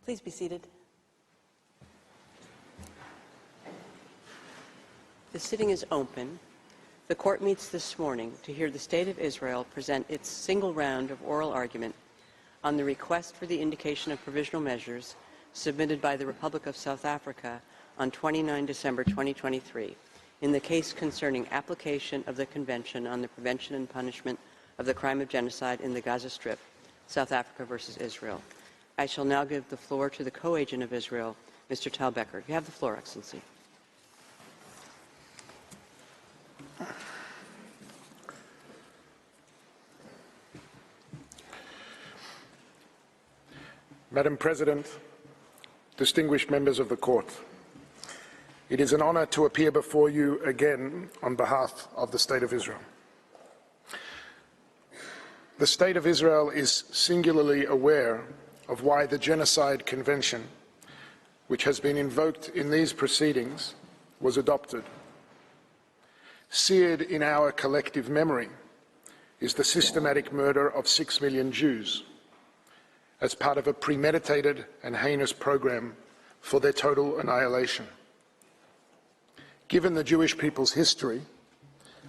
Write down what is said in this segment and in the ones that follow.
Please be seated. The sitting is open. The court meets this morning to hear the State of Israel present its single round of oral argument on the request for the indication of provisional measures submitted by the Republic of South Africa on 29 December 2023 in the case concerning application of the Convention on the Prevention and Punishment of the Crime of Genocide in the Gaza Strip, South Africa versus Israel. I shall now give the floor to the co-agent of Israel, Mr. Tal Becker. You have the floor, Excellency. Madam President, distinguished members of the Court, it is an honor to appear before you again on behalf of the State of Israel. The State of Israel is singularly aware of why the Genocide Convention, which has been invoked in these proceedings, was adopted. Seared in our collective memory is the systematic murder of 6 million Jews as part of a premeditated and heinous program for their total annihilation. Given the Jewish people's history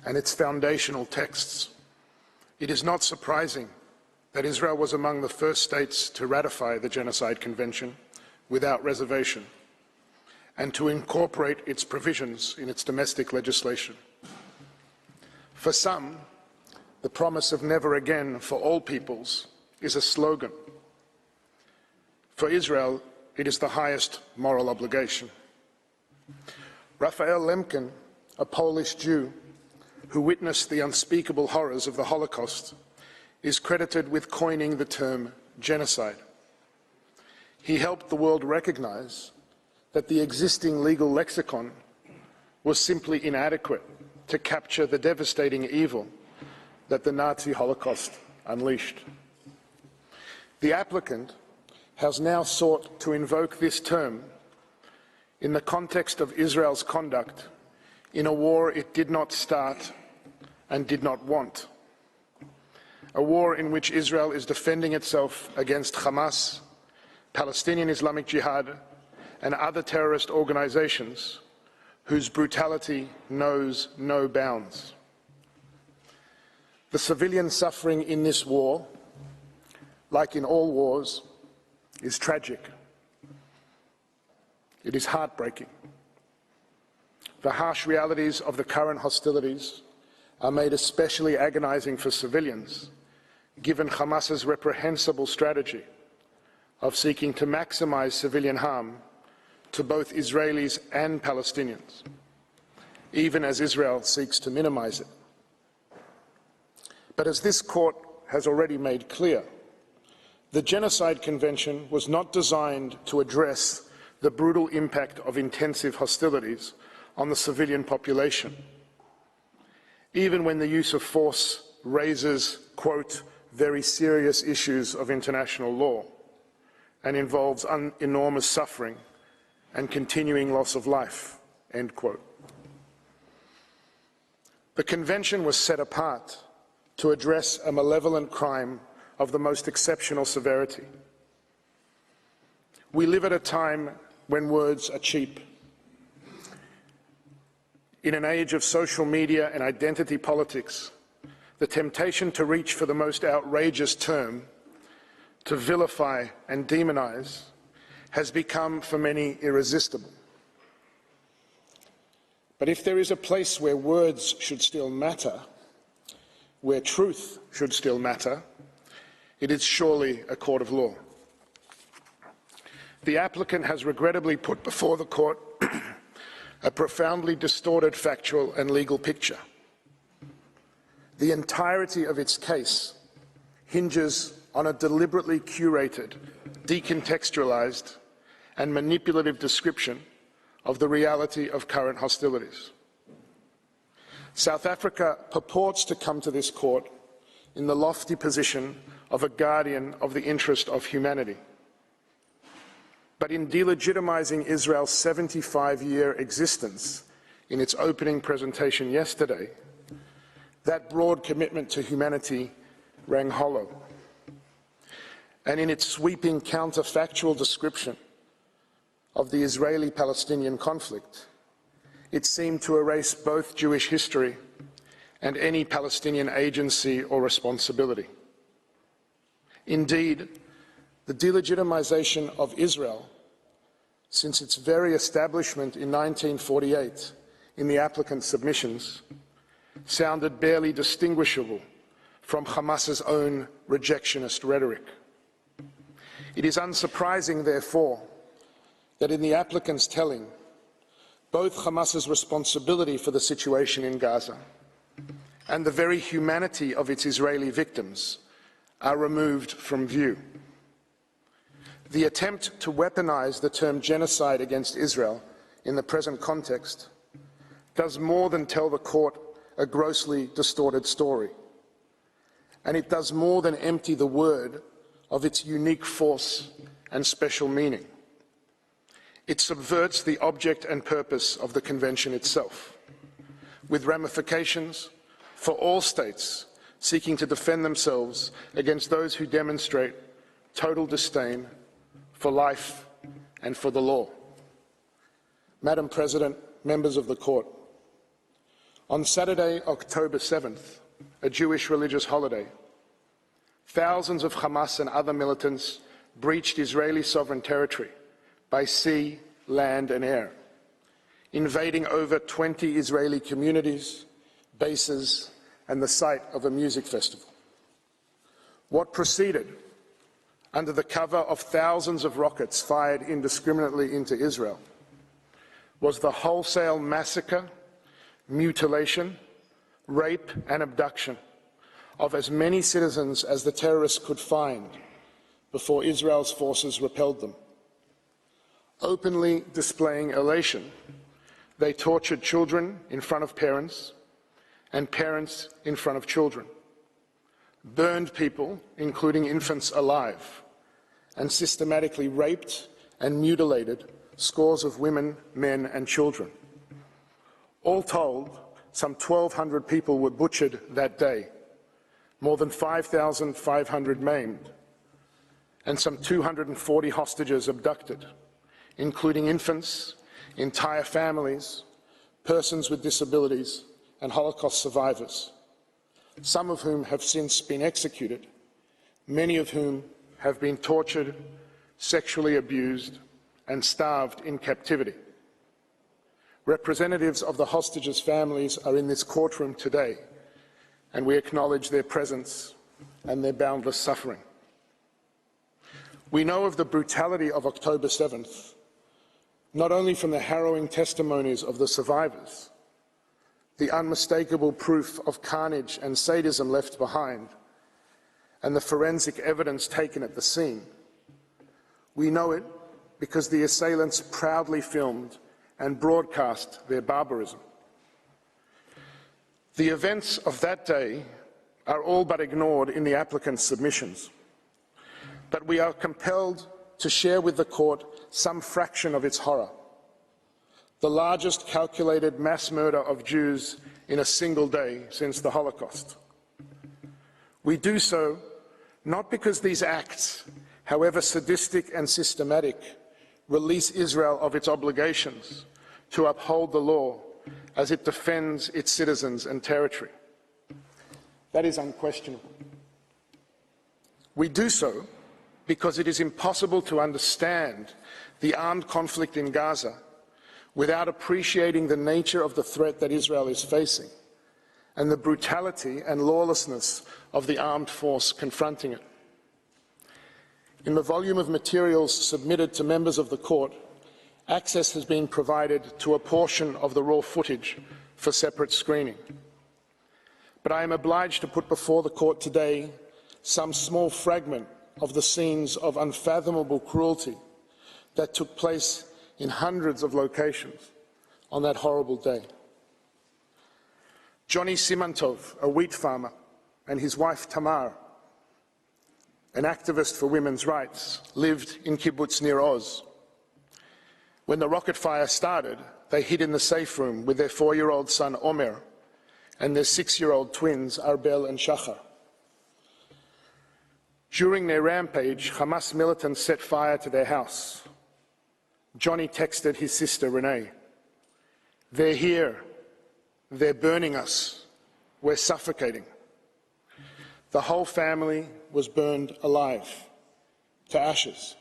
and its foundational texts, it is not surprising that Israel was among the first states to ratify the Genocide Convention without reservation and to incorporate its provisions in its domestic legislation. For some, the promise of never again for all peoples is a slogan. For Israel, it is the highest moral obligation. Raphael Lemkin, a Polish Jew who witnessed the unspeakable horrors of the Holocaust, is credited with coining the term genocide. He helped the world recognize that the existing legal lexicon was simply inadequate to capture the devastating evil that the Nazi Holocaust unleashed. The applicant has now sought to invoke this term in the context of Israel's conduct in a war it did not start and did not want. A war in which Israel is defending itself against Hamas, Palestinian Islamic Jihad, and other terrorist organizations whose brutality knows no bounds. The civilian suffering in this war, like in all wars, is tragic. It is heartbreaking. The harsh realities of the current hostilities are made especially agonizing for civilians, given Hamas's reprehensible strategy of seeking to maximize civilian harm to both Israelis and Palestinians, even as Israel seeks to minimize it. But as this court has already made clear, the Genocide Convention was not designed to address the brutal impact of intensive hostilities on the civilian population, even when the use of force raises, quote, very serious issues of international law and involves enormous suffering and continuing loss of life, end quote. The Convention was set apart to address a malevolent crime of the most exceptional severity. We live at a time when words are cheap. In an age of social media and identity politics, the temptation to reach for the most outrageous term, to vilify and demonize, has become for many irresistible. But if there is a place where words should still matter, where truth should still matter, it is surely a court of law. The applicant has regrettably put before the court a profoundly distorted factual and legal picture. The entirety of its case hinges on a deliberately curated, decontextualized, and manipulative description of the reality of current hostilities. South Africa purports to come to this court in the lofty position of a guardian of the interest of humanity. But in delegitimizing Israel's 75-year existence in its opening presentation yesterday, that broad commitment to humanity rang hollow. and in its sweeping counterfactual description of the Israeli-Palestinian conflict, it seemed to erase both Jewish history and any Palestinian agency or responsibility. Indeed, the delegitimization of Israel since its very establishment in 1948 in the applicant's submissions sounded barely distinguishable from Hamas's own rejectionist rhetoric. It is unsurprising, therefore, that in the applicant's telling, both Hamas's responsibility for the situation in Gaza and the very humanity of its Israeli victims are removed from view. The attempt to weaponize the term genocide against Israel in the present context does more than tell the court a grossly distorted story, and it does more than empty the word of its unique force and special meaning. It subverts the object and purpose of the Convention itself, with ramifications for all states seeking to defend themselves against those who demonstrate total disdain for life and for the law. Madam President, members of the court, on Saturday, October 7th, a Jewish religious holiday, thousands of Hamas and other militants breached Israeli sovereign territory by sea, land and air, invading over 20 Israeli communities, bases and the site of a music festival. What proceeded, under the cover of thousands of rockets fired indiscriminately into Israel, was the wholesale massacre, mutilation, rape and abduction of as many citizens as the terrorists could find before Israel's forces repelled them. Openly displaying elation, they tortured children in front of parents and parents in front of children, burned people, including infants, alive, and systematically raped and mutilated scores of women, men and children. All told, some 1,200 people were butchered that day, more than 5,500 maimed, and some 240 hostages abducted, including infants, entire families, persons with disabilities, and Holocaust survivors, some of whom have since been executed, many of whom have been tortured, sexually abused, and starved in captivity. Representatives of the hostages' families are in this courtroom today, and we acknowledge their presence and their boundless suffering. We know of the brutality of October 7th, not only from the harrowing testimonies of the survivors, the unmistakable proof of carnage and sadism left behind, and the forensic evidence taken at the scene. We know it because the assailants proudly filmed and broadcast their barbarism. The events of that day are all but ignored in the applicant's submissions, but we are compelled to share with the court some fraction of its horror. The largest calculated mass murder of Jews in a single day since the Holocaust. We do so not because these acts, however sadistic and systematic, release Israel of its obligations to uphold the law as it defends its citizens and territory. That is unquestionable. We do so because it is impossible to understand the armed conflict in Gaza without appreciating the nature of the threat that Israel is facing and the brutality and lawlessness of the armed force confronting it. In the volume of materials submitted to members of the court, access has been provided to a portion of the raw footage for separate screening. But I am obliged to put before the court today some small fragment of the scenes of unfathomable cruelty that took place in hundreds of locations on that horrible day. Johnny Simantov, a wheat farmer, and his wife Tamar, an activist for women's rights, lived in kibbutz Nir Oz. When the rocket fire started, they hid in the safe room with their 4-year-old son Omer and their 6-year-old twins Arbel and Shachar. During their rampage, Hamas militants set fire to their house. Johnny texted his sister Renee, "They're here. They're burning us. We're suffocating." The whole family was burned alive to ashes,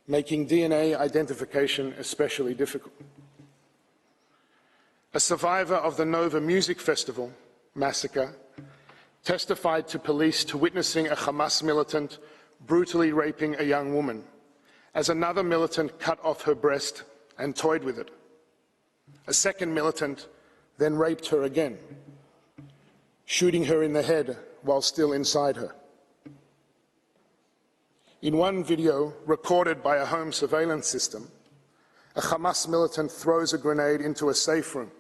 making DNA identification especially difficult. A survivor of the Nova Music Festival massacre testified to police to witnessing a Hamas militant brutally raping a young woman, as another militant cut off her breast and toyed with it. A second militant then raped her again, shooting her in the head while still inside her. In one video recorded by a home surveillance system, a Hamas militant throws a grenade into a safe room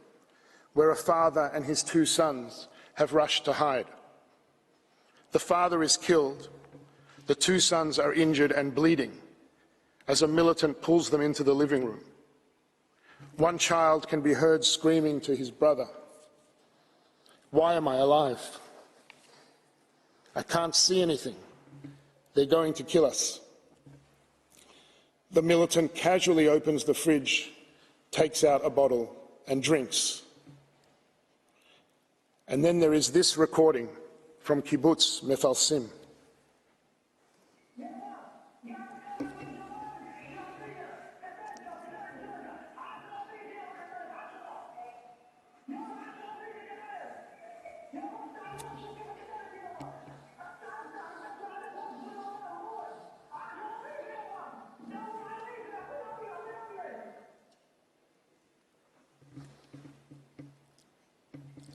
where a father and his two sons have rushed to hide. The father is killed. The two sons are injured and bleeding as a militant pulls them into the living room. One child can be heard screaming to his brother, "Why am I alive? I can't see anything. They're going to kill us." The militant casually opens the fridge, takes out a bottle and drinks. And then there is this recording from Kibbutz Mefalsim.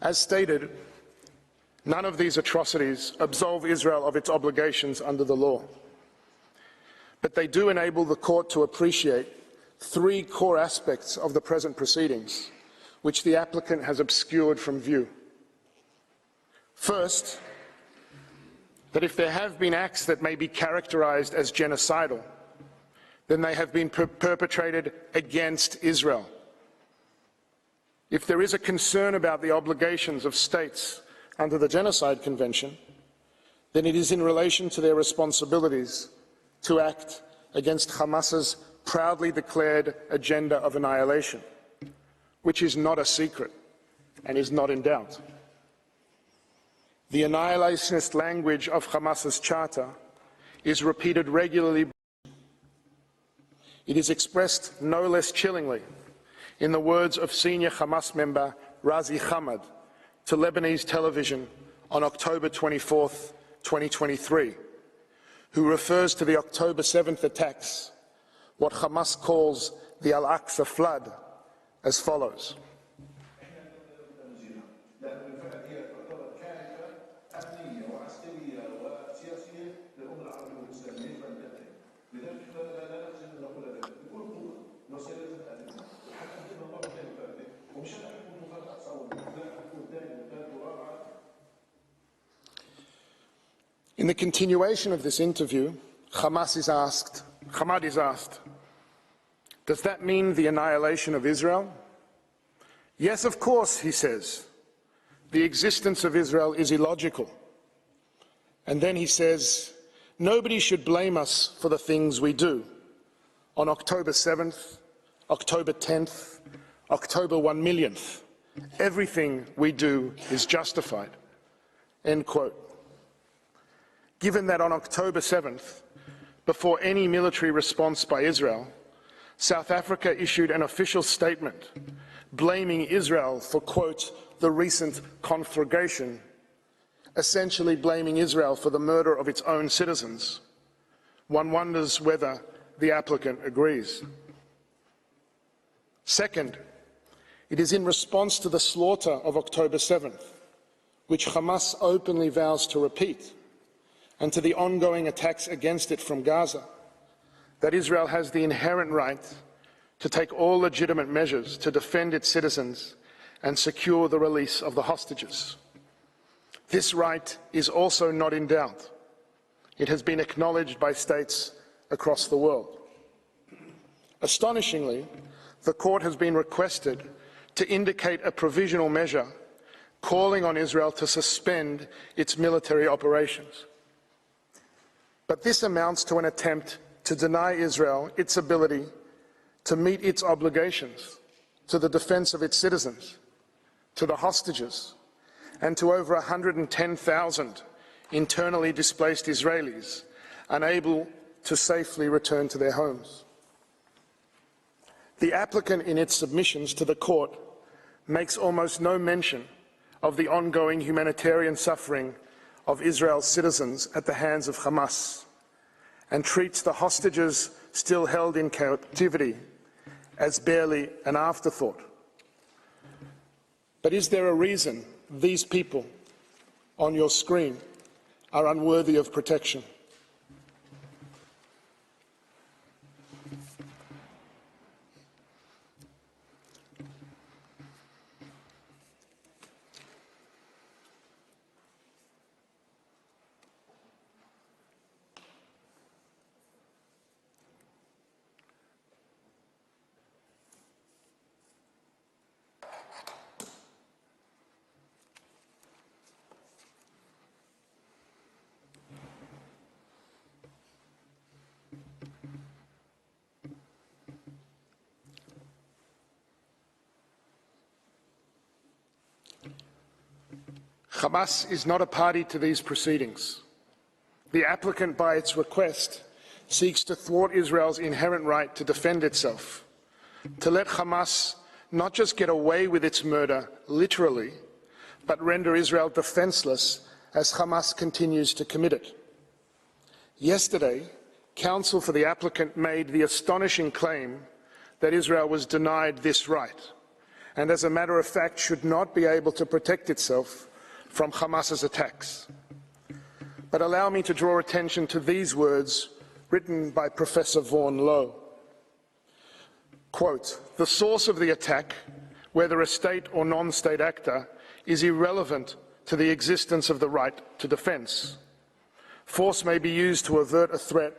As stated, none of these atrocities absolve Israel of its obligations under the law. But they do enable the court to appreciate three core aspects of the present proceedings, which the applicant has obscured from view. First, that if there have been acts that may be characterized as genocidal, then they have been perpetrated against Israel. If there is a concern about the obligations of states under the Genocide Convention, then it is in relation to their responsibilities to act against Hamas's proudly declared agenda of annihilation, which is not a secret and is not in doubt. The annihilationist language of Hamas's charter is repeated regularly. It is expressed no less chillingly in the words of senior Hamas member Razi Hamad to Lebanese television on October 24, 2023, who refers to the October 7th attacks, what Hamas calls the Al-Aqsa flood, as follows. In the continuation of this interview, Hamad is asked, "Does that mean the annihilation of Israel?" "Yes, of course," he says. "The existence of Israel is illogical." And then he says, "Nobody should blame us for the things we do. On October 7th, October 10th, October 1 millionth, everything we do is justified." End quote. Given that on October 7th, before any military response by Israel, South Africa issued an official statement blaming Israel for, quote, "the recent conflagration," essentially blaming Israel for the murder of its own citizens, one wonders whether the applicant agrees. Second, it is in response to the slaughter of October 7th, which Hamas openly vows to repeat, and to the ongoing attacks against it from Gaza, that Israel has the inherent right to take all legitimate measures to defend its citizens and secure the release of the hostages. This right is also not in doubt. It has been acknowledged by states across the world. Astonishingly, the court has been requested to indicate a provisional measure calling on Israel to suspend its military operations. But this amounts to an attempt to deny Israel its ability to meet its obligations to the defense of its citizens, to the hostages, and to over 110,000 internally displaced Israelis unable to safely return to their homes. The applicant in its submissions to the court makes almost no mention of the ongoing humanitarian suffering of Israel's citizens at the hands of Hamas, and treats the hostages still held in captivity as barely an afterthought. But is there a reason these people on your screen are unworthy of protection? Hamas is not a party to these proceedings. The applicant, by its request, seeks to thwart Israel's inherent right to defend itself, to let Hamas not just get away with its murder literally, but render Israel defenseless as Hamas continues to commit it. Yesterday, counsel for the applicant made the astonishing claim that Israel was denied this right, and as a matter of fact should not be able to protect itself from Hamas's attacks. But allow me to draw attention to these words written by Professor Vaughan Lowe. Quote, "The source of the attack, whether a state or non-state actor, is irrelevant to the existence of the right to defense. Force may be used to avert a threat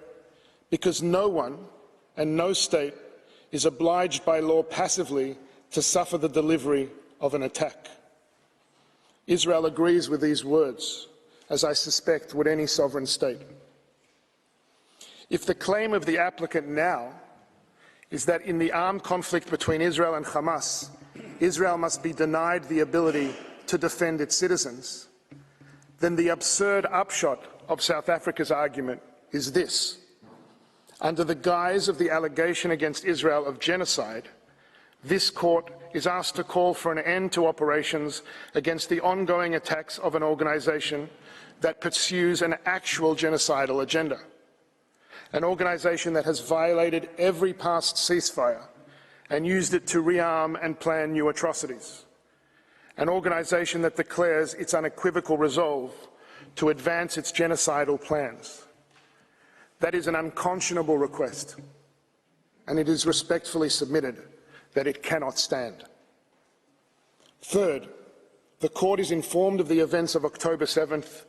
because no one and no state is obliged by law passively to suffer the delivery of an attack." Israel agrees with these words, as I suspect would any sovereign state. If the claim of the applicant now is that in the armed conflict between Israel and Hamas, Israel must be denied the ability to defend its citizens, then the absurd upshot of South Africa's argument is this: under the guise of the allegation against Israel of genocide, this court is asked to call for an end to operations against the ongoing attacks of an organization that pursues an actual genocidal agenda, an organization that has violated every past ceasefire and used it to rearm and plan new atrocities, an organization that declares its unequivocal resolve to advance its genocidal plans. That is an unconscionable request, and it is respectfully submitted that it cannot stand. Third, the court is informed of the events of October 7th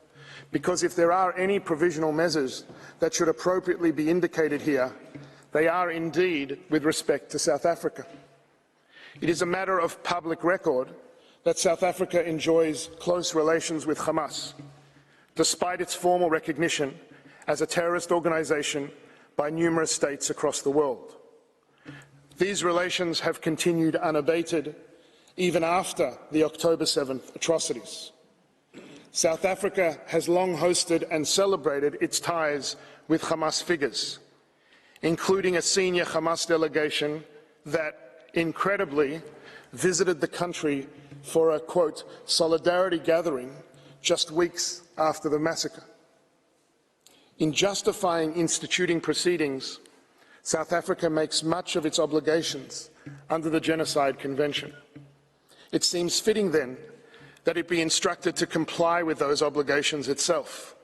because if there are any provisional measures that should appropriately be indicated here, they are indeed with respect to South Africa. It is a matter of public record that South Africa enjoys close relations with Hamas, despite its formal recognition as a terrorist organization by numerous states across the world. These relations have continued unabated even after the October 7th atrocities. South Africa has long hosted and celebrated its ties with Hamas figures, including a senior Hamas delegation that, incredibly, visited the country for a, quote, solidarity gathering just weeks after the massacre. In justifying instituting proceedings, South Africa makes much of its obligations under the Genocide Convention. It seems fitting, then, that it be instructed to comply with those obligations itself,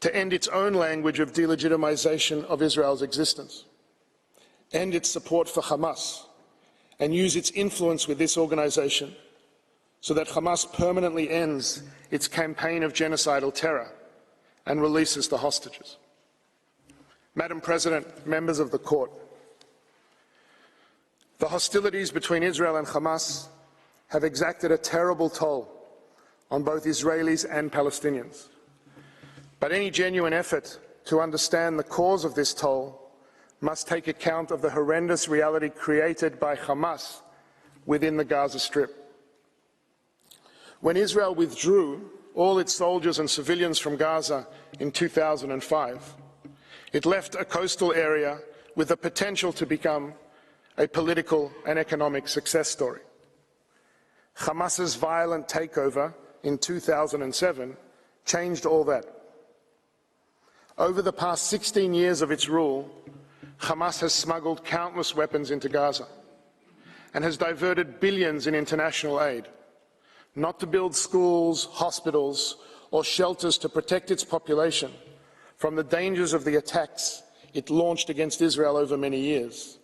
to end its own language of delegitimization of Israel's existence, end its support for Hamas, and use its influence with this organization so that Hamas permanently ends its campaign of genocidal terror and releases the hostages. Madam President, members of the court, the hostilities between Israel and Hamas have exacted a terrible toll on both Israelis and Palestinians. But any genuine effort to understand the cause of this toll must take account of the horrendous reality created by Hamas within the Gaza Strip. When Israel withdrew all its soldiers and civilians from Gaza in 2005, it left a coastal area with the potential to become a political and economic success story. Hamas's violent takeover in 2007 changed all that. Over the past 16 years of its rule, Hamas has smuggled countless weapons into Gaza and has diverted billions in international aid, not to build schools, hospitals, or shelters to protect its population from the dangers of the attacks it launched against Israel over many years,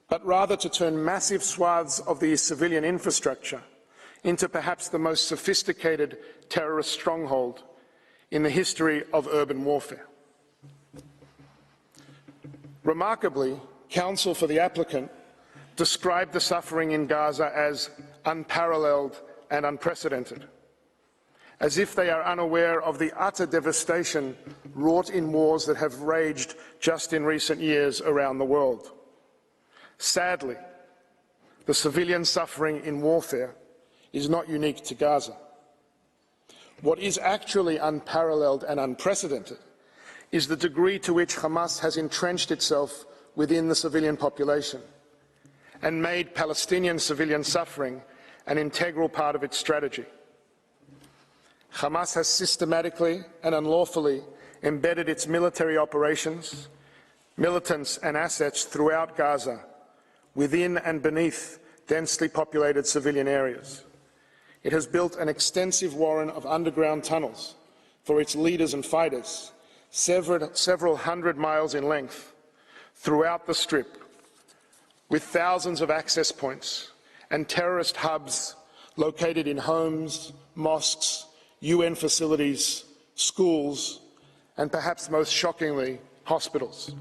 but rather to turn massive swaths of the civilian infrastructure into perhaps the most sophisticated terrorist stronghold in the history of urban warfare. Remarkably, counsel for the applicant described the suffering in Gaza as unparalleled and unprecedented, as if they are unaware of the utter devastation wrought in wars that have raged just in recent years around the world. Sadly, the civilian suffering in warfare is not unique to Gaza. What is actually unparalleled and unprecedented is the degree to which Hamas has entrenched itself within the civilian population and made Palestinian civilian suffering an integral part of its strategy. Hamas has systematically and unlawfully embedded its military operations, militants and assets throughout Gaza, within and beneath densely populated civilian areas. It has built an extensive warren of underground tunnels for its leaders and fighters, several hundred miles in length, throughout the Strip, with thousands of access points and terrorist hubs located in homes, mosques, UN facilities, schools, and perhaps most shockingly, hospitals.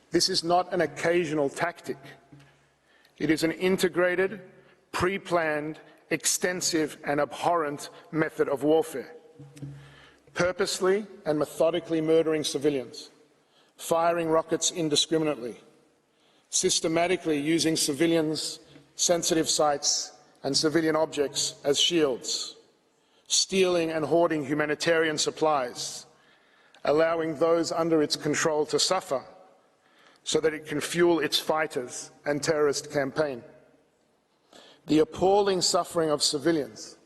This is not an occasional tactic. It is an integrated, pre-planned, extensive and abhorrent method of warfare, purposely and methodically murdering civilians, firing rockets indiscriminately, systematically using civilians, sensitive sites and civilian objects as shields, stealing and hoarding humanitarian supplies, allowing those under its control to suffer so that it can fuel its fighters and terrorist campaign. The appalling suffering of civilians,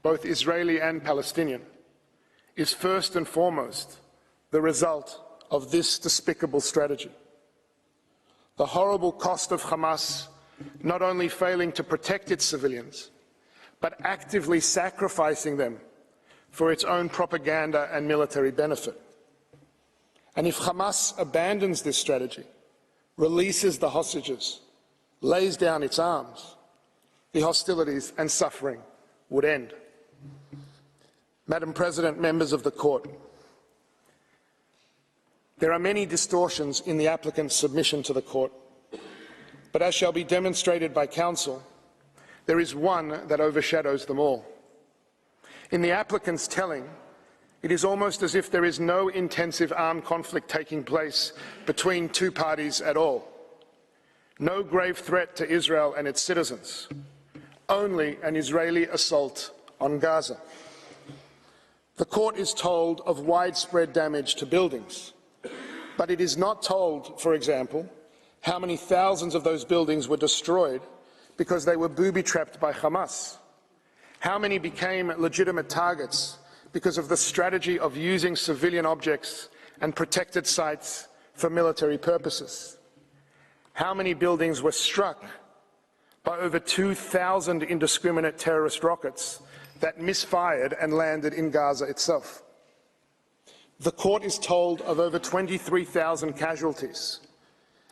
both Israeli and Palestinian, is first and foremost the result of this despicable strategy. The horrible cost of Hamas not only failing to protect its civilians, but actively sacrificing them for its own propaganda and military benefit. And if Hamas abandons this strategy, releases the hostages, lays down its arms, the hostilities and suffering would end. Madam President, members of the Court, there are many distortions in the applicant's submission to the Court, but as shall be demonstrated by counsel, there is one that overshadows them all. In the applicant's telling, it is almost as if there is no intensive armed conflict taking place between two parties at all. No grave threat to Israel and its citizens. Only an Israeli assault on Gaza. The Court is told of widespread damage to buildings, but it is not told, for example, how many thousands of those buildings were destroyed because they were booby-trapped by Hamas. How many became legitimate targets because of the strategy of using civilian objects and protected sites for military purposes? How many buildings were struck by over 2,000 indiscriminate terrorist rockets that misfired and landed in Gaza itself? The Court is told of over 23,000 casualties,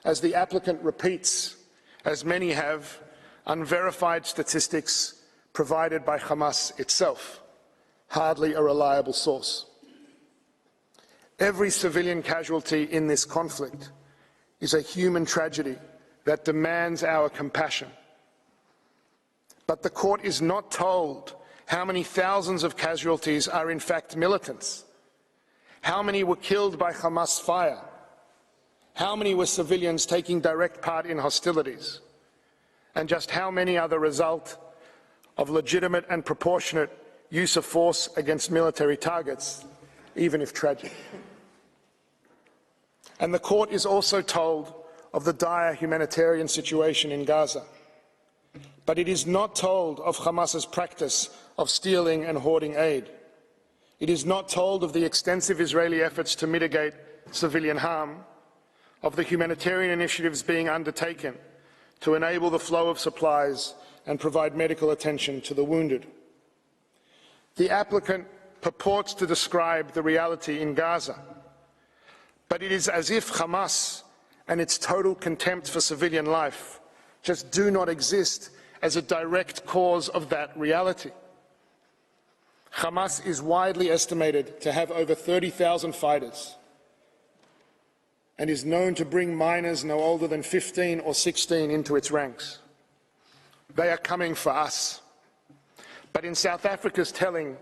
as the applicant repeats, as many have, unverified statistics provided by Hamas itself, hardly a reliable source. Every civilian casualty in this conflict is a human tragedy that demands our compassion. But the Court is not told how many thousands of casualties are in fact militants How many were killed by Hamas fire? How many were civilians taking direct part in hostilities? And just how many are the result of legitimate and proportionate use of force against military targets, even if tragic? And the court is also told of the dire humanitarian situation in Gaza. But it is not told of Hamas's practice of stealing and hoarding aid. It is not told of the extensive Israeli efforts to mitigate civilian harm, of the humanitarian initiatives being undertaken to enable the flow of supplies and provide medical attention to the wounded. The applicant purports to describe the reality in Gaza, but it is as if Hamas and its total contempt for civilian life just do not exist as a direct cause of that reality. Hamas is widely estimated to have over 30,000 fighters and is known to bring minors no older than 15 or 16 into its ranks. They are coming for us. But in South Africa's telling,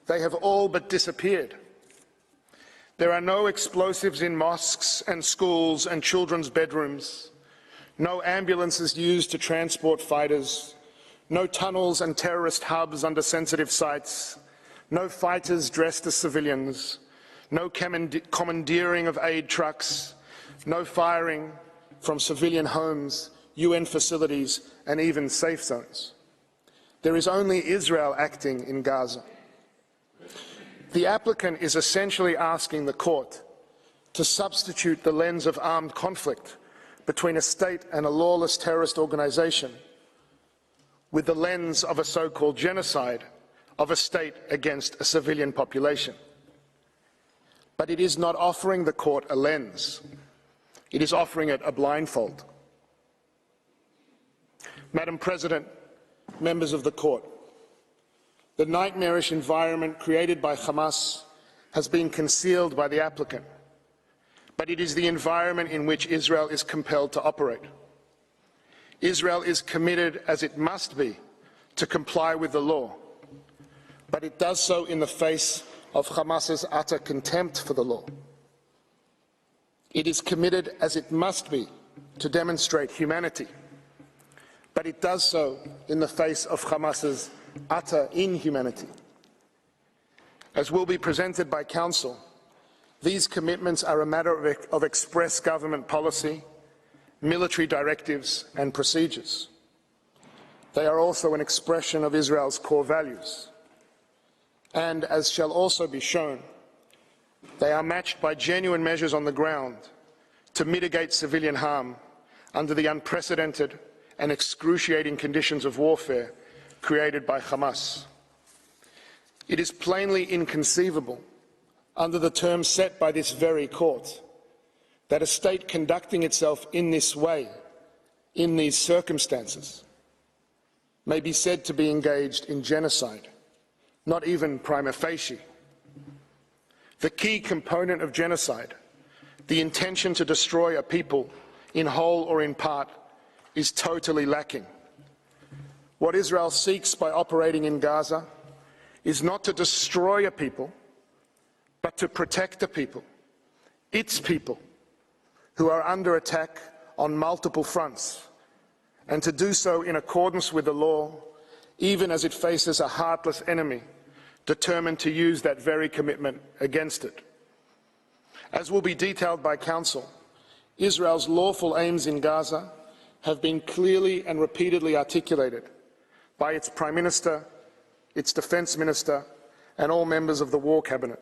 they have all but disappeared. There are no explosives in mosques and schools and children's bedrooms, no ambulances used to transport fighters, no tunnels and terrorist hubs under sensitive sites, no fighters dressed as civilians, no commandeering of aid trucks, no firing from civilian homes, UN facilities, and even safe zones. There is only Israel acting in Gaza. The applicant is essentially asking the court to substitute the lens of armed conflict between a state and a lawless terrorist organization with the lens of a so-called genocide of a state against a civilian population. But it is not offering the court a lens. It is offering it a blindfold. Madam President, members of the court, the nightmarish environment created by Hamas has been concealed by the applicant, but it is the environment in which Israel is compelled to operate. Israel is committed, as it must be, to comply with the law, but it does so in the face of Hamas's utter contempt for the law. It is committed, as it must be, to demonstrate humanity, but it does so in the face of Hamas's utter inhumanity. As will be presented by Council, these commitments are a matter of express government policy, military directives and procedures. They are also an expression of Israel's core values. And, as shall also be shown, they are matched by genuine measures on the ground to mitigate civilian harm under the unprecedented and excruciating conditions of warfare created by Hamas. It is plainly inconceivable, under the terms set by this very court, that a state conducting itself in this way, in these circumstances, may be said to be engaged in genocide, not even prima facie. The key component of genocide, the intention to destroy a people in whole or in part, is totally lacking. What Israel seeks by operating in Gaza is not to destroy a people, but to protect a people, its people, who are under attack on multiple fronts, and to do so in accordance with the law, even as it faces a heartless enemy determined to use that very commitment against it. As will be detailed by Council, Israel's lawful aims in Gaza have been clearly and repeatedly articulated by its Prime Minister, its Defence Minister, and all members of the War Cabinet.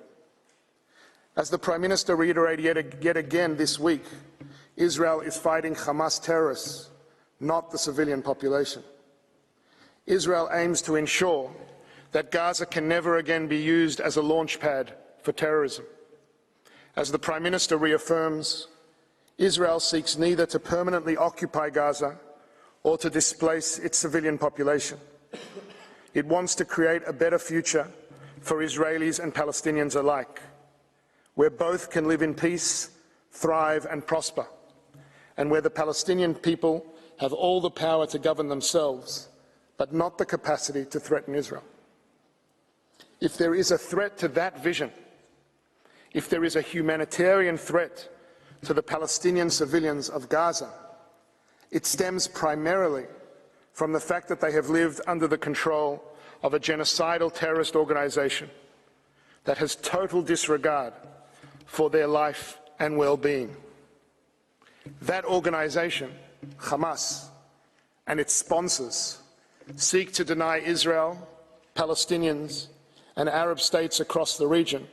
As the Prime Minister reiterated yet again this week, Israel is fighting Hamas terrorists, not the civilian population. Israel aims to ensure that Gaza can never again be used as a launchpad for terrorism. As the Prime Minister reaffirms, Israel seeks neither to permanently occupy Gaza or to displace its civilian population. It wants to create a better future for Israelis and Palestinians alike, where both can live in peace, thrive and prosper, and where the Palestinian people have all the power to govern themselves, but not the capacity to threaten Israel. If there is a threat to that vision, if there is a humanitarian threat to the Palestinian civilians of Gaza, it stems primarily from the fact that they have lived under the control of a genocidal terrorist organization that has total disregard for their life and well-being. That organization, Hamas, and its sponsors seek to deny Israel, Palestinians, and Arab states across the region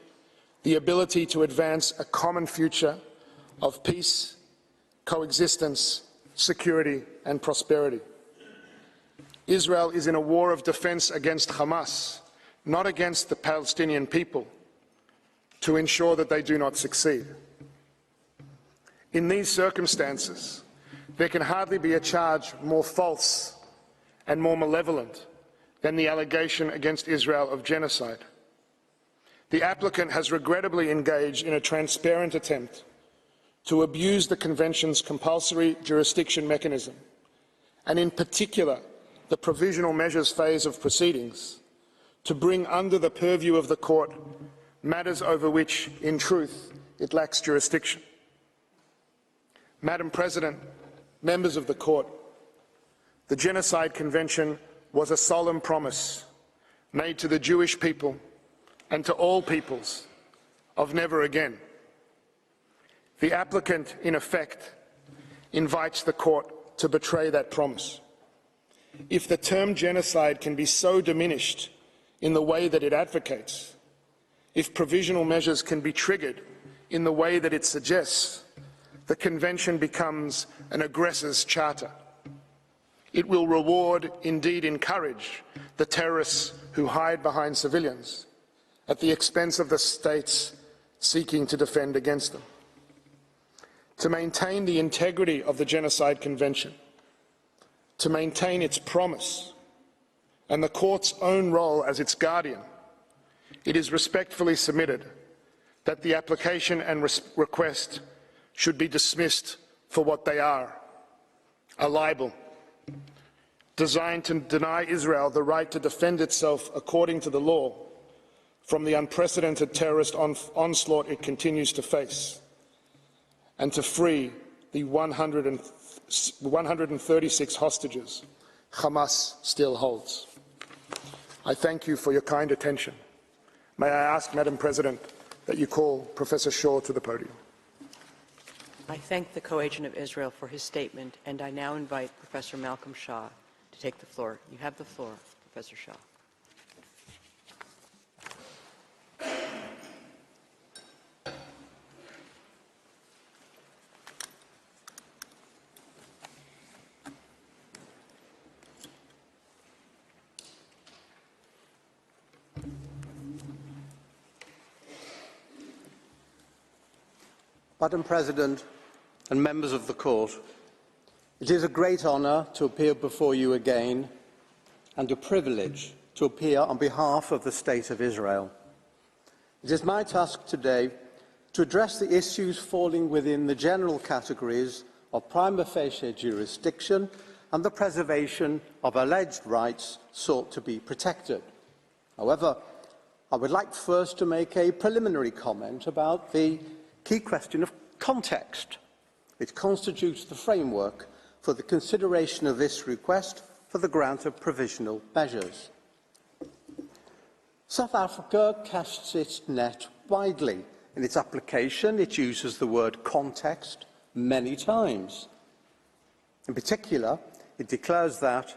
the ability to advance a common future of peace, coexistence, security, and prosperity. Israel is in a war of defense against Hamas, not against the Palestinian people, to ensure that they do not succeed. In these circumstances, there can hardly be a charge more false and more malevolent than the allegation against Israel of genocide. The applicant has regrettably engaged in a transparent attempt to abuse the Convention's compulsory jurisdiction mechanism, and in particular the provisional measures phase of proceedings, to bring under the purview of the court matters over which, in truth, it lacks jurisdiction. Madam President, members of the court, the Genocide Convention was a solemn promise made to the Jewish people and to all peoples of never again. The applicant, in effect, invites the court to betray that promise. If the term genocide can be so diminished in the way that it advocates, if provisional measures can be triggered in the way that it suggests, the Convention becomes an aggressor's charter. It will reward, indeed encourage, the terrorists who hide behind civilians at the expense of the states seeking to defend against them. To maintain the integrity of the Genocide Convention, to maintain its promise and the court's own role as its guardian, it is respectfully submitted that the application and request should be dismissed for what they are, a libel designed to deny Israel the right to defend itself according to the law from the unprecedented terrorist onslaught it continues to face, and to free the 136 hostages Hamas still holds. I thank you for your kind attention. May I ask, Madam President, that you call Professor Shaw to the podium. I thank the co-agent of Israel for his statement, and I now invite Professor Malcolm Shah to take the floor. You have the floor, Professor Shah. Madam President and members of the Court, it is a great honour to appear before you again and a privilege to appear on behalf of the State of Israel. It is my task today to address the issues falling within the general categories of prima facie jurisdiction and the preservation of alleged rights sought to be protected. However, I would like first to make a preliminary comment about the key question of context. It constitutes the framework for the consideration of this request for the grant of provisional measures. South Africa casts its net widely. In its application, it uses the word context many times. In particular, it declares that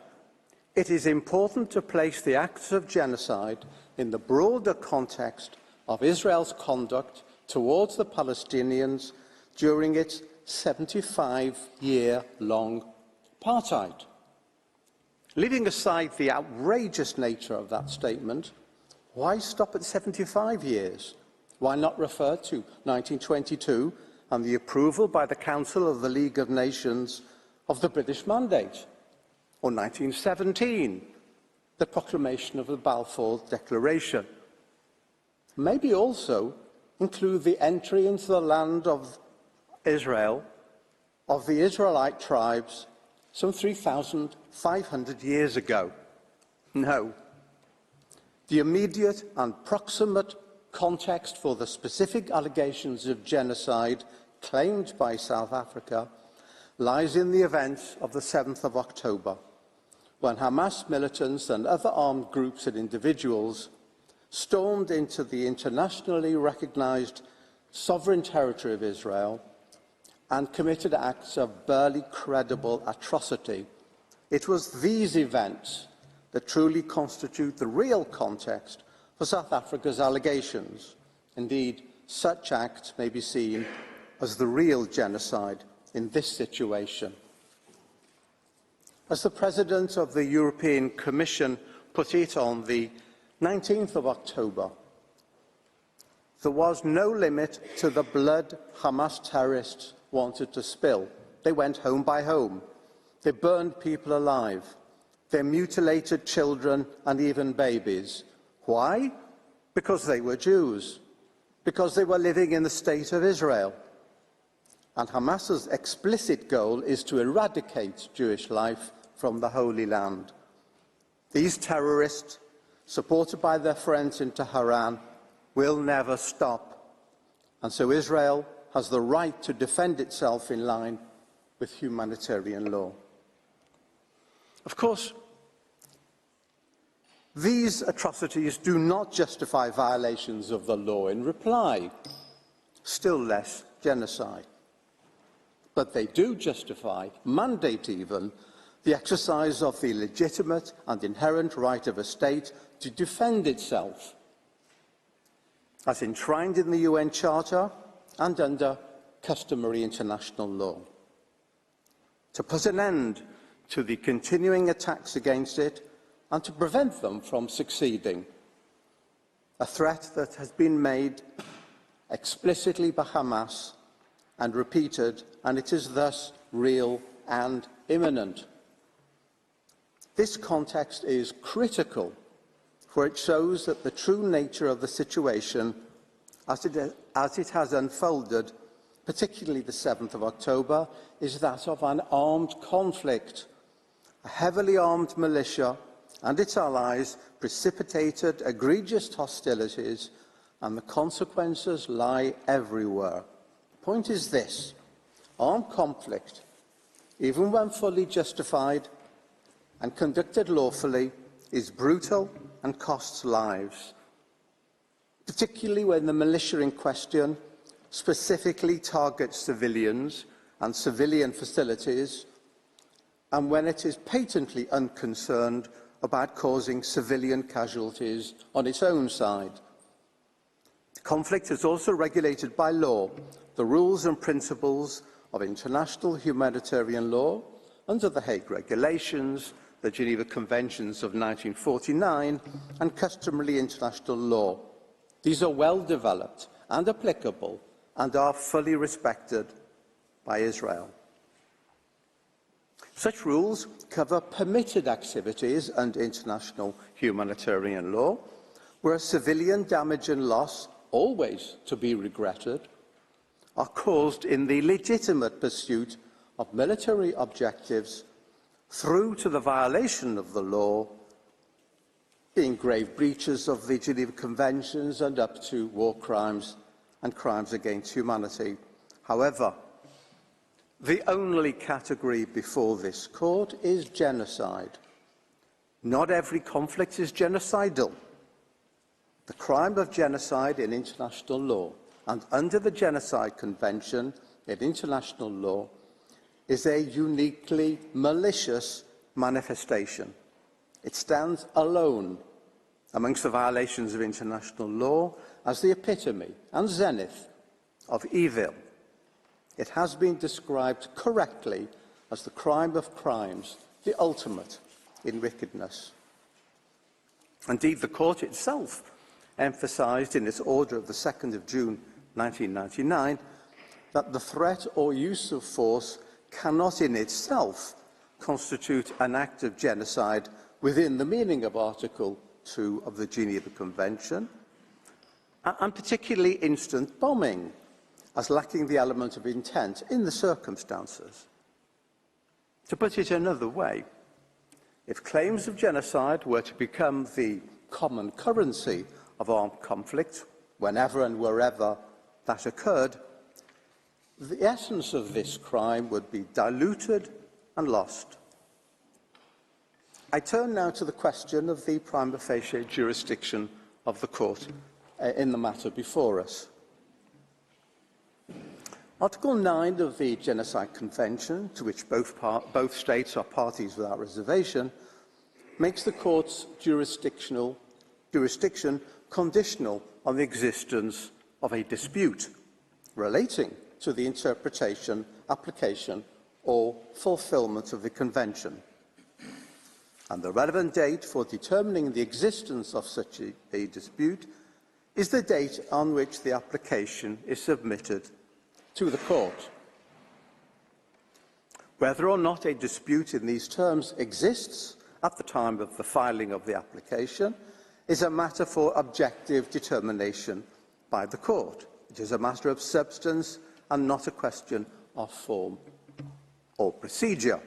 it is important to place the acts of genocide in the broader context of Israel's conduct towards the Palestinians during its 75-year-long apartheid. Leaving aside the outrageous nature of that statement, why stop at 75 years? Why not refer to 1922 and the approval by the Council of the League of Nations of the British Mandate? Or 1917, the proclamation of the Balfour Declaration? Maybe also include the entry into the land of Israel of the Israelite tribes some 3,500 years ago. No. The immediate and proximate context for the specific allegations of genocide claimed by South Africa lies in the events of the 7th of October, when Hamas militants and other armed groups and individuals stormed into the internationally recognised sovereign territory of Israel and committed acts of barely credible atrocity. It was these events that truly constitute the real context for South Africa's allegations. Indeed, such acts may be seen as the real genocide in this situation. As the President of the European Commission put it on the 19th of October, there was no limit to the blood Hamas terrorists wanted to spill. They went home by home. They burned people alive. They mutilated children and even babies. Why? Because they were Jews. Because they were living in the state of Israel. And Hamas's explicit goal is to eradicate Jewish life from the Holy Land. These terrorists, supported by their friends in Tehran, will never stop. And so Israel has the right to defend itself in line with humanitarian law. Of course, these atrocities do not justify violations of the law in reply, still less genocide. But they do justify, mandate even, the exercise of the legitimate and inherent right of a state to defend itself, as enshrined in the UN Charter and under customary international law. To put an end to the continuing attacks against it and to prevent them from succeeding, a threat that has been made explicitly by Hamas and repeated, and it is thus real and imminent. This context is critical, for it shows that the true nature of the situation as it has unfolded, particularly the 7th of October, is that of an armed conflict. A heavily armed militia and its allies precipitated egregious hostilities, and the consequences lie everywhere. The point is this: armed conflict, even when fully justified and conducted lawfully, is brutal and costs lives, particularly when the militia in question specifically targets civilians and civilian facilities, and when it is patently unconcerned about causing civilian casualties on its own side. The conflict is also regulated by law, the rules and principles of international humanitarian law under the Hague Regulations, the Geneva Conventions of 1949, and customary international law. These are well developed and applicable and are fully respected by Israel. Such rules cover permitted activities under international humanitarian law, where civilian damage and loss, always to be regretted, are caused in the legitimate pursuit of military objectives through to the violation of the law, being grave breaches of the Geneva Conventions and up to war crimes and crimes against humanity. However, the only category before this court is genocide. Not every conflict is genocidal. The crime of genocide in international law and under the Genocide Convention in international law is a uniquely malicious manifestation. It stands alone amongst the violations of international law as the epitome and zenith of evil. It has been described correctly as the crime of crimes, the ultimate in wickedness. Indeed, the court itself emphasised in its order of the 2nd of June 1999 that the threat or use of force cannot in itself constitute an act of genocide within the meaning of Article 2 of the Geneva Convention, and particularly instant bombing, as lacking the element of intent in the circumstances. To put it another way, if claims of genocide were to become the common currency of armed conflict, whenever and wherever that occurred, the essence of this crime would be diluted and lost. I turn now to the question of the prima facie jurisdiction of the court in the matter before us. Article 9 of the Genocide Convention, to which both states are parties without reservation, makes the court's jurisdiction conditional on the existence of a dispute relating to the interpretation, application, or fulfilment of the Convention. And the relevant date for determining the existence of such a dispute is the date on which the application is submitted to the court. Whether or not a dispute in these terms exists at the time of the filing of the application is a matter for objective determination by the court. It is a matter of substance and not a question of form or procedure.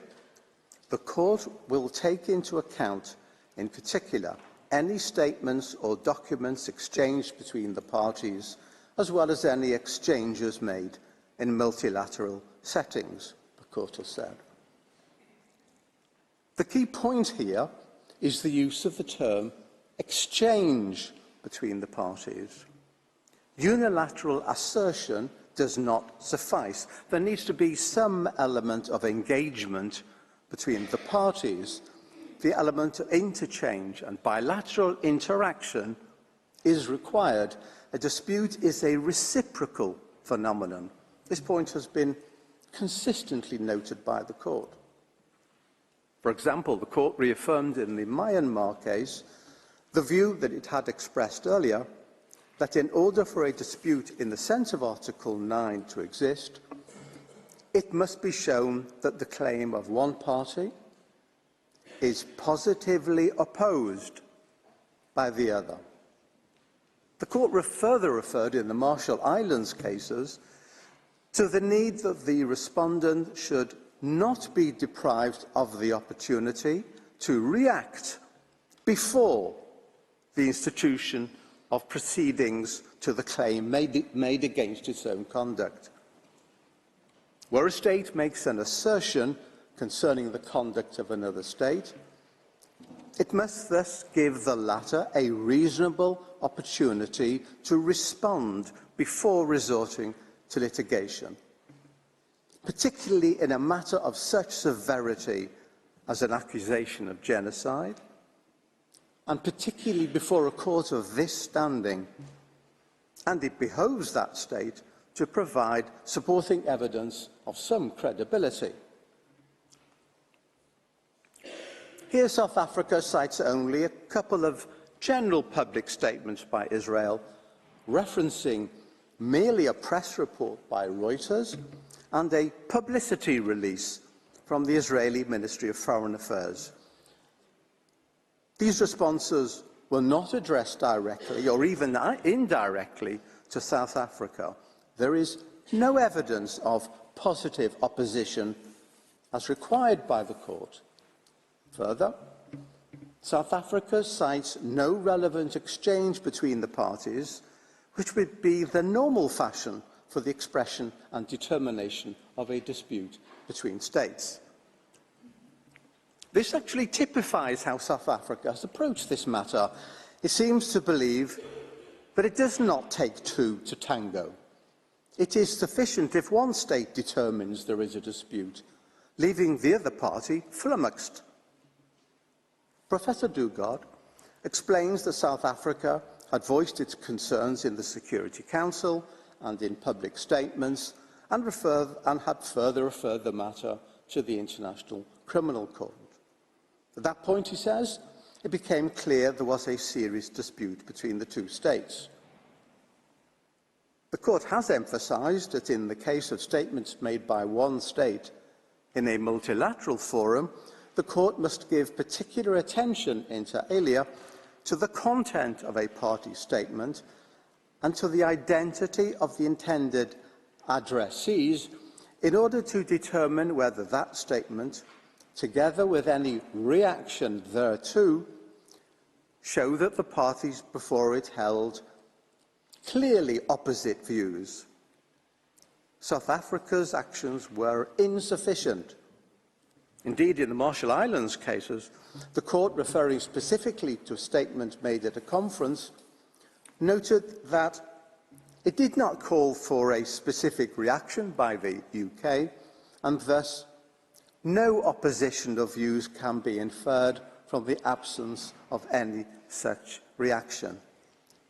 The court will take into account, in particular, any statements or documents exchanged between the parties, as well as any exchanges made in multilateral settings, the court has said. The key point here is the use of the term exchange between the parties. Unilateral assertion does not suffice. There needs to be some element of engagement between the parties. The element of interchange and bilateral interaction is required. A dispute is a reciprocal phenomenon. This point has been consistently noted by the court. For example, the court reaffirmed in the Myanmar case the view that it had expressed earlier, that in order for a dispute in the sense of Article 9 to exist, it must be shown that the claim of one party is positively opposed by the other. The court further referred in the Marshall Islands cases to the need that the respondent should not be deprived of the opportunity to react before the institution of proceedings to the claim made against its own conduct. Where a state makes an assertion concerning the conduct of another state, it must thus give the latter a reasonable opportunity to respond before resorting to litigation, particularly in a matter of such severity as an accusation of genocide, and particularly before a court of this standing. And it behoves that state to provide supporting evidence of some credibility. Here, South Africa cites only a couple of general public statements by Israel, referencing merely a press report by Reuters and a publicity release from the Israeli Ministry of Foreign Affairs. These responses were not addressed directly or even indirectly to South Africa. There is no evidence of positive opposition as required by the court. Further, South Africa cites no relevant exchange between the parties, which would be the normal fashion for the expression and determination of a dispute between states. This actually typifies how South Africa has approached this matter. It seems to believe that it does not take two to tango. It is sufficient if one state determines there is a dispute, leaving the other party flummoxed. Professor Dugard explains that South Africa had voiced its concerns in the Security Council and in public statements, and had further referred the matter to the International Criminal Court. At that point, he says, it became clear there was a serious dispute between the two states. The court has emphasised that in the case of statements made by one state in a multilateral forum, the court must give particular attention inter alia to the content of a party statement and to the identity of the intended addressees in order to determine whether that statement, together with any reaction thereto, show that the parties before it held clearly opposite views. South Africa's actions were insufficient. Indeed, in the Marshall Islands cases, the court, referring specifically to a statement made at a conference, noted that it did not call for a specific reaction by the UK, and thus no opposition of views can be inferred from the absence of any such reaction.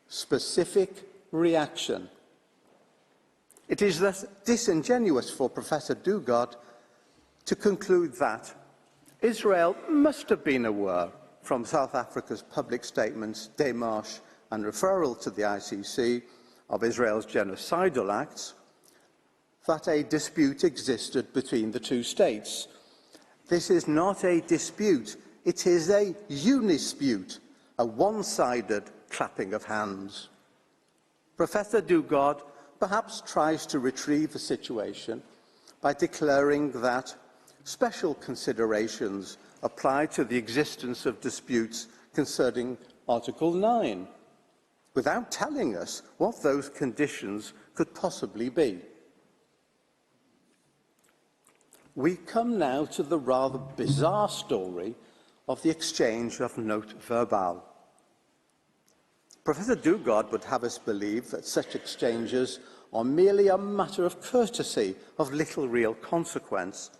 Specific reaction. It is thus disingenuous for Professor Dugard to conclude that Israel must have been aware from South Africa's public statements, démarche and referral to the ICC of Israel's genocidal acts, that a dispute existed between the two states. This is not a dispute, it is a unispute, a one-sided clapping of hands. Professor Dugard perhaps tries to retrieve the situation by declaring that special considerations apply to the existence of disputes concerning Article 9, without telling us what those conditions could possibly be. We come now to the rather bizarre story of the exchange of note verbal. Professor Dugard would have us believe that such exchanges are merely a matter of courtesy of little real consequence.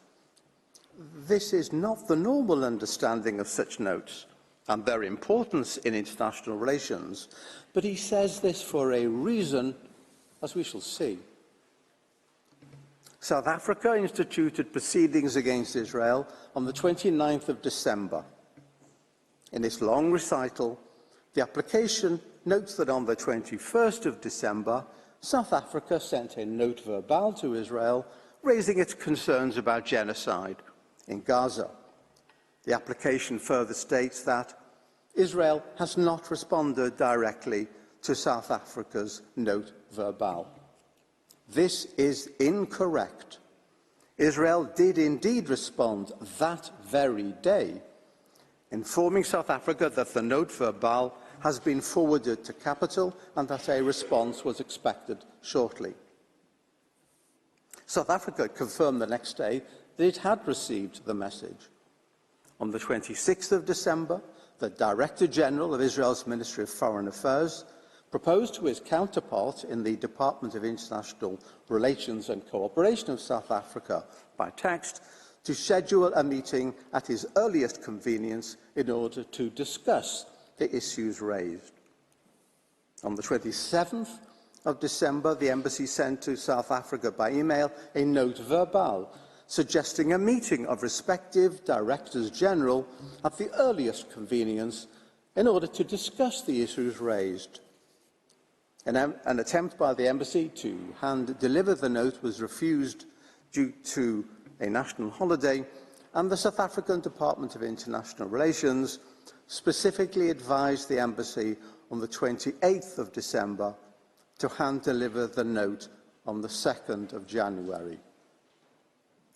This is not the normal understanding of such notes and their importance in international relations, but he says this for a reason, as we shall see. South Africa instituted proceedings against Israel on the 29th of December. In its long recital, the application notes that on the 21st of December, South Africa sent a note verbal to Israel, raising its concerns about genocide in Gaza. The application further states that Israel has not responded directly to South Africa's note verbal. This is incorrect. Israel did indeed respond that very day, informing South Africa that the note verbal has been forwarded to Capital and that a response was expected shortly. South Africa confirmed the next day that it had received the message. On the 26th of December, the Director General of Israel's Ministry of Foreign Affairs proposed to his counterpart in the Department of International Relations and Cooperation of South Africa by text to schedule a meeting at his earliest convenience in order to discuss the issues raised. On the 27th of December, the embassy sent to South Africa by email a note verbal suggesting a meeting of respective Directors General at the earliest convenience in order to discuss the issues raised. An attempt by the embassy to hand-deliver the note was refused due to a national holiday, and the South African Department of International Relations specifically advised the embassy on the 28th of December to hand-deliver the note on the 2nd of January.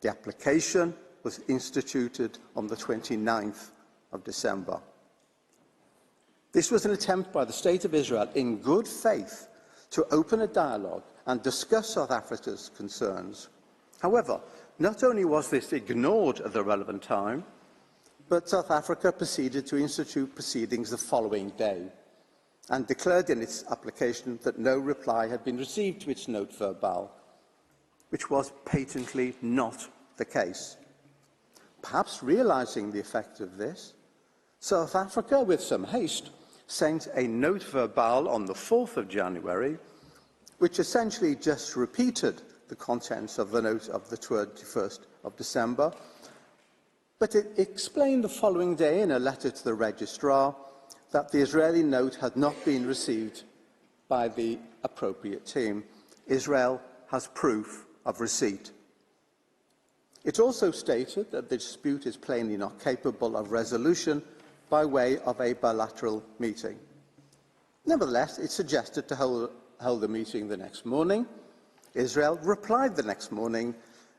The application was instituted on the 29th of December. This was an attempt by the State of Israel, in good faith, to open a dialogue and discuss South Africa's concerns. However, not only was this ignored at the relevant time, but South Africa proceeded to institute proceedings the following day and declared in its application that no reply had been received to its note verbal, which was patently not the case. Perhaps realizing the effect of this, South Africa, with some haste, sent a note verbal on the 4th of January, which essentially just repeated the contents of the note of the 21st of December, but it explained the following day in a letter to the registrar that the Israeli note had not been received by the appropriate team. Israel has proof of receipt. It also stated that the dispute is plainly not capable of resolution by way of a bilateral meeting. Nevertheless, it suggested to hold a meeting the next morning. Israel replied the next morning,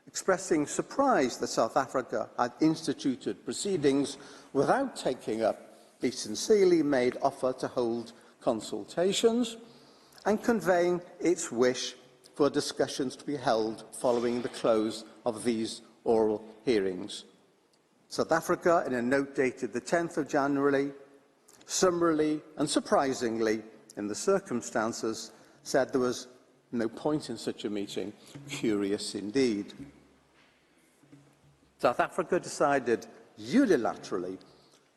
expressing surprise that South Africa had instituted proceedings without taking up a sincerely made offer to hold consultations, and conveying its wish for discussions to be held following the close of these oral hearings. South Africa, in a note dated the 10th of January, summarily and surprisingly, in the circumstances, said there was no point in such a meeting. Curious indeed. South Africa decided unilaterally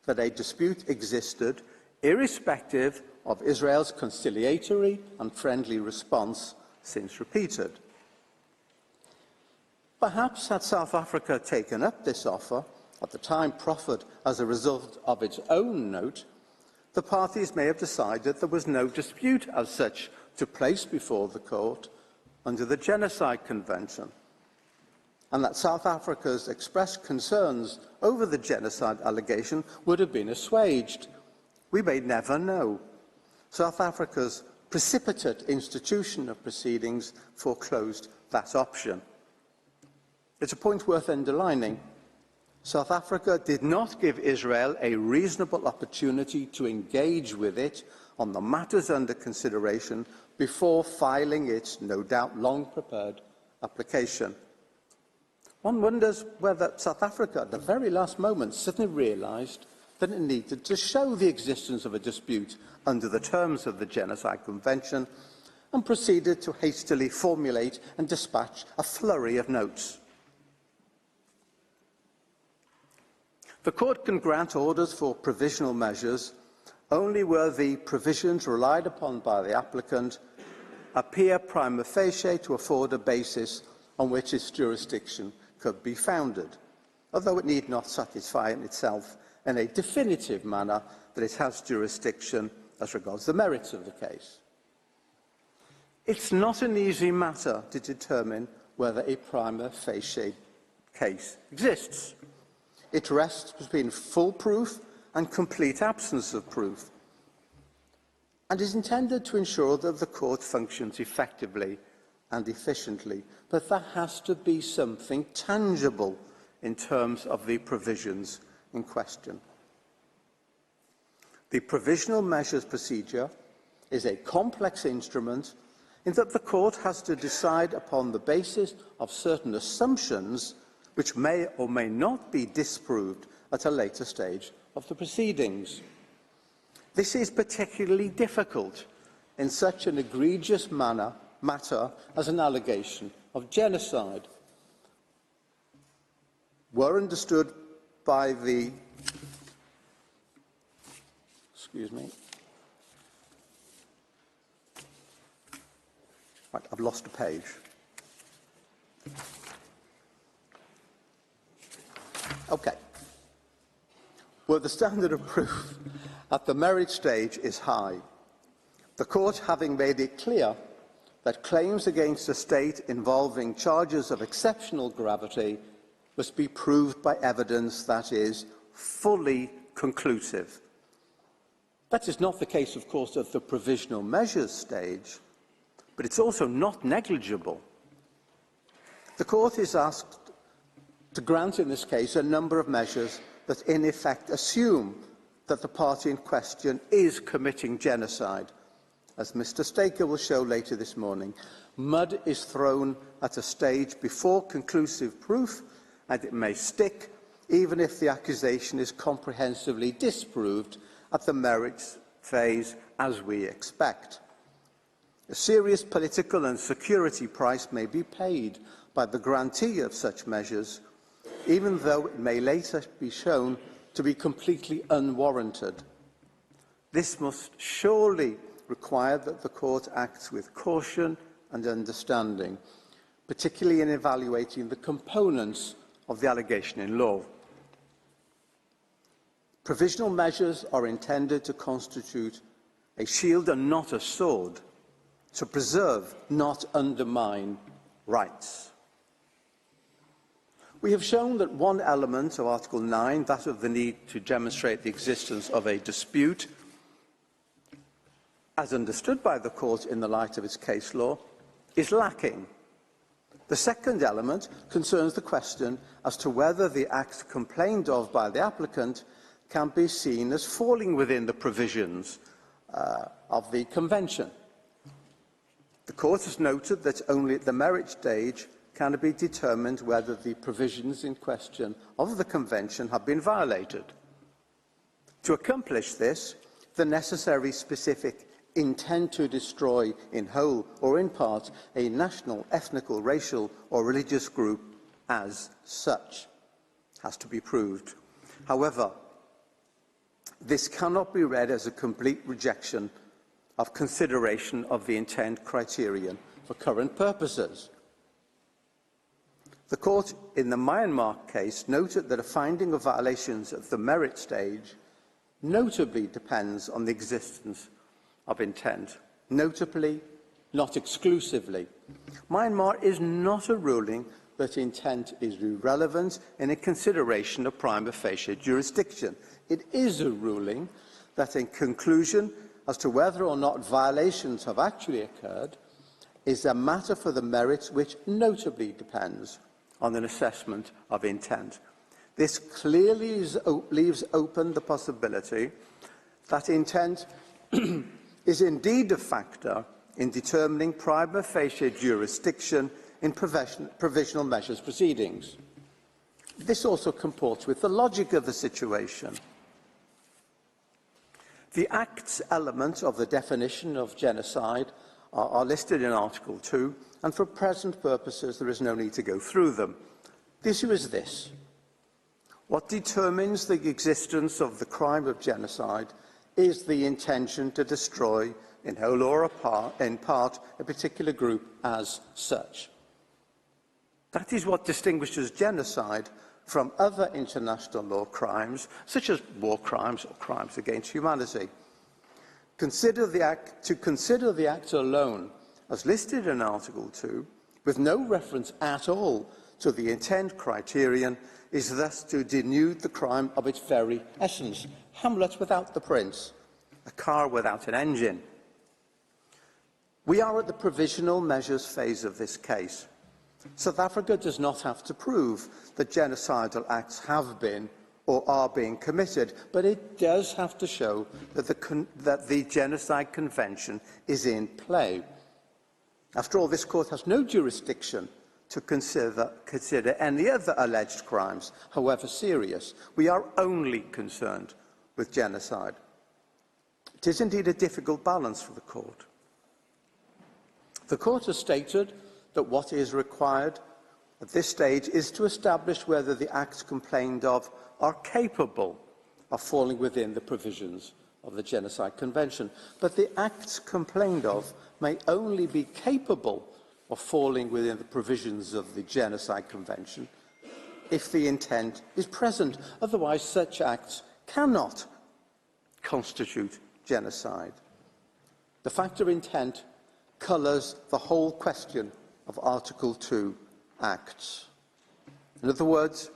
that a dispute existed, irrespective of Israel's conciliatory and friendly response since repeated. Perhaps had South Africa taken up this offer, at the time proffered as a result of its own note, the parties may have decided there was no dispute as such to place before the court under the Genocide Convention, and that South Africa's expressed concerns over the genocide allegation would have been assuaged. We may never know. South Africa's precipitate institution of proceedings foreclosed that option. It's a point worth underlining. South Africa did not give Israel a reasonable opportunity to engage with it on the matters under consideration before filing its, no doubt, long-prepared application. One wonders whether South Africa, at the very last moment, suddenly realised that it needed to show the existence of a dispute under the terms of the Genocide Convention and proceeded to hastily formulate and dispatch a flurry of notes. The court can grant orders for provisional measures only where the provisions relied upon by the applicant appear prima facie to afford a basis on which its jurisdiction could be founded, although it need not satisfy in itself in a definitive manner that it has jurisdiction as regards the merits of the case. It's not an easy matter to determine whether a prima facie case exists. It rests between full proof and complete absence of proof, and is intended to ensure that the court functions effectively and efficiently, but there has to be something tangible in terms of the provisions in question. The provisional measures procedure is a complex instrument in that the court has to decide upon the basis of certain assumptions which may or may not be disproved at a later stage of the proceedings. This is particularly difficult in such an egregious matter as an allegation of genocide. Were understood by the... Excuse me. Right, I've lost a page. Okay. Where the standard of proof at the merit stage is high, the court having made it clear that claims against a state involving charges of exceptional gravity must be proved by evidence that is fully conclusive. That is not the case, of course, at the provisional measures stage, but it's also not negligible. The court is asked to grant, in this case, a number of measures that in effect assume that the party in question is committing genocide. As Mr. Staker will show later this morning, mud is thrown at a stage before conclusive proof, and it may stick even if the accusation is comprehensively disproved at the merits phase, as we expect. A serious political and security price may be paid by the grantee of such measures, even though it may later be shown to be completely unwarranted. This must surely require that the court acts with caution and understanding, particularly in evaluating the components of the allegation in law. Provisional measures are intended to constitute a shield and not a sword, to preserve, not undermine, rights. We have shown that one element of Article 9, that of the need to demonstrate the existence of a dispute, as understood by the court in the light of its case law, is lacking. The second element concerns the question as to whether the act complained of by the applicant can be seen as falling within the provisions of the Convention. The Court has noted that only at the merit stage can it be determined whether the provisions in question of the Convention have been violated. To accomplish this, the necessary specific intent to destroy in whole or in part a national, ethnical, racial or religious group as such has to be proved. However, this cannot be read as a complete rejection of consideration of the intent criterion for current purposes. The Court in the Myanmar case noted that a finding of violations at the merit stage notably depends on the existence of intent. Notably, not exclusively. Myanmar is not a ruling that intent is irrelevant in a consideration of prima facie jurisdiction. It is a ruling that, in conclusion as to whether or not violations have actually occurred, is a matter for the merits which notably depends on an assessment of intent. This clearly leaves open the possibility that intent is indeed a factor in determining prima facie jurisdiction in provisional measures proceedings. This also comports with the logic of the situation. The Act's elements of the definition of genocide are listed in Article 2, and for present purposes there is no need to go through them. The issue is this: what determines the existence of the crime of genocide is the intention to destroy, in whole or in part, a particular group as such. That is what distinguishes genocide from other international law crimes, such as war crimes or crimes against humanity. To consider the Act alone, as listed in Article 2, with no reference at all to the intent criterion, is thus to denude the crime of its very essence. Hamlet without the prince, a car without an engine. We are at the provisional measures phase of this case. South Africa does not have to prove that genocidal acts have been or are being committed, but it does have to show that the Genocide Convention is in play. After all, this Court has no jurisdiction to consider any other alleged crimes, however serious. We are only concerned with genocide. It is indeed a difficult balance for the Court. The Court has stated that what is required at this stage is to establish whether the acts complained of are capable of falling within the provisions of the Genocide Convention. But the acts complained of may only be capable of falling within the provisions of the Genocide Convention if the intent is present. Otherwise, such acts cannot constitute genocide. The factor intent colours the whole question of Article 2 acts. In other words,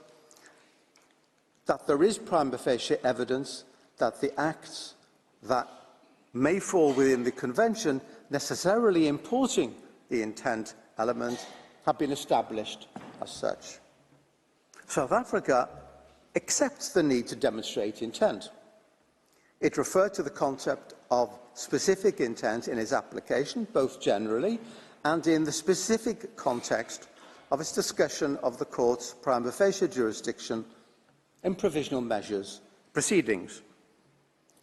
that there is prima facie evidence that the acts that may fall within the Convention, necessarily importing the intent element, have been established as such. South Africa accepts the need to demonstrate intent. It referred to the concept of specific intent in its application, both generally and in the specific context of its discussion of the Court's prima facie jurisdiction in provisional measures proceedings.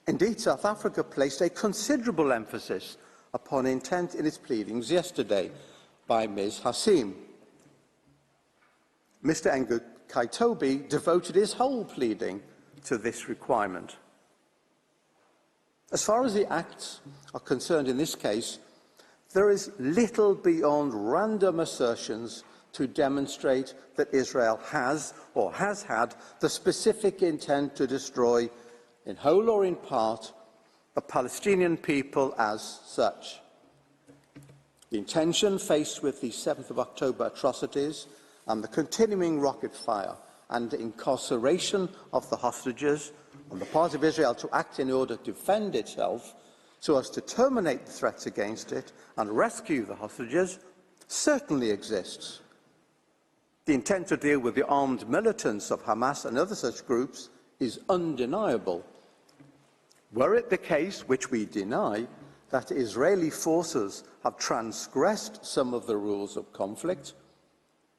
Indeed, South Africa placed a considerable emphasis upon intent in its pleadings yesterday by Ms. Hassim. Mr. Kaitobi devoted his whole pleading to this requirement. As far as the acts are concerned in this case, there is little beyond random assertions to demonstrate that Israel has or has had the specific intent to destroy, in whole or in part, the Palestinian people as such. The intention, faced with the 7th of October atrocities and the continuing rocket fire and incarceration of the hostages on the part of Israel to act in order to defend itself so as to terminate the threats against it and rescue the hostages, certainly exists. The intent to deal with the armed militants of Hamas and other such groups is undeniable. Were it the case, which we deny, that Israeli forces have transgressed some of the rules of conflict,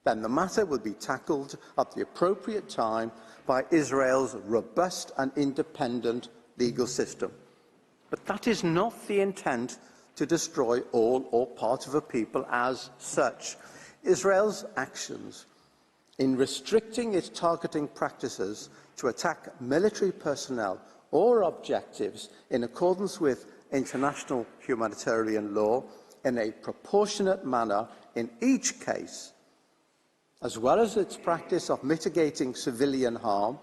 then the matter will be tackled at the appropriate time by Israel's robust and independent legal system. But that is not the intent to destroy all or part of a people as such. Israel's actions in restricting its targeting practices to attack military personnel or objectives in accordance with international humanitarian law in a proportionate manner in each case, as well as its practice of mitigating civilian harm,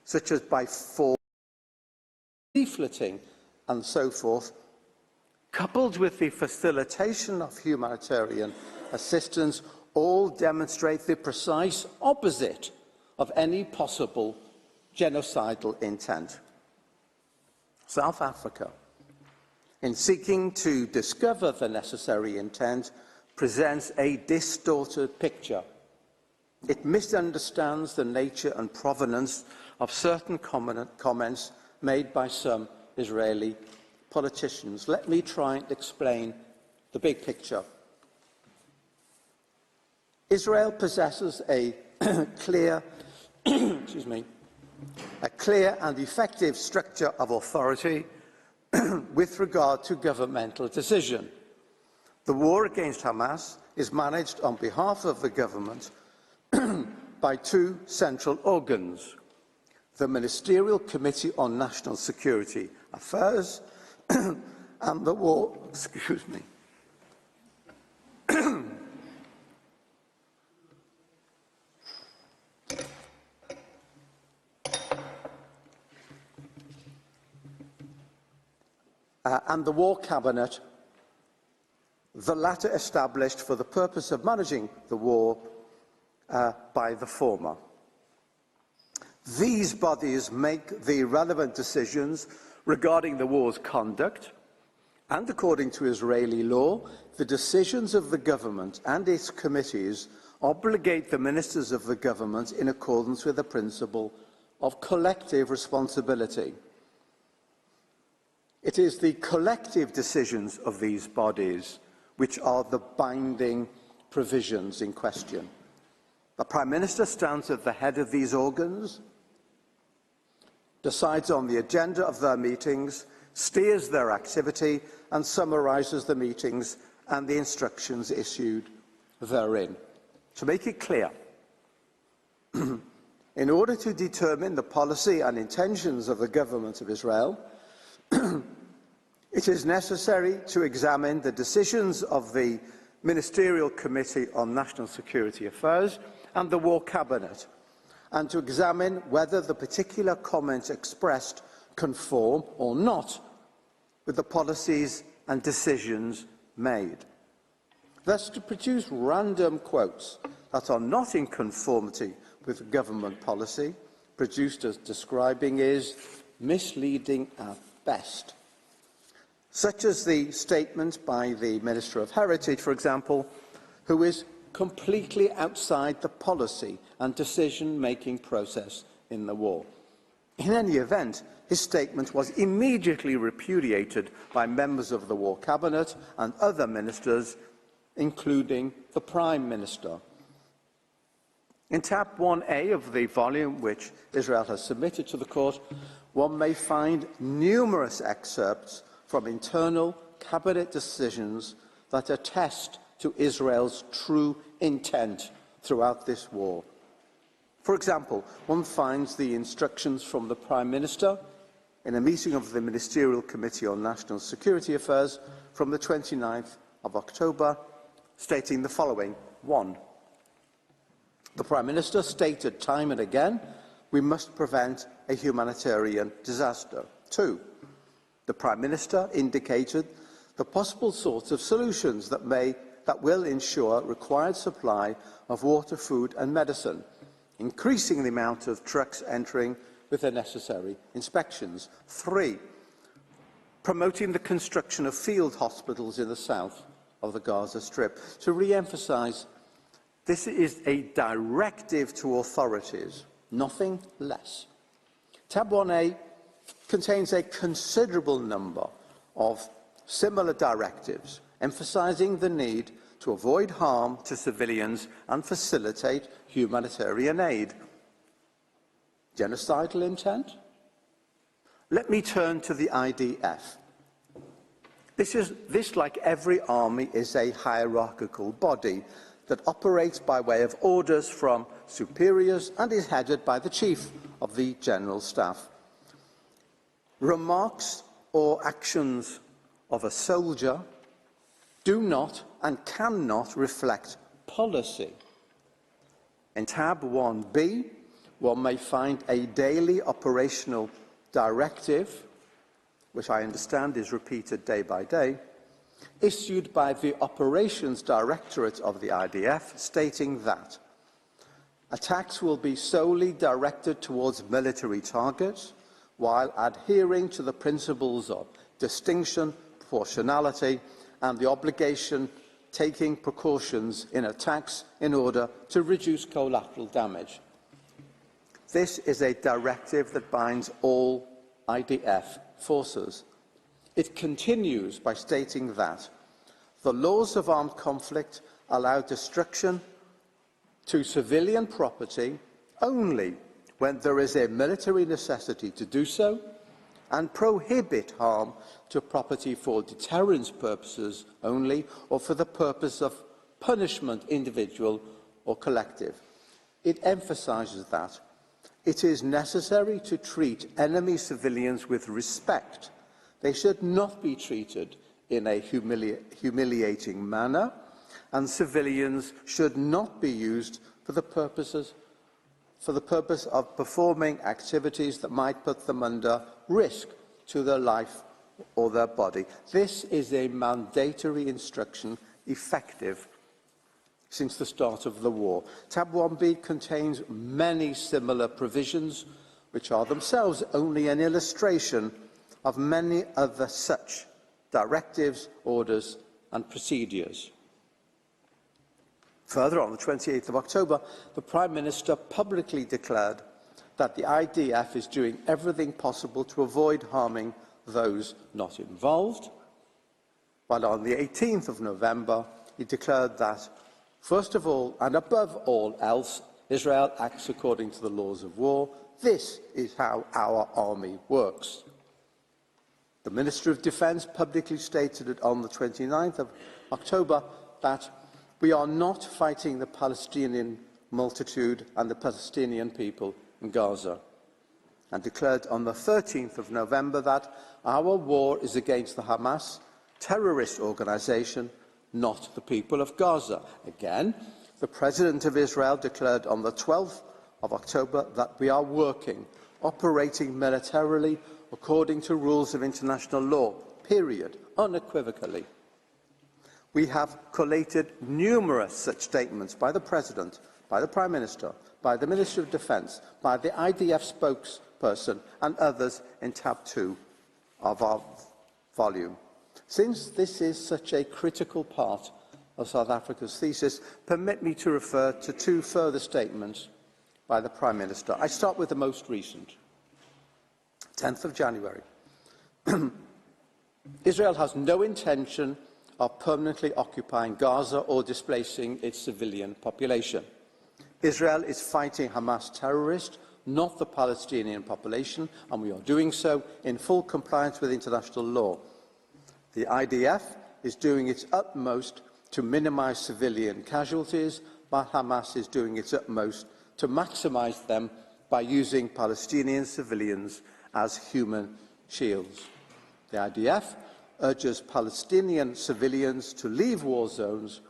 such as by force, leafleting and so forth, coupled with the facilitation of humanitarian assistance, all demonstrate the precise opposite of any possible genocidal intent. South Africa, in seeking to discover the necessary intent, presents a distorted picture. It misunderstands the nature and provenance of certain comments made by some Israeli politicians. Let me try and explain the big picture. Israel possesses a clear and effective structure of authority with regard to governmental decision. The war against Hamas is managed on behalf of the government by two central organs: the Ministerial Committee on National Security Affairs and the War, and the War Cabinet, the latter established for the purpose of managing the war by the former. These bodies make the relevant decisions regarding the war's conduct, and according to Israeli law, the decisions of the government and its committees obligate the ministers of the government in accordance with the principle of collective responsibility. It is the collective decisions of these bodies which are the binding provisions in question. The Prime Minister stands at the head of these organs, decides on the agenda of their meetings, steers their activity, and summarises the meetings and the instructions issued therein. To make it clear, in order to determine the policy and intentions of the government of Israel, it is necessary to examine the decisions of the Ministerial Committee on National Security Affairs and the War Cabinet, and to examine whether the particular comments expressed conform or not with the policies and decisions made. Thus, to produce random quotes that are not in conformity with government policy, produced as describing, is misleading at best. Such as the statement by the Minister of Heritage, for example, who is completely outside the policy and decision-making process in the war. In any event, his statement was immediately repudiated by members of the War Cabinet and other ministers, including the Prime Minister. In tab 1A of the volume which Israel has submitted to the court, one may find numerous excerpts from internal cabinet decisions that attest to Israel's true intent throughout this war. For example, one finds the instructions from the Prime Minister in a meeting of the Ministerial Committee on National Security Affairs from the 29th of October, stating the following. 1. The Prime Minister stated time and again, we must prevent a humanitarian disaster. 2. The Prime Minister indicated the possible sorts of solutions that will ensure required supply of water, food and medicine, increasing the amount of trucks entering with the necessary inspections. 3. Promoting the construction of field hospitals in the south of the Gaza Strip. To re-emphasise, this is a directive to authorities, nothing less. Tab 1A contains a considerable number of similar directives emphasising the need to avoid harm to civilians and facilitate humanitarian aid. Genocidal intent? Let me turn to the IDF. This, like every army, is a hierarchical body that operates by way of orders from superiors and is headed by the Chief of the General Staff. Remarks or actions of a soldier do not and cannot reflect policy. In tab 1b, one may find a daily operational directive, which I understand is repeated day by day, issued by the Operations Directorate of the IDF, stating that attacks will be solely directed towards military targets while adhering to the principles of distinction, proportionality, and the obligation taking precautions in attacks in order to reduce collateral damage. This is a directive that binds all IDF forces. It continues by stating that the laws of armed conflict allow destruction to civilian property only when there is a military necessity to do so, and prohibit harm to property for deterrence purposes only, or for the purpose of punishment, individual or collective. It emphasises that it is necessary to treat enemy civilians with respect. They should not be treated in a humiliating manner, and civilians should not be used for the purpose of performing activities that might put them under risk to their life or their body. This is a mandatory instruction, effective since the start of the war. Tab 1b contains many similar provisions, which are themselves only an illustration of many other such directives, orders and procedures. Further, on the 28th of October, the Prime Minister publicly declared that the IDF is doing everything possible to avoid harming those not involved, while on the 18th of November, he declared that, first of all and above all else, Israel acts according to the laws of war. This is how our army works. The Minister of Defence publicly stated on the 29th of October that we are not fighting the Palestinian multitude and the Palestinian people in Gaza, and declared on the 13th of November that our war is against the Hamas terrorist organisation, not the people of Gaza. Again, the President of Israel declared on the 12th of October that we are operating militarily according to rules of international law, period, unequivocally. We have collated numerous such statements by the President, by the Prime Minister, by the Minister of Defence, by the IDF spokesperson and others in tab 2 of our volume. Since this is such a critical part of South Africa's thesis, permit me to refer to two further statements by the Prime Minister. I start with the most recent, 10th of January. Israel has no intention of permanently occupying Gaza or displacing its civilian population. Israel is fighting Hamas terrorists, not the Palestinian population, and we are doing so in full compliance with international law. The IDF is doing its utmost to minimise civilian casualties, but Hamas is doing its utmost to maximise them by using Palestinian civilians as human shields. The IDF urges Palestinian civilians to leave war zones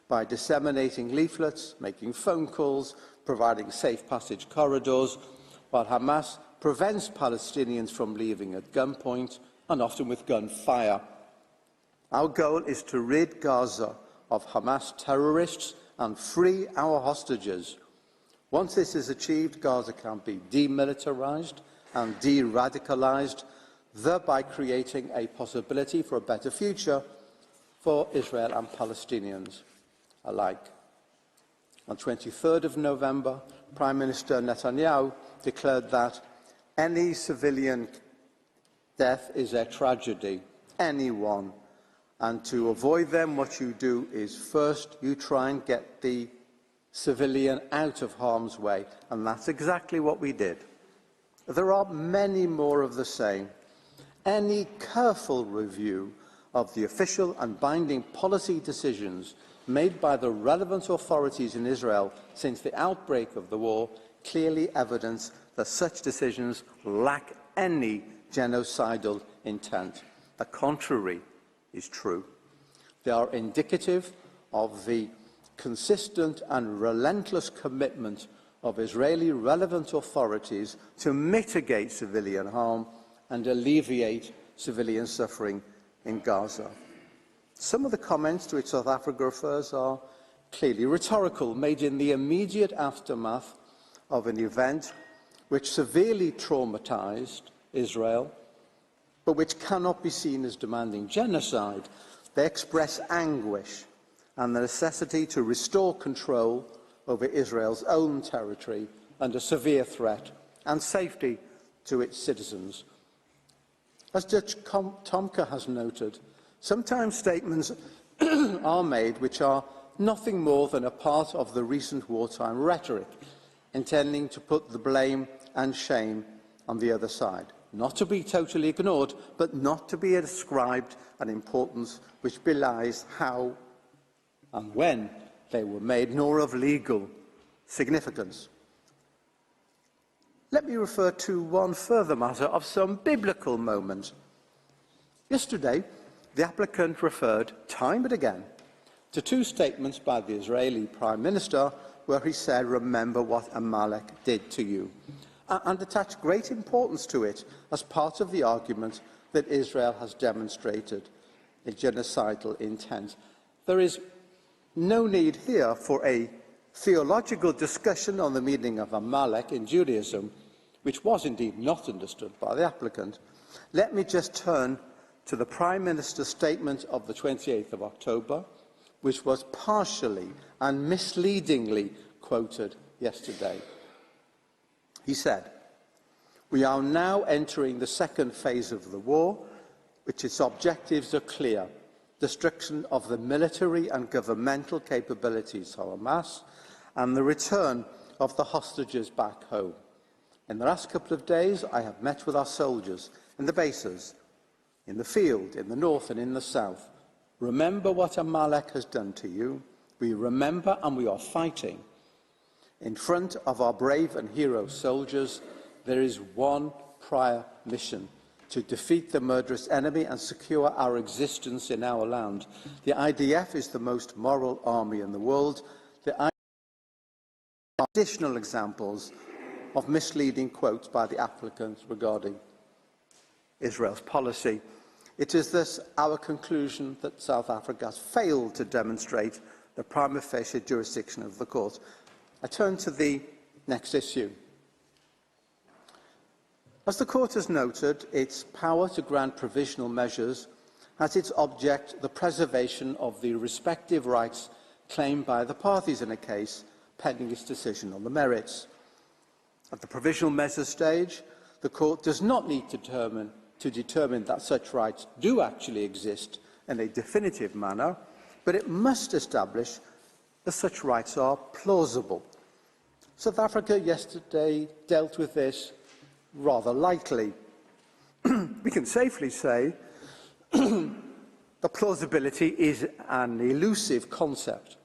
by disseminating leaflets, making phone calls, providing safe passage corridors, while Hamas prevents Palestinians from leaving at gunpoint and often with gunfire. Our goal is to rid Gaza of Hamas terrorists and free our hostages. Once this is achieved, Gaza can be demilitarized and de-radicalized, thereby creating a possibility for a better future for Israel and Palestinians alike. On 23rd of November, Prime Minister Netanyahu declared that any civilian death is a tragedy. Anyone And to avoid them, what you do is first you try and get the civilian out of harm's way. And that's exactly what we did. There are many more of the same. Any careful review of the official and binding policy decisions made by the relevant authorities in Israel since the outbreak of the war clearly evidence that such decisions lack any genocidal intent. The contrary is true. They are indicative of the consistent and relentless commitment of Israeli relevant authorities to mitigate civilian harm and alleviate civilian suffering in Gaza. Some of the comments to which South Africa refers are clearly rhetorical, made in the immediate aftermath of an event which severely traumatized Israel, but which cannot be seen as demanding genocide. They express anguish and the necessity to restore control over Israel's own territory under severe threat and safety to its citizens. As Judge Tomka has noted, sometimes statements are made which are nothing more than a part of the recent wartime rhetoric, intending to put the blame and shame on the other side. Not to be totally ignored, but not to be ascribed an importance which belies how and when they were made, nor of legal significance. Let me refer to one further matter of some biblical moment. Yesterday, the applicant referred time and again to two statements by the Israeli Prime Minister where he said, "Remember what Amalek did to you," and attached great importance to it as part of the argument that Israel has demonstrated a genocidal intent. There is no need here for a theological discussion on the meaning of Amalek in Judaism, which was indeed not understood by the applicant. Let me just turn to the Prime Minister's statement of the 28th of October, which was partially and misleadingly quoted yesterday. He said, "We are now entering the second phase of the war, which its objectives are clear: destruction of the military and governmental capabilities of Hamas and the return of the hostages back home. In the last couple of days, I have met with our soldiers in the bases, in the field, in the north and in the south. Remember what Amalek has done to you. We remember and we are fighting. In front of our brave and hero soldiers, there is one prior mission: to defeat the murderous enemy and secure our existence in our land. The IDF is the most moral army in the world." The IDF are additional examples of misleading quotes by the applicant regarding Israel's policy. It is thus our conclusion that South Africa has failed to demonstrate the prima facie jurisdiction of the court. I turn to the next issue. As the court has noted, its power to grant provisional measures has its object the preservation of the respective rights claimed by the parties in a case pending its decision on the merits. At the provisional measures stage, the court does not need to determine that such rights do actually exist in a definitive manner, but it must establish that such rights are plausible. South Africa yesterday dealt with this rather lightly. We can safely say that plausibility is an elusive concept.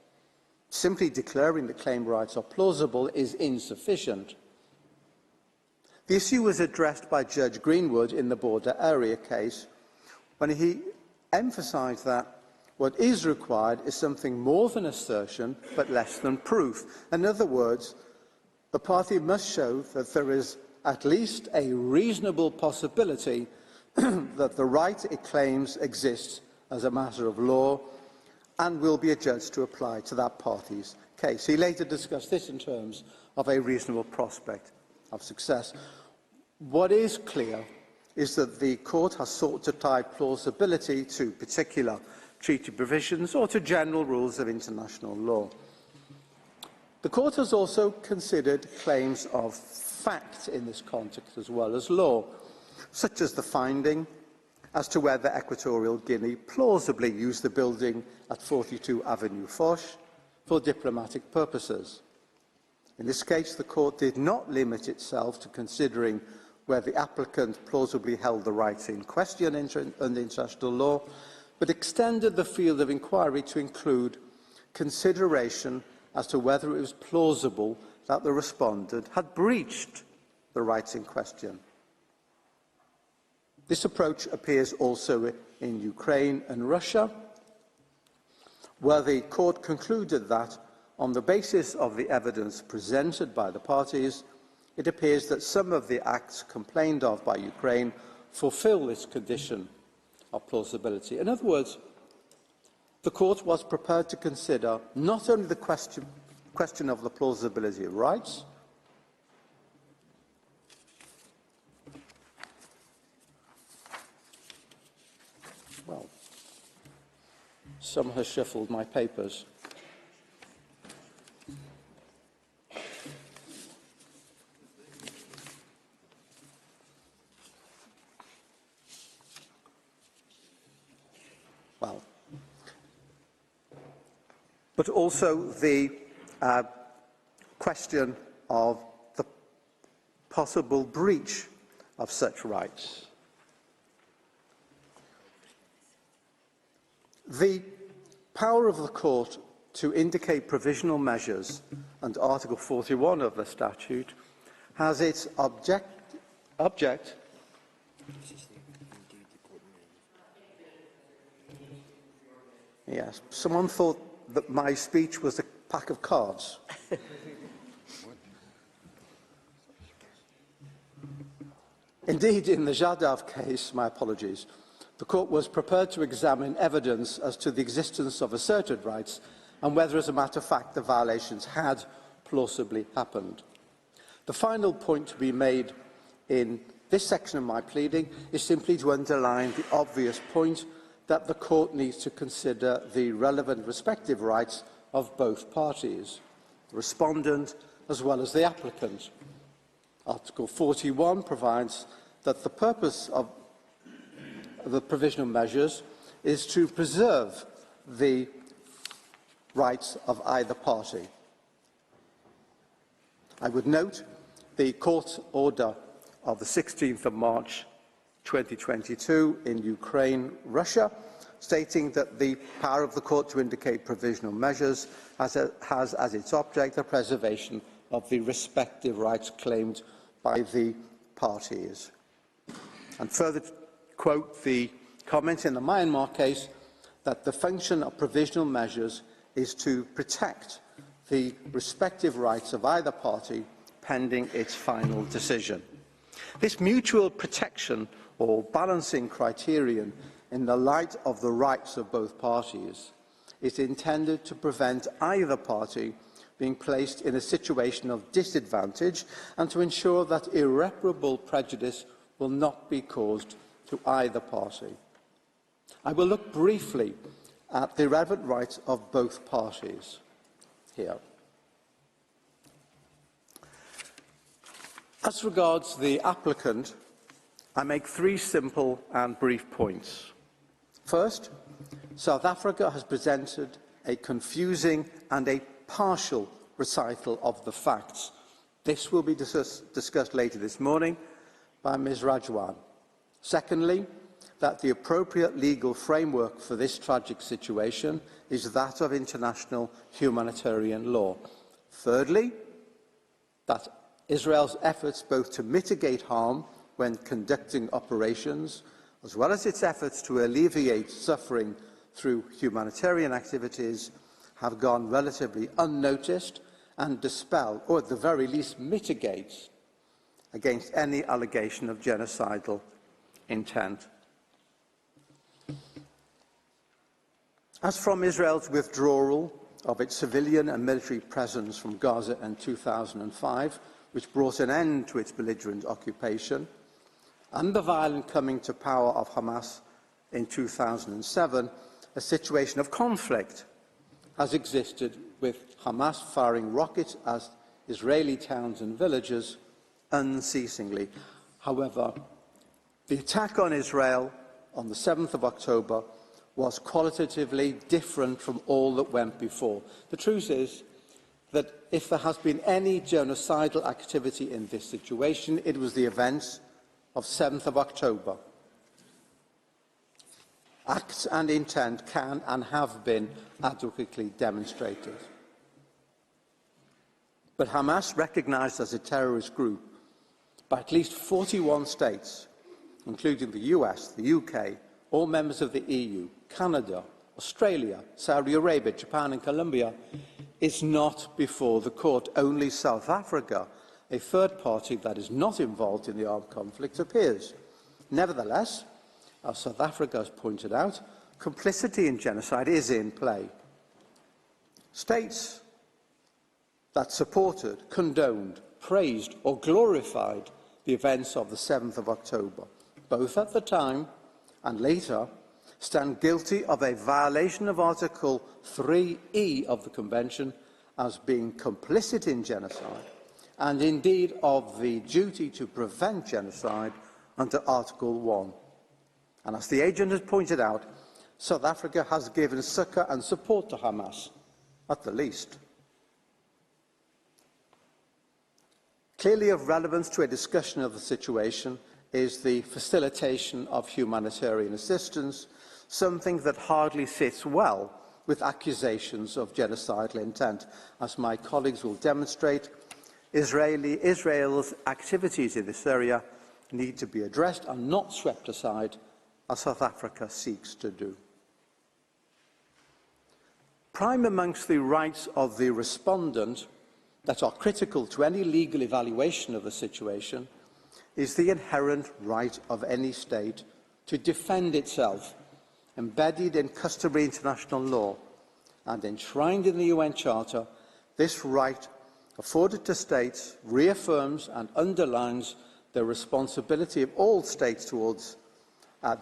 Simply declaring the claimed rights are plausible is insufficient. The issue was addressed by Judge Greenwood in the border area case, when he emphasised that what is required is something more than assertion, but less than proof. In other words, the party must show that there is at least a reasonable possibility that the right it claims exists as a matter of law and will be adjudged to apply to that party's case. He later discussed this in terms of a reasonable prospect of success. What is clear is that the court has sought to tie plausibility to particular treaty provisions or to general rules of international law. The court has also considered claims of fact in this context as well as law, such as the finding as to whether Equatorial Guinea plausibly used the building at 42 Avenue Foch for diplomatic purposes. In this case, the court did not limit itself to considering whether the applicant plausibly held the rights in question under international law, but extended the field of inquiry to include consideration as to whether it was plausible that the respondent had breached the rights in question. This approach appears also in Ukraine and Russia, where the court concluded that, on the basis of the evidence presented by the parties, it appears that some of the acts complained of by Ukraine fulfill this condition of plausibility. In other words, the court was prepared to consider not only the question of the plausibility of rights, well, some has shuffled my papers. Well, but also the question of the possible breach of such rights. The power of the court to indicate provisional measures under Article 41 of the statute has its object. Yes, someone thought that my speech was a pack of cards. Indeed, in the Jadav case, my apologies, the court was prepared to examine evidence as to the existence of asserted rights and whether, as a matter of fact, the violations had plausibly happened. The final point to be made in this section of my pleading is simply to underline the obvious point that the court needs to consider the relevant respective rights of both parties, the respondent as well as the applicant. Article 41 provides that the purpose of the provisional measures is to preserve the rights of either party. I would note the court order of the 16th of March 2022 in Ukraine, Russia, stating that the power of the court to indicate provisional measures has as its object the preservation of the respective rights claimed by the parties. And further quote the comment in the Myanmar case that the function of provisional measures is to protect the respective rights of either party pending its final decision. This mutual protection or balancing criterion in the light of the rights of both parties is intended to prevent either party being placed in a situation of disadvantage and to ensure that irreparable prejudice will not be caused to either party. I will look briefly at the relevant rights of both parties here. As regards the applicant, I make three simple and brief points. First, South Africa has presented a confusing and a partial recital of the facts. This will be discussed later this morning by Ms. Rajwan. Secondly, that the appropriate legal framework for this tragic situation is that of international humanitarian law. Thirdly, that Israel's efforts both to mitigate harm when conducting operations, as well as its efforts to alleviate suffering through humanitarian activities, have gone relatively unnoticed and dispel, or at the very least mitigate, against any allegation of genocidal intent. As from Israel's withdrawal of its civilian and military presence from Gaza in 2005, which brought an end to its belligerent occupation, and the violent coming to power of Hamas in 2007, a situation of conflict has existed, with Hamas firing rockets at Israeli towns and villages unceasingly. However, the attack on Israel on the 7th of October was qualitatively different from all that went before. The truth is that if there has been any genocidal activity in this situation, it was the events of 7th of October. Acts and intent can and have been adequately demonstrated. But Hamas, recognised as a terrorist group by at least 41 states, including the US, the UK, all members of the EU, Canada, Australia, Saudi Arabia, Japan and Colombia, is not before the court. Only South Africa, a third party that is not involved in the armed conflict, appears. Nevertheless, as South Africa has pointed out, complicity in genocide is in play. States that supported, condoned, praised or glorified the events of the 7th of October, both at the time and later, stand guilty of a violation of Article 3E of the Convention as being complicit in genocide, and indeed of the duty to prevent genocide under Article 1. And as the agent has pointed out, South Africa has given succour and support to Hamas, at the least. Clearly of relevance to a discussion of the situation is the facilitation of humanitarian assistance, something that hardly sits well with accusations of genocidal intent. As my colleagues will demonstrate, Israel's activities in this area need to be addressed and not swept aside, as South Africa seeks to do. Prime amongst the rights of the respondent that are critical to any legal evaluation of the situation is the inherent right of any state to defend itself, embedded in customary international law and enshrined in the UN Charter. This right, afforded to states, reaffirms and underlines the responsibility of all states towards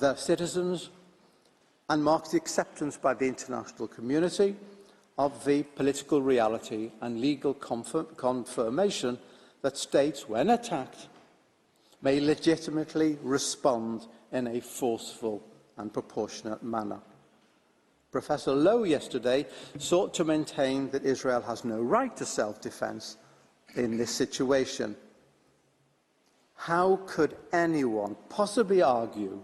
their citizens and marks the acceptance by the international community of the political reality and legal confirmation that states, when attacked, may legitimately respond in a forceful and proportionate manner. Professor Lowe yesterday sought to maintain that Israel has no right to self-defence in this situation. How could anyone possibly argue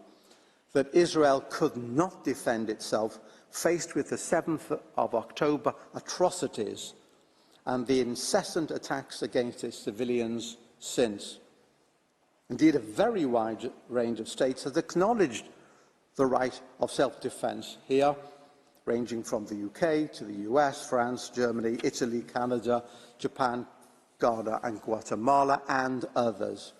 that Israel could not defend itself faced with the 7th of October atrocities and the incessant attacks against its civilians since? Indeed, a very wide range of states has acknowledged the right of self-defence here, ranging from the UK to the US, France, Germany, Italy, Canada, Japan, Ghana and Guatemala, and others.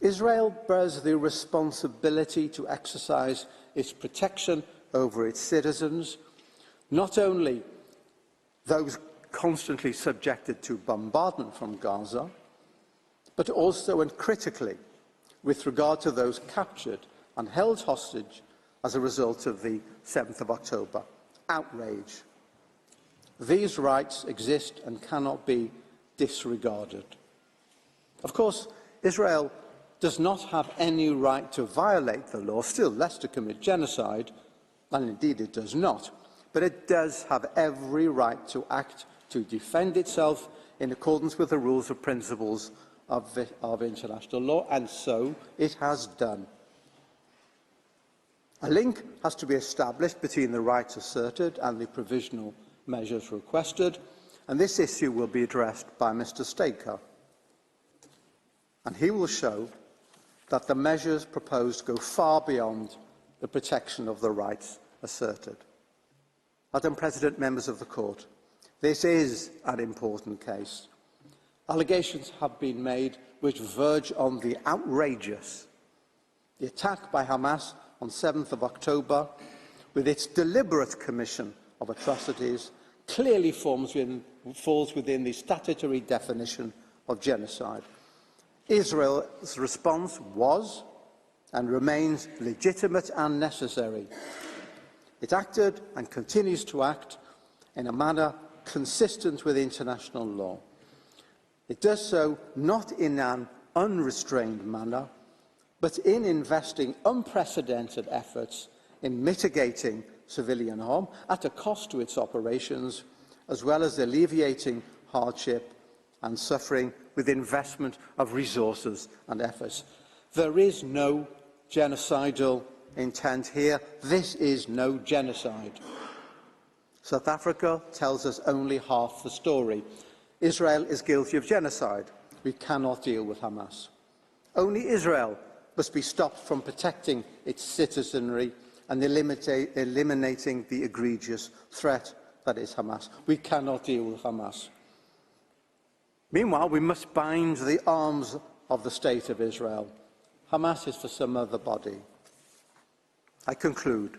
Israel bears the responsibility to exercise its protection over its citizens, not only those constantly subjected to bombardment from Gaza, but also and critically with regard to those captured and held hostage as a result of the 7th of October outrage. These rights exist and cannot be disregarded. Of course, Israel does not have any right to violate the law, still less to commit genocide, and indeed it does not, but it does have every right to act to defend itself in accordance with the rules and principles of international law, and so it has done. A link has to be established between the rights asserted and the provisional measures requested, and this issue will be addressed by Mr. Staker. And he will show that the measures proposed go far beyond the protection of the rights asserted. Madam President, members of the Court, this is an important case. Allegations have been made which verge on the outrageous. The attack by Hamas on 7th of October, with its deliberate commission of atrocities, clearly falls within the statutory definition of genocide. Israel's response was and remains legitimate and necessary. It acted and continues to act in a manner consistent with international law. It does so not in an unrestrained manner, but in investing unprecedented efforts in mitigating civilian harm at a cost to its operations, as well as alleviating hardship and suffering with investment of resources and efforts. There is no genocidal intent here. This is no genocide. South Africa tells us only half the story. Israel is guilty of genocide. We cannot deal with Hamas. Only Israel must be stopped from protecting its citizenry and eliminating the egregious threat that is Hamas. We cannot deal with Hamas. Meanwhile, we must bind the arms of the State of Israel. Hamas is for some other body. I conclude.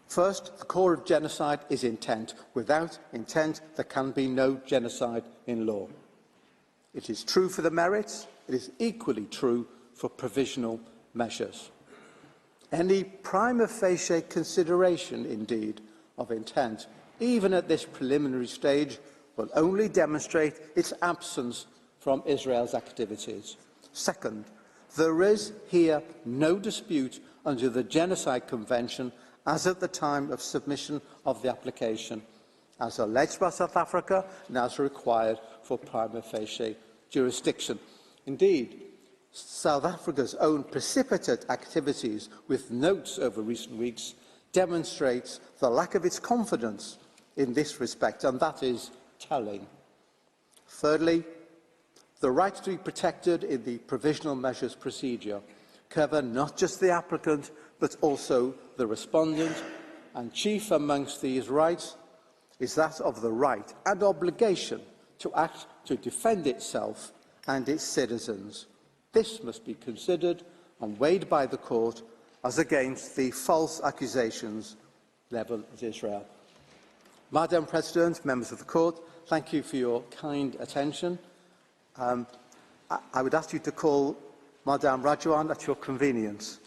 First, the core of genocide is intent. Without intent, there can be no genocide in law. It is true for the merits. It is equally true for provisional measures. Any prima facie consideration, indeed, of intent, even at this preliminary stage, will only demonstrate its absence from Israel's activities. Second, there is here no dispute under the Genocide Convention as at the time of submission of the application, as alleged by South Africa and as required for prima facie jurisdiction. Indeed, South Africa's own precipitate activities with notes over recent weeks demonstrates the lack of its confidence in this respect, and that is telling. Thirdly, the rights to be protected in the provisional measures procedure cover not just the applicant, but also the respondent, and chief amongst these rights is that of the right and obligation to act to defend itself and its citizens. This must be considered and weighed by the court as against the false accusations levelled at Israel. Madam President, members of the court, thank you for your kind attention. I would ask you to call Madame Rajovan at your convenience.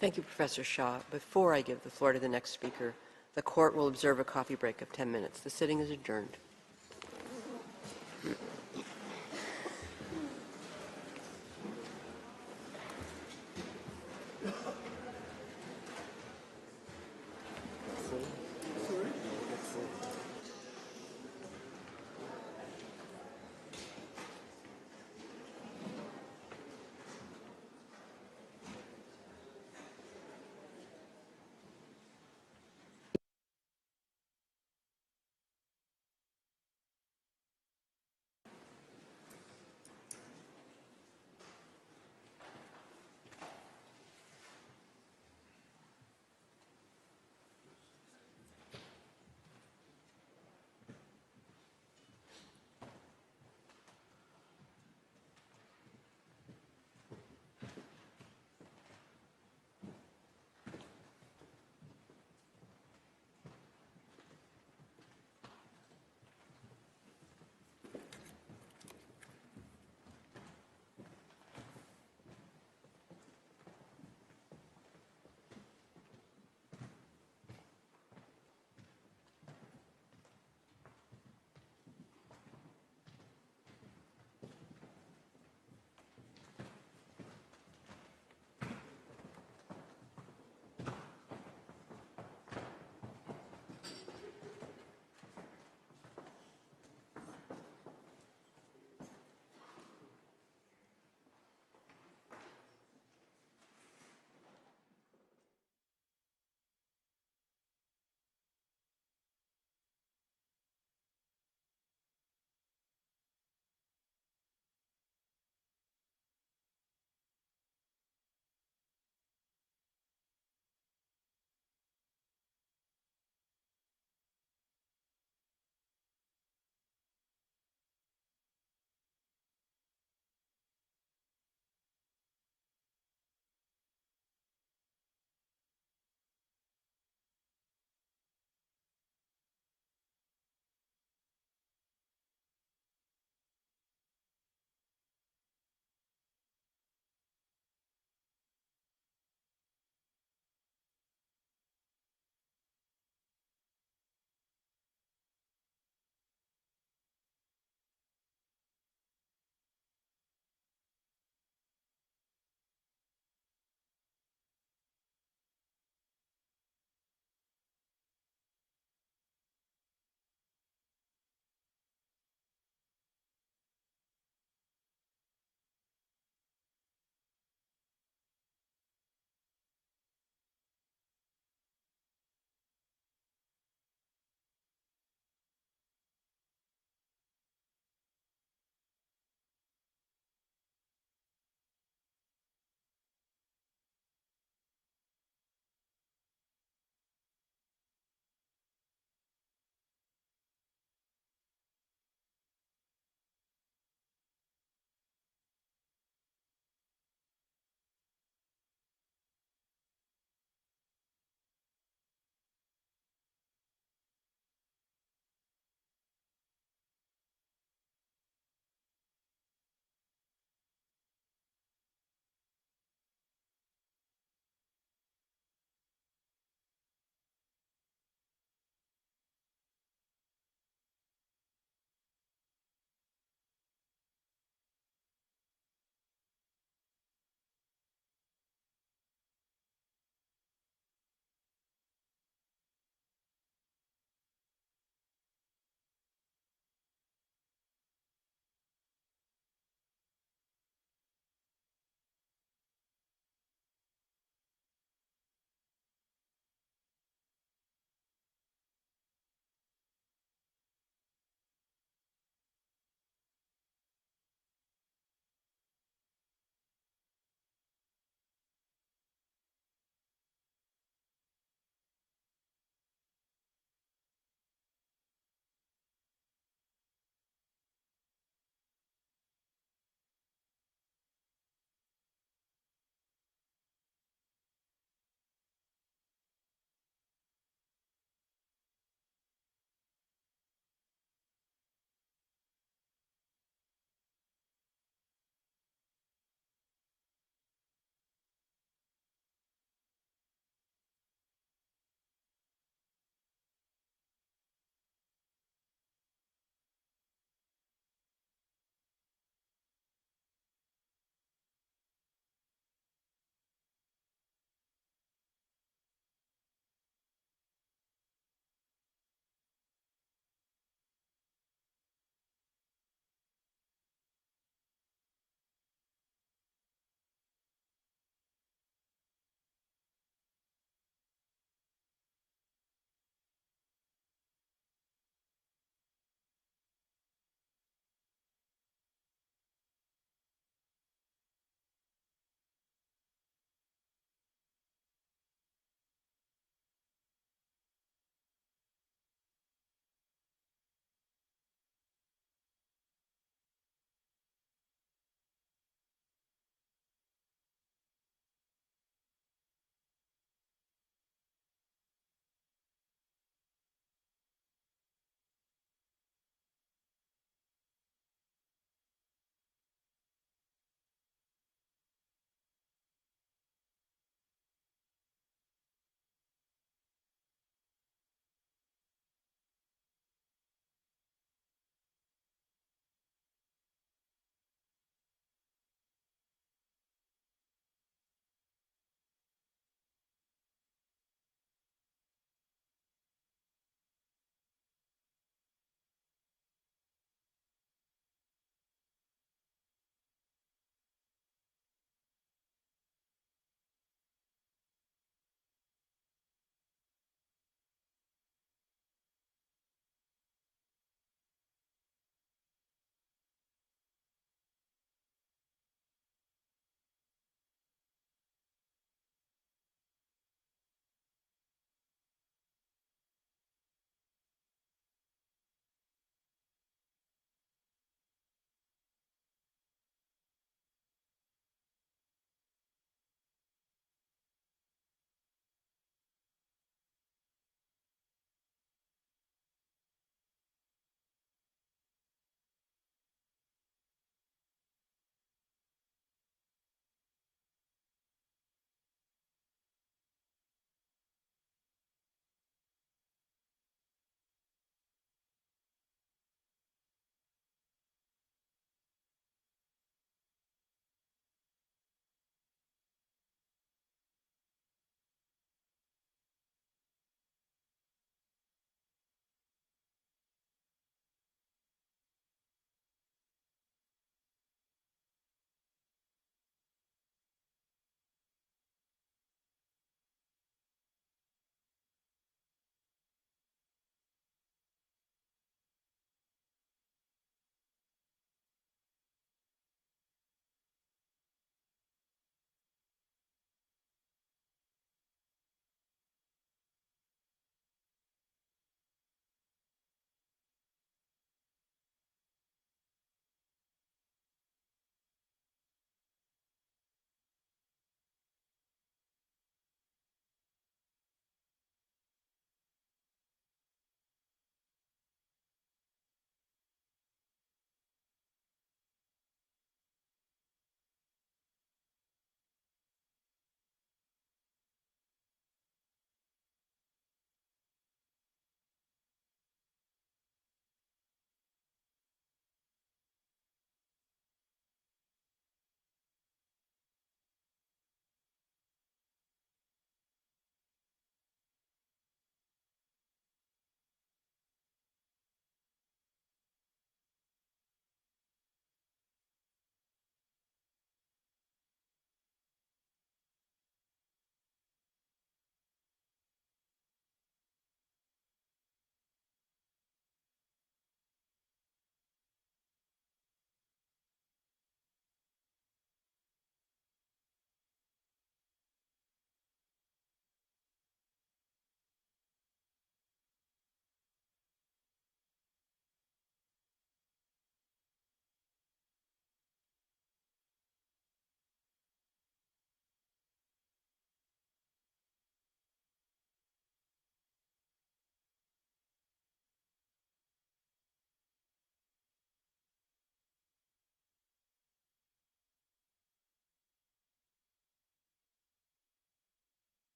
Thank you, Professor Shah. Before I give the floor to the next speaker, the court will observe a coffee break of 10 minutes. The sitting is adjourned.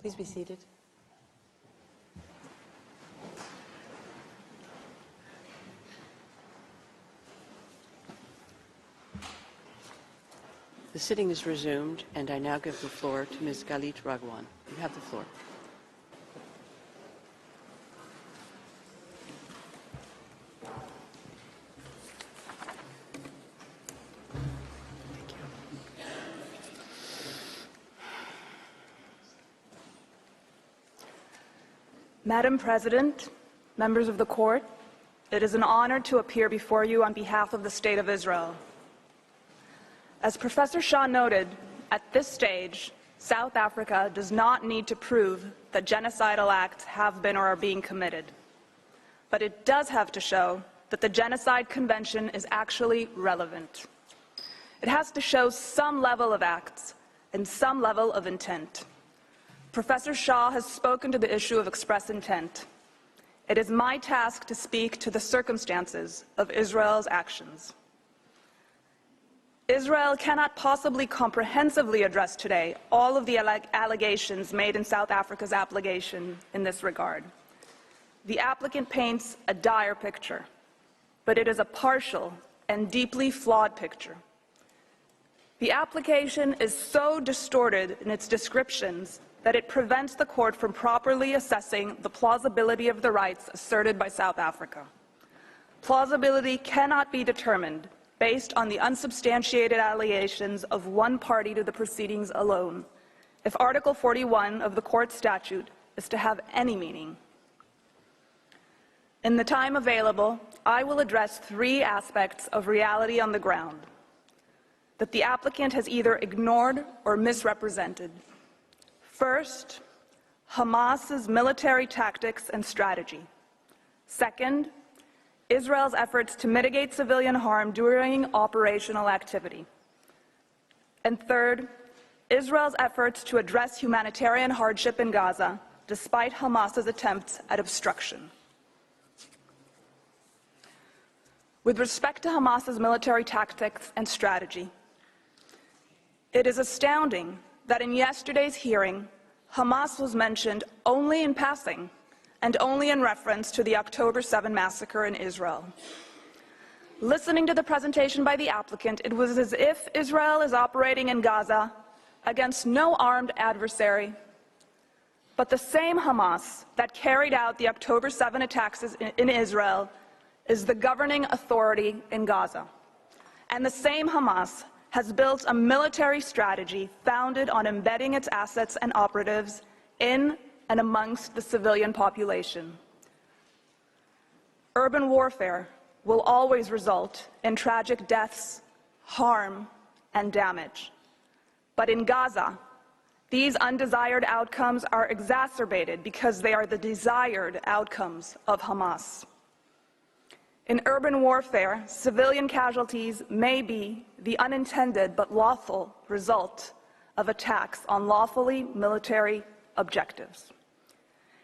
Please be seated. The sitting is resumed, and I now give the floor to Ms. Galit Ragwan. You have the floor. Madam President, members of the court, it is an honor to appear before you on behalf of the State of Israel. As Professor Shah noted, at this stage, South Africa does not need to prove that genocidal acts have been or are being committed. But it does have to show that the Genocide Convention is actually relevant. It has to show some level of acts and some level of intent. Professor Shah has spoken to the issue of express intent. It is my task to speak to the circumstances of Israel's actions. Israel cannot possibly comprehensively address today all of the allegations made in South Africa's application in this regard. The applicant paints a dire picture, but it is a partial and deeply flawed picture. The application is so distorted in its descriptions that it prevents the court from properly assessing the plausibility of the rights asserted by South Africa. Plausibility cannot be determined based on the unsubstantiated allegations of one party to the proceedings alone, if Article 41 of the court statute is to have any meaning. In the time available, I will address three aspects of reality on the ground that the applicant has either ignored or misrepresented. First, Hamas's military tactics and strategy. Second, Israel's efforts to mitigate civilian harm during operational activity. And third, Israel's efforts to address humanitarian hardship in Gaza, despite Hamas's attempts at obstruction. With respect to Hamas's military tactics and strategy, it is astounding that in yesterday's hearing, Hamas was mentioned only in passing and only in reference to the October 7 massacre in Israel. Listening to the presentation by the applicant, it was as if Israel is operating in Gaza against no armed adversary, but the same Hamas that carried out the October 7 attacks in Israel is the governing authority in Gaza. And the same Hamas has built a military strategy founded on embedding its assets and operatives in and amongst the civilian population. Urban warfare will always result in tragic deaths, harm, and damage. But in Gaza, these undesired outcomes are exacerbated because they are the desired outcomes of Hamas. In urban warfare, civilian casualties may be the unintended but lawful result of attacks on lawfully military objectives.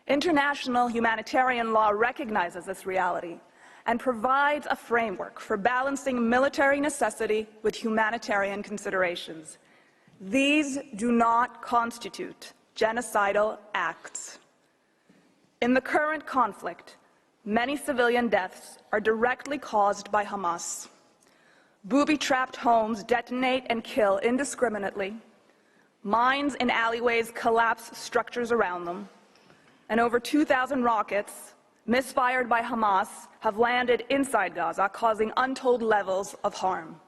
International humanitarian law recognizes this reality and provides a framework for balancing military necessity with humanitarian considerations. These do not constitute genocidal acts. In the current conflict, many civilian deaths are directly caused by Hamas. Booby-trapped homes detonate and kill indiscriminately. Mines in alleyways collapse structures around them. And over 2,000 rockets, misfired by Hamas, have landed inside Gaza, causing untold levels of harm.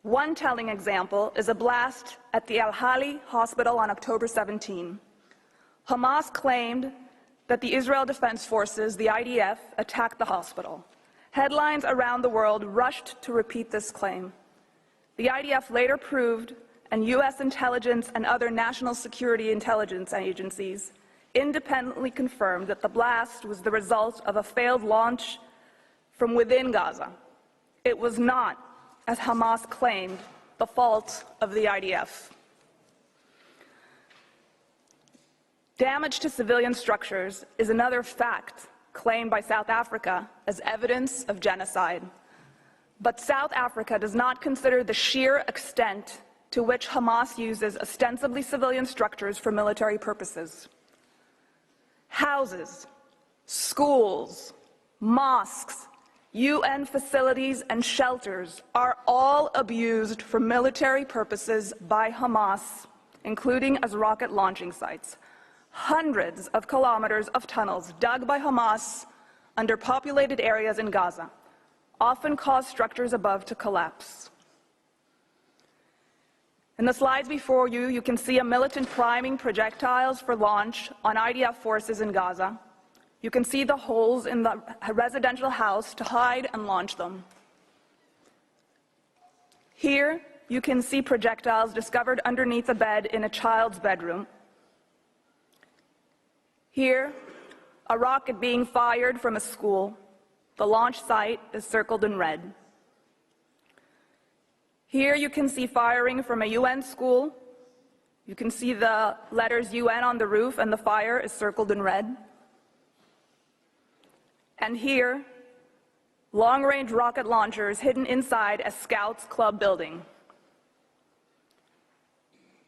One telling example is a blast at the Al-Hali hospital on October 17. Hamas claimed that the Israel Defense Forces, the IDF, attacked the hospital. Headlines around the world rushed to repeat this claim. The IDF later proved, and U.S. intelligence and other national security intelligence agencies independently confirmed that the blast was the result of a failed launch from within Gaza. It was not, as Hamas claimed, the fault of the IDF. Damage to civilian structures is another fact claimed by South Africa as evidence of genocide. But South Africa does not consider the sheer extent to which Hamas uses ostensibly civilian structures for military purposes. Houses, schools, mosques, UN facilities, and shelters are all abused for military purposes by Hamas, including as rocket launching sites. Hundreds of kilometers of tunnels dug by Hamas under populated areas in Gaza often cause structures above to collapse. In the slides before you, you can see a militant priming projectiles for launch on IDF forces in Gaza. You can see the holes in the residential house to hide and launch them. Here, you can see projectiles discovered underneath a bed in a child's bedroom. Here, a rocket being fired from a school. The launch site is circled in red. Here you can see firing from a UN school. You can see the letters UN on the roof, and the fire is circled in red. And here, long-range rocket launchers hidden inside a Scouts Club building.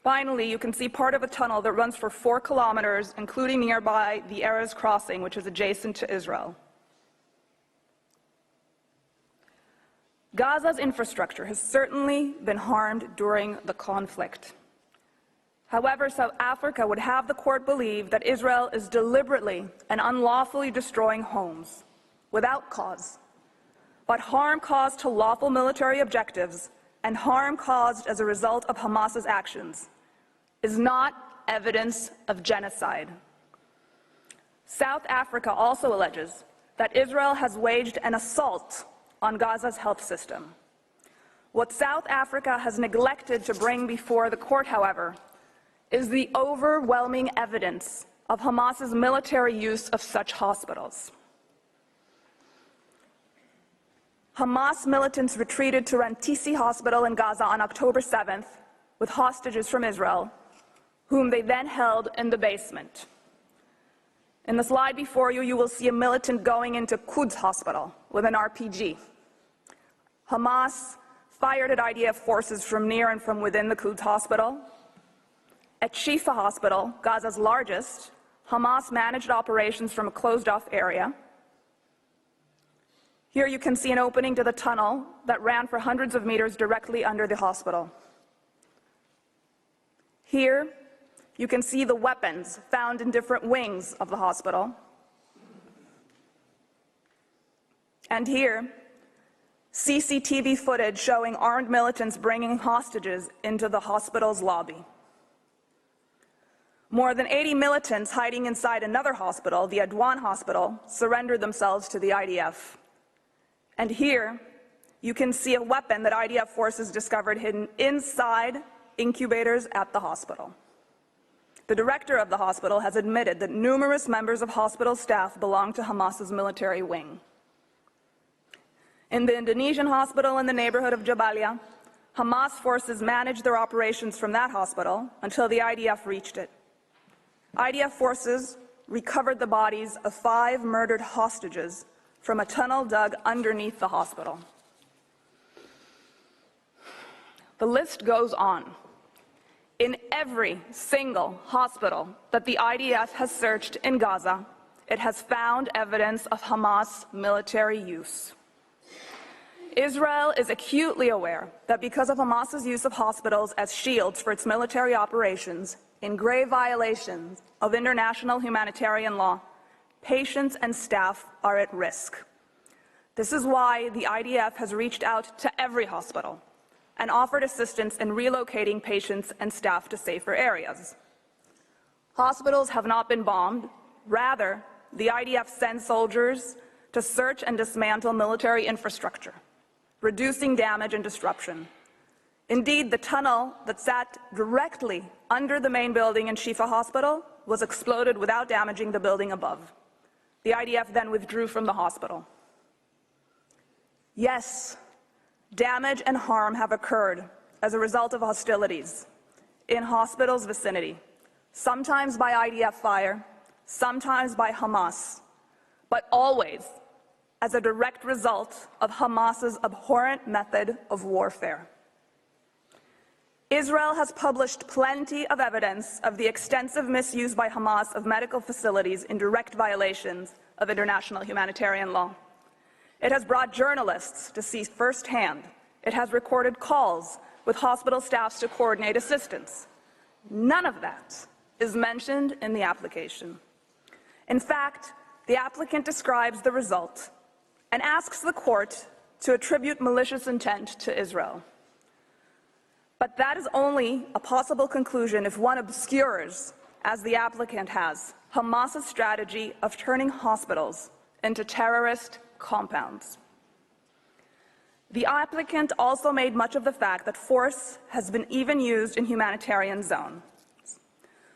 Finally, you can see part of a tunnel that runs for 4 kilometers, including nearby the Erez crossing, which is adjacent to Israel. Gaza's infrastructure has certainly been harmed during the conflict. However, South Africa would have the court believe that Israel is deliberately and unlawfully destroying homes without cause, but harm caused to lawful military objectives and harm caused as a result of Hamas's actions is not evidence of genocide. South Africa also alleges that Israel has waged an assault on Gaza's health system. What South Africa has neglected to bring before the court, however, is the overwhelming evidence of Hamas's military use of such hospitals. Hamas militants retreated to Rantisi Hospital in Gaza on October 7th with hostages from Israel, whom they then held in the basement. In the slide before you, you will see a militant going into Quds Hospital with an RPG. Hamas fired at IDF forces from near and from within the Quds Hospital. At Shifa Hospital, Gaza's largest, Hamas managed operations from a closed-off area. Here you can see an opening to the tunnel that ran for hundreds of meters directly under the hospital. Here, you can see the weapons found in different wings of the hospital. And here, CCTV footage showing armed militants bringing hostages into the hospital's lobby. More than 80 militants hiding inside another hospital, the Adwan Hospital, surrendered themselves to the IDF. And here, you can see a weapon that IDF forces discovered hidden inside incubators at the hospital. The director of the hospital has admitted that numerous members of hospital staff belong to Hamas's military wing. In the Indonesian hospital in the neighborhood of Jabalia, Hamas forces managed their operations from that hospital until the IDF reached it. IDF forces recovered the bodies of 5 murdered hostages from a tunnel dug underneath the hospital. The list goes on. In every single hospital that the IDF has searched in Gaza, it has found evidence of Hamas military use. Israel is acutely aware that because of Hamas's use of hospitals as shields for its military operations, in grave violations of international humanitarian law, patients and staff are at risk. This is why the IDF has reached out to every hospital and offered assistance in relocating patients and staff to safer areas. Hospitals have not been bombed. Rather, the IDF sends soldiers to search and dismantle military infrastructure, reducing damage and disruption. Indeed, the tunnel that sat directly under the main building in Shifa Hospital was exploded without damaging the building above. The IDF then withdrew from the hospital. Yes, damage and harm have occurred as a result of hostilities in hospitals' vicinity, sometimes by IDF fire, sometimes by Hamas, but always as a direct result of Hamas's abhorrent method of warfare. Israel has published plenty of evidence of the extensive misuse by Hamas of medical facilities in direct violations of international humanitarian law. It has brought journalists to see firsthand. It has recorded calls with hospital staffs to coordinate assistance. None of that is mentioned in the application. In fact, the applicant describes the result and asks the court to attribute malicious intent to Israel. But that is only a possible conclusion if one obscures, as the applicant has, Hamas's strategy of turning hospitals into terrorist compounds. The applicant also made much of the fact that force has been even used in humanitarian zones.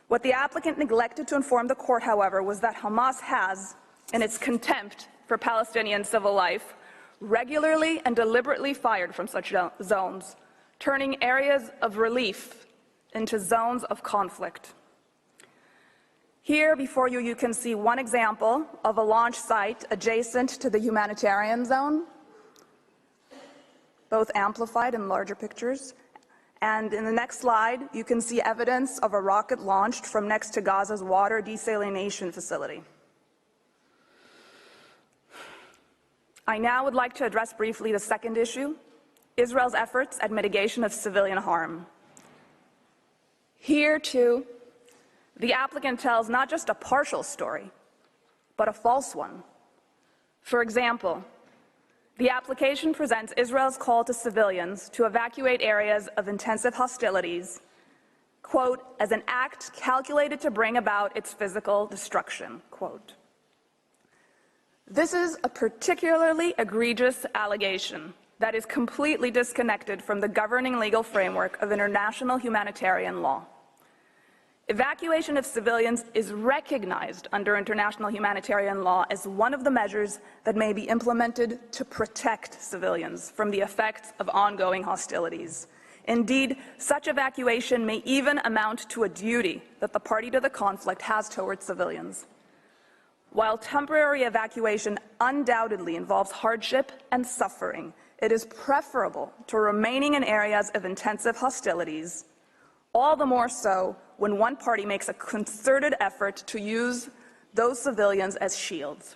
What the applicant neglected to inform the court, however, was that Hamas has, in its contempt for Palestinian civil life, regularly and deliberately fired from such zones, turning areas of relief into zones of conflict. Here before you, you can see one example of a launch site adjacent to the humanitarian zone, both amplified in larger pictures. And in the next slide, you can see evidence of a rocket launched from next to Gaza's water desalination facility. I now would like to address briefly the second issue, Israel's efforts at mitigation of civilian harm. Here, too, the applicant tells not just a partial story, but a false one. For example, the application presents Israel's call to civilians to evacuate areas of intensive hostilities, quote, as an act calculated to bring about its physical destruction, quote. This is a particularly egregious allegation that is completely disconnected from the governing legal framework of international humanitarian law. Evacuation of civilians is recognized under international humanitarian law as one of the measures that may be implemented to protect civilians from the effects of ongoing hostilities. Indeed, such evacuation may even amount to a duty that the party to the conflict has towards civilians. While temporary evacuation undoubtedly involves hardship and suffering, it is preferable to remaining in areas of intensive hostilities, all the more so when one party makes a concerted effort to use those civilians as shields.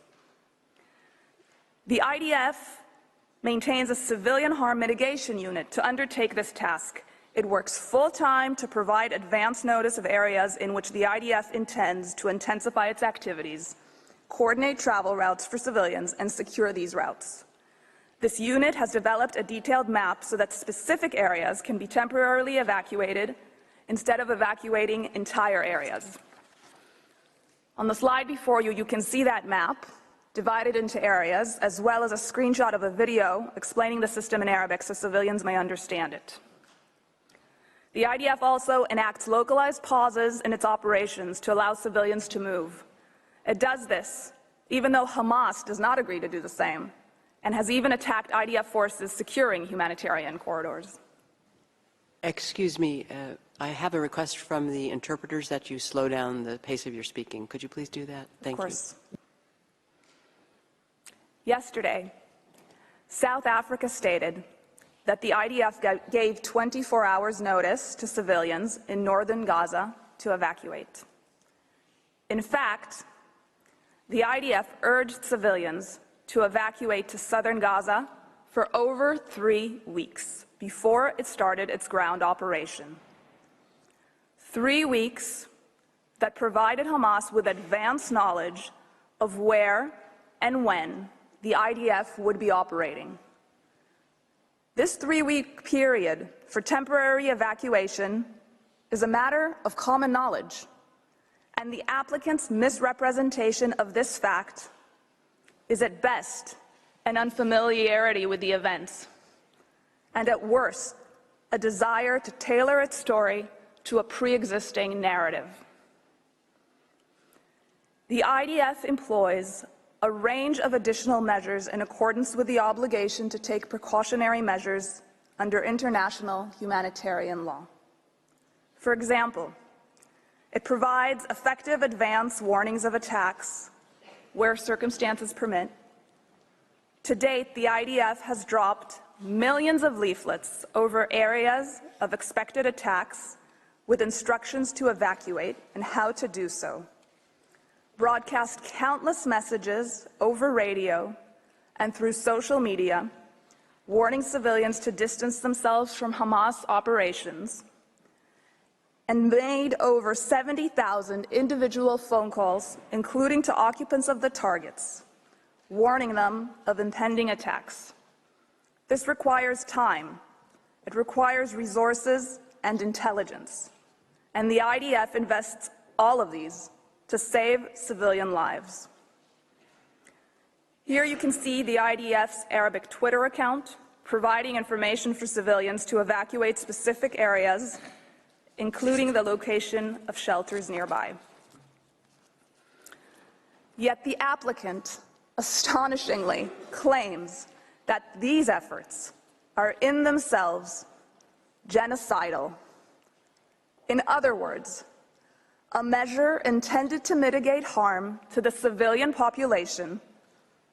The IDF maintains a civilian harm mitigation unit to undertake this task. It works full-time to provide advance notice of areas in which the IDF intends to intensify its activities, coordinate travel routes for civilians, and secure these routes. This unit has developed a detailed map so that specific areas can be temporarily evacuated instead of evacuating entire areas. On the slide before you, you can see that map divided into areas, as well as a screenshot of a video explaining the system in Arabic so civilians may understand it. The IDF also enacts localized pauses in its operations to allow civilians to move. It does this even though Hamas does not agree to do the same, and has even attacked IDF forces securing humanitarian corridors. Excuse me, I have a request from the interpreters that you slow down the pace of your speaking. Could you please do that? Thank you. Of course. Yesterday, South Africa stated that the IDF gave 24 hours notice to civilians in northern Gaza to evacuate. In fact, the IDF urged civilians to evacuate to southern Gaza for over 3 weeks before it started its ground operation. 3 weeks that provided Hamas with advance knowledge of where and when the IDF would be operating. This 3-week period for temporary evacuation is a matter of common knowledge, and the applicant's misrepresentation of this fact is at best an unfamiliarity with the events, and at worst, a desire to tailor its story to a pre-existing narrative. The IDF employs a range of additional measures in accordance with the obligation to take precautionary measures under international humanitarian law. For example, it provides effective advance warnings of attacks where circumstances permit. To date, the IDF has dropped millions of leaflets over areas of expected attacks with instructions to evacuate and how to do so, broadcast countless messages over radio and through social media, warning civilians to distance themselves from Hamas operations, and made over 70,000 individual phone calls, including to occupants of the targets, warning them of impending attacks. This requires time, it requires resources and intelligence, and the IDF invests all of these to save civilian lives. Here you can see the IDF's Arabic Twitter account providing information for civilians to evacuate specific areas, including the location of shelters nearby. Yet the applicant astonishingly claims that these efforts are in themselves genocidal. In other words, a measure intended to mitigate harm to the civilian population,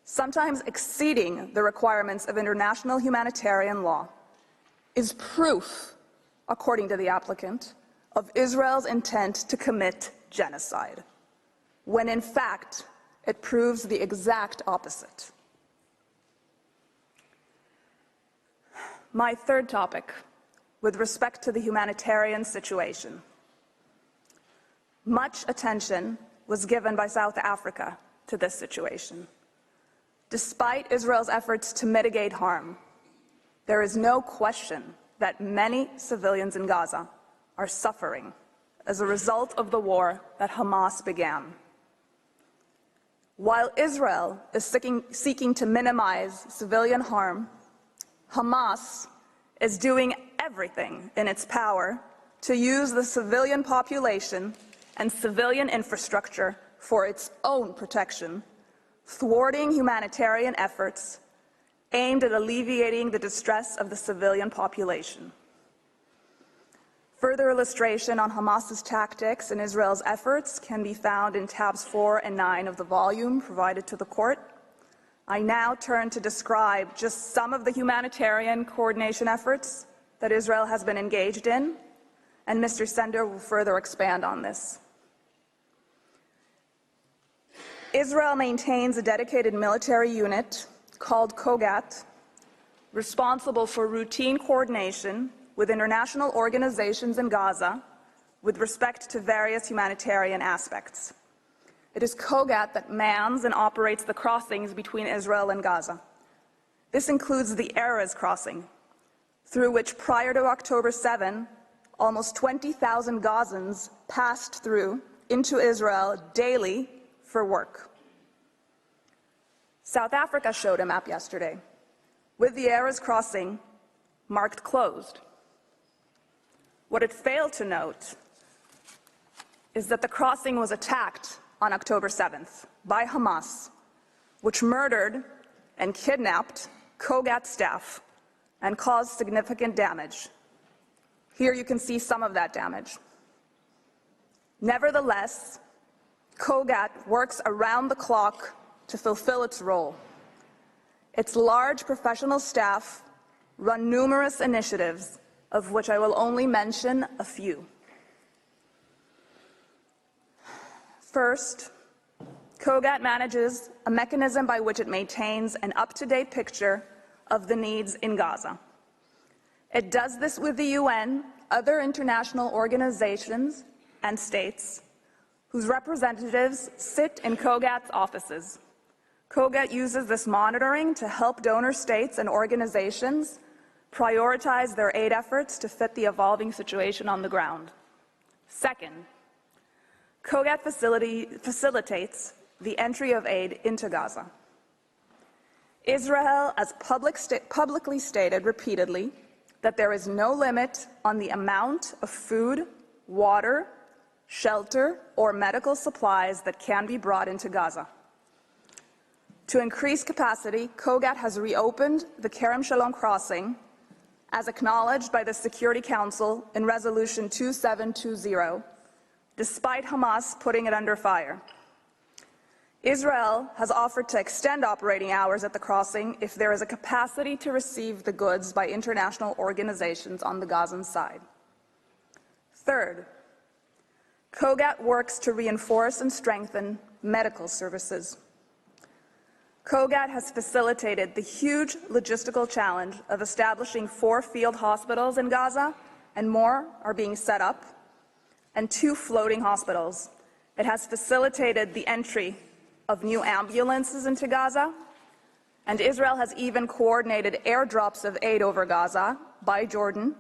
sometimes exceeding the requirements of international humanitarian law, is proof, according to the applicant, of Israel's intent to commit genocide, when in fact it proves the exact opposite. My third topic, with respect to the humanitarian situation. Much attention was given by South Africa to this situation. Despite Israel's efforts to mitigate harm, there is no question that many civilians in Gaza are suffering as a result of the war that Hamas began. While Israel is seeking to minimize civilian harm, Hamas is doing everything in its power to use the civilian population and civilian infrastructure for its own protection, thwarting humanitarian efforts aimed at alleviating the distress of the civilian population. Further illustration on Hamas's tactics and Israel's efforts can be found in tabs 4 and 9 of the volume provided to the court. I now turn to describe just some of the humanitarian coordination efforts that Israel has been engaged in, and Mr. Sender will further expand on this. Israel maintains a dedicated military unit called Kogat, responsible for routine coordination with international organizations in Gaza with respect to various humanitarian aspects. It is Kogat that mans and operates the crossings between Israel and Gaza. This includes the Erez crossing, through which prior to October 7, almost 20,000 Gazans passed through into Israel daily for work. South Africa showed a map yesterday, with the Erez crossing marked closed. What it failed to note is that the crossing was attacked on October 7th by Hamas, which murdered and kidnapped Kogat staff and caused significant damage. Here you can see some of that damage. Nevertheless, Kogat works around the clock to fulfill its role. Its large professional staff run numerous initiatives, of which I will only mention a few. First, Kogat manages a mechanism by which it maintains an up-to-date picture of the needs in Gaza. It does this with the UN, other international organizations, and states, whose representatives sit in Kogat's offices. Kogat uses this monitoring to help donor states and organizations prioritize their aid efforts to fit the evolving situation on the ground. Second, Kogat facilitates the entry of aid into Gaza. Israel has publicly stated repeatedly that there is no limit on the amount of food, water, shelter, or medical supplies that can be brought into Gaza. To increase capacity, Kogat has reopened the Kerem Shalom crossing, as acknowledged by the Security Council in Resolution 2720, despite Hamas putting it under fire. Israel has offered to extend operating hours at the crossing if there is a capacity to receive the goods by international organizations on the Gazan side. Third, COGAT works to reinforce and strengthen medical services. COGAT has facilitated the huge logistical challenge of establishing 4 field hospitals in Gaza, and more are being set up, and 2 floating hospitals. It has facilitated the entry of new ambulances into Gaza, and Israel has even coordinated airdrops of aid over Gaza by Jordan,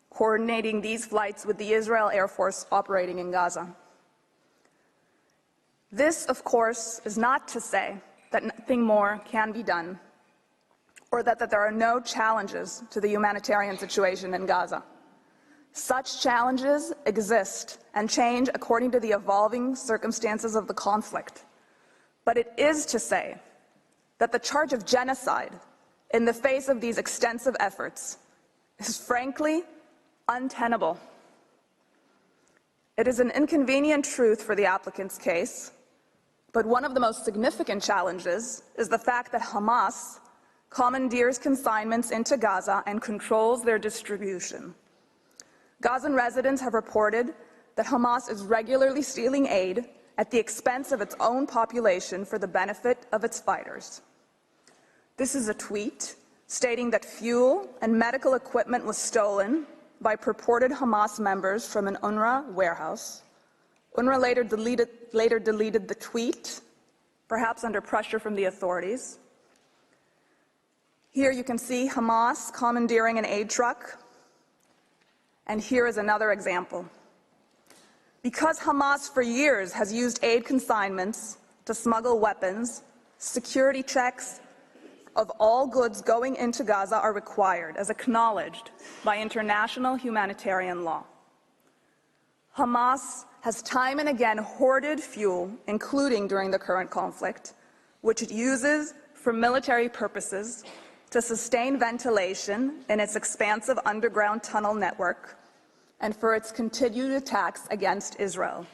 coordinating these flights with the Israel Air Force operating in Gaza. This, of course, is not to say that nothing more can be done, or that there are no challenges to the humanitarian situation in Gaza. Such challenges exist and change according to the evolving circumstances of the conflict. But it is to say that the charge of genocide in the face of these extensive efforts is frankly untenable. It is an inconvenient truth for the applicant's case, but one of the most significant challenges is the fact that Hamas commandeers consignments into Gaza and controls their distribution. Gazan residents have reported that Hamas is regularly stealing aid at the expense of its own population for the benefit of its fighters. This is a tweet stating that fuel and medical equipment was stolen by purported Hamas members from an UNRWA warehouse. UNRWA later deleted the tweet, perhaps under pressure from the authorities. Here you can see Hamas commandeering an aid truck. And here is another example. Because Hamas for years has used aid consignments to smuggle weapons, security checks of all goods going into Gaza are required, as acknowledged by international humanitarian law. Hamas has time and again hoarded fuel, including during the current conflict, which it uses for military purposes to sustain ventilation in its expansive underground tunnel network and for its continued attacks against Israel.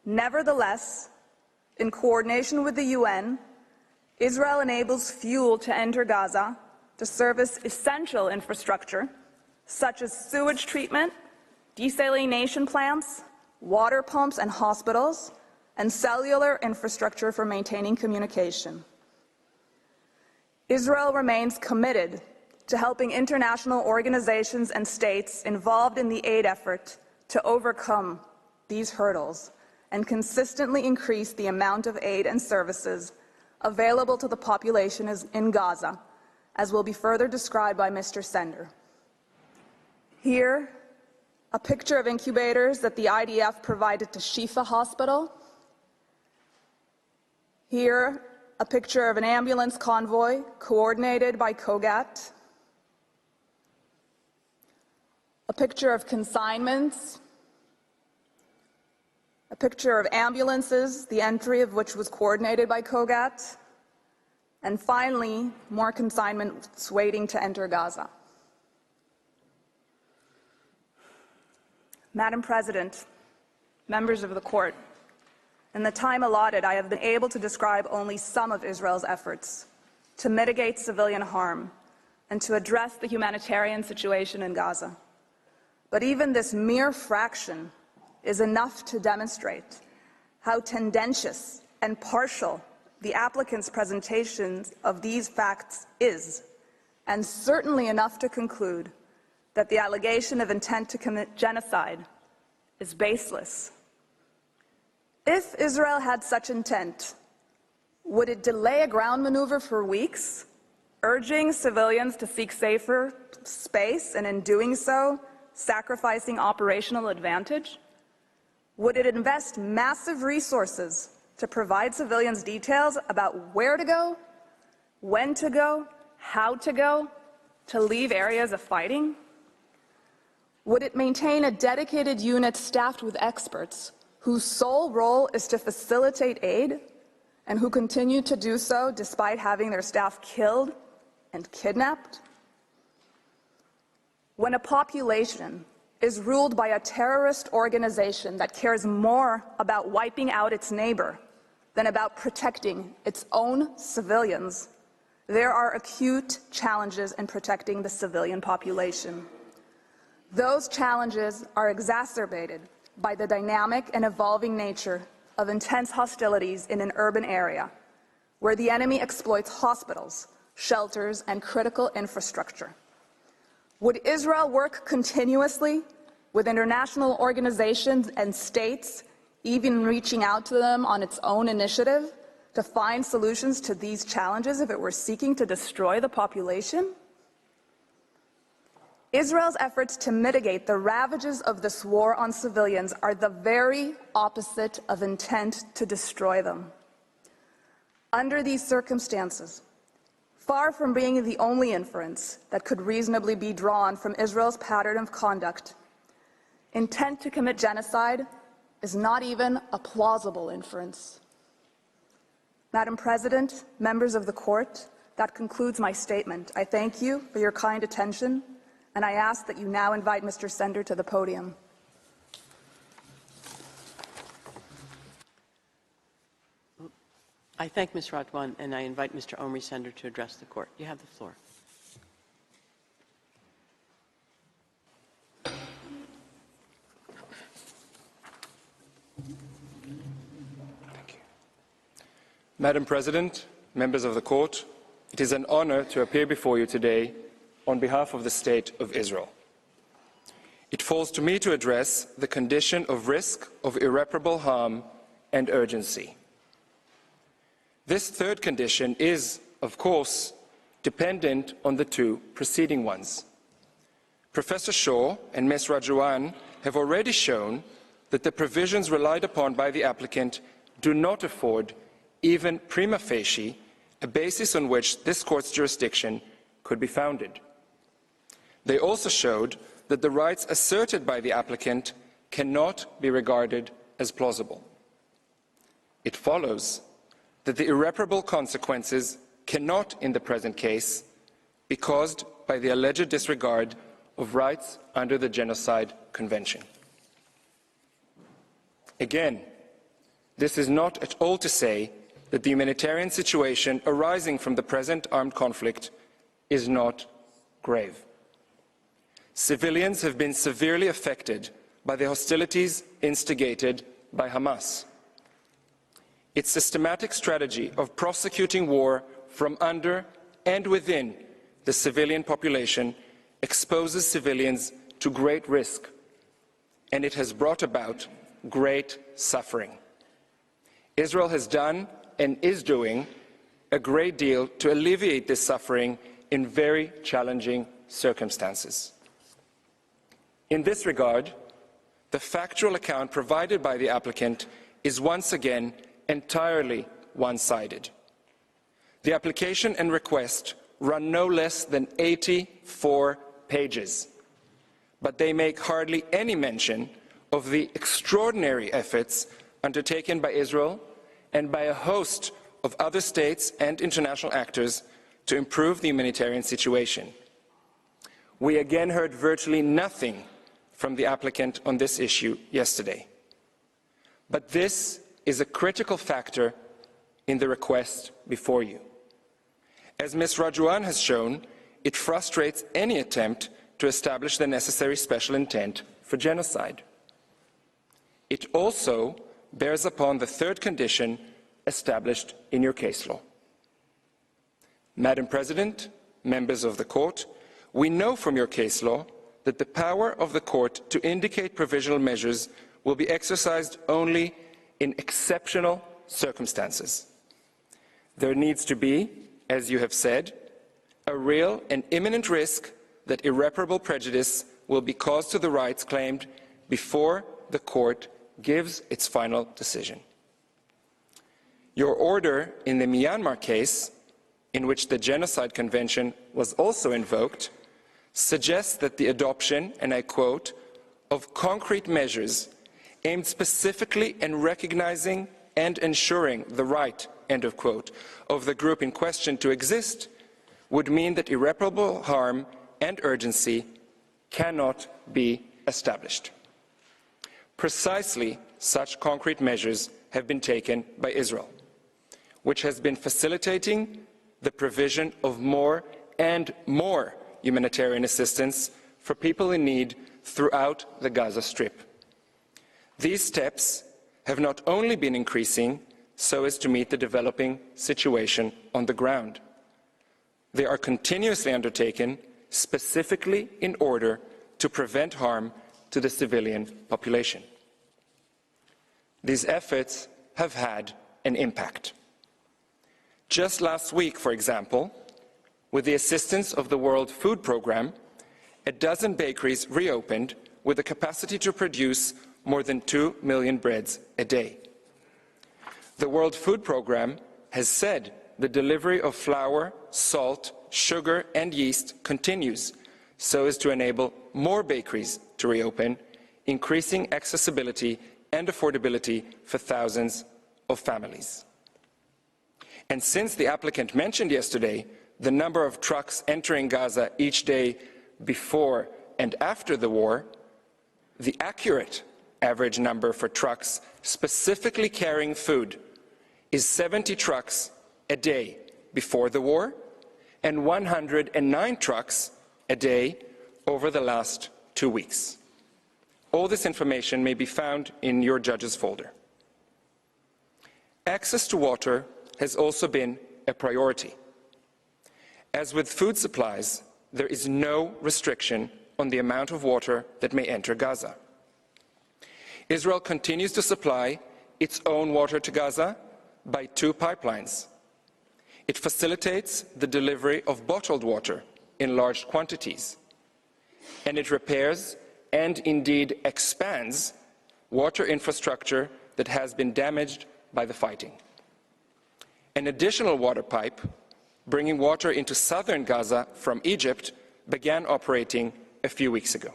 Nevertheless, in coordination with the UN, Israel enables fuel to enter Gaza to service essential infrastructure, such as sewage treatment, desalination plants, water pumps and hospitals, and cellular infrastructure for maintaining communication. Israel remains committed to helping international organizations and states involved in the aid effort to overcome these hurdles and consistently increase the amount of aid and services available to the population in Gaza, as will be further described by Mr. Sender. Here, a picture of incubators that the IDF provided to Shifa Hospital. Here, a picture of an ambulance convoy coordinated by COGAT. A picture of consignments. A picture of ambulances, the entry of which was coordinated by COGAT. And finally, more consignments waiting to enter Gaza. Madam President, members of the court, in the time allotted, I have been able to describe only some of Israel's efforts to mitigate civilian harm and to address the humanitarian situation in Gaza. But even this mere fraction is enough to demonstrate how tendentious and partial the applicant's presentation of these facts is, and certainly enough to conclude that the allegation of intent to commit genocide is baseless. If Israel had such intent, would it delay a ground maneuver for weeks, urging civilians to seek safer space, and in doing so, sacrificing operational advantage? Would it invest massive resources to provide civilians details about where to go, when to go, how to leave areas of fighting? Would it maintain a dedicated unit staffed with experts whose sole role is to facilitate aid and who continue to do so despite having their staff killed and kidnapped? When a population is ruled by a terrorist organization that cares more about wiping out its neighbor than about protecting its own civilians, there are acute challenges in protecting the civilian population. Those challenges are exacerbated by the dynamic and evolving nature of intense hostilities in an urban area, where the enemy exploits hospitals, shelters, and critical infrastructure. Would Israel work continuously with international organizations and states, even reaching out to them on its own initiative, to find solutions to these challenges if it were seeking to destroy the population? Israel's efforts to mitigate the ravages of this war on civilians are the very opposite of intent to destroy them. Under these circumstances, far from being the only inference that could reasonably be drawn from Israel's pattern of conduct, intent to commit genocide is not even a plausible inference. Madam President, members of the Court, that concludes my statement. I thank you for your kind attention, and I ask that you now invite Mr. Sender to the podium. I thank Ms. Radwan, and I invite Mr. Omri Sender to address the Court. You have the floor. Madam President, members of the Court, it is an honor to appear before you today on behalf of the State of Israel. It falls to me to address the condition of risk of irreparable harm and urgency. This third condition is, of course, dependent on the two preceding ones. Professor Shaw and Ms. Radwan have already shown that the provisions relied upon by the applicant do not afford even prima facie, a basis on which this Court's jurisdiction could be founded. They also showed that the rights asserted by the applicant cannot be regarded as plausible. It follows that the irreparable consequences cannot, in the present case, be caused by the alleged disregard of rights under the Genocide Convention. Again, this is not at all to say that the humanitarian situation arising from the present armed conflict is not grave. Civilians have been severely affected by the hostilities instigated by Hamas. Its systematic strategy of prosecuting war from under and within the civilian population exposes civilians to great risk, and it has brought about great suffering. Israel has done and is doing a great deal to alleviate this suffering in very challenging circumstances. In this regard, the factual account provided by the applicant is once again entirely one-sided. The application and request run no less than 84 pages, but they make hardly any mention of the extraordinary efforts undertaken by Israel and by a host of other states and international actors to improve the humanitarian situation. We again heard virtually nothing from the applicant on this issue yesterday. But this is a critical factor in the request before you. As Ms. Radwan has shown, it frustrates any attempt to establish the necessary special intent for genocide. It also bears upon the third condition established in your case law. Madam President, members of the Court, we know from your case law that the power of the Court to indicate provisional measures will be exercised only in exceptional circumstances. There needs to be, as you have said, a real and imminent risk that irreparable prejudice will be caused to the rights claimed before the Court gives its final decision. Your order in the Myanmar case, in which the Genocide Convention was also invoked, suggests that the adoption, and I quote, of concrete measures aimed specifically in recognizing and ensuring the right, end of quote, of the group in question to exist would mean that irreparable harm and urgency cannot be established. Precisely such concrete measures have been taken by Israel. which has been facilitating the provision of more and more humanitarian assistance for people in need throughout the Gaza Strip. These steps have not only been increasing so as to meet the developing situation on the ground. They are continuously undertaken specifically in order to prevent harm to the civilian population. These efforts have had an impact. Just last week, for example, with the assistance of the World Food Programme, a dozen bakeries reopened with the capacity to produce more than 2 million breads a day. The World Food Programme has said the delivery of flour, salt, sugar and yeast continues so as to enable more bakeries to reopen, increasing accessibility and affordability for thousands of families. And since the applicant mentioned yesterday the number of trucks entering Gaza each day before and after the war, the accurate average number for trucks specifically carrying food is 70 trucks a day before the war and 109 trucks a day over the last 2 weeks. All this information may be found in your judge's folder. Access to water has also been a priority. As with food supplies, there is no restriction on the amount of water that may enter Gaza. Israel continues to supply its own water to Gaza by 2 pipelines. It facilitates the delivery of bottled water in large quantities, and it repairs and indeed expands water infrastructure that has been damaged by the fighting. An additional water pipe bringing water into southern Gaza from Egypt began operating a few weeks ago.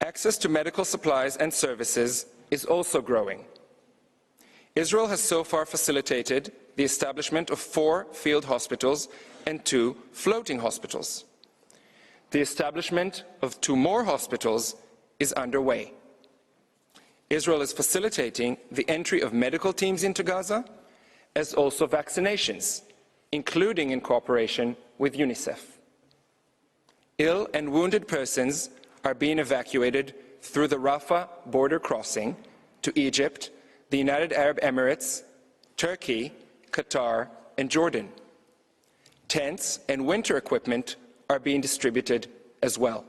Access to medical supplies and services is also growing. Israel has so far facilitated the establishment of 4 field hospitals and 2 floating hospitals. The establishment of 2 more hospitals is underway. Israel is facilitating the entry of medical teams into Gaza, as also vaccinations, including in cooperation with UNICEF. Ill and wounded persons are being evacuated through the Rafah border crossing to Egypt, the United Arab Emirates, Turkey, Qatar, and Jordan. Tents and winter equipment are being distributed as well.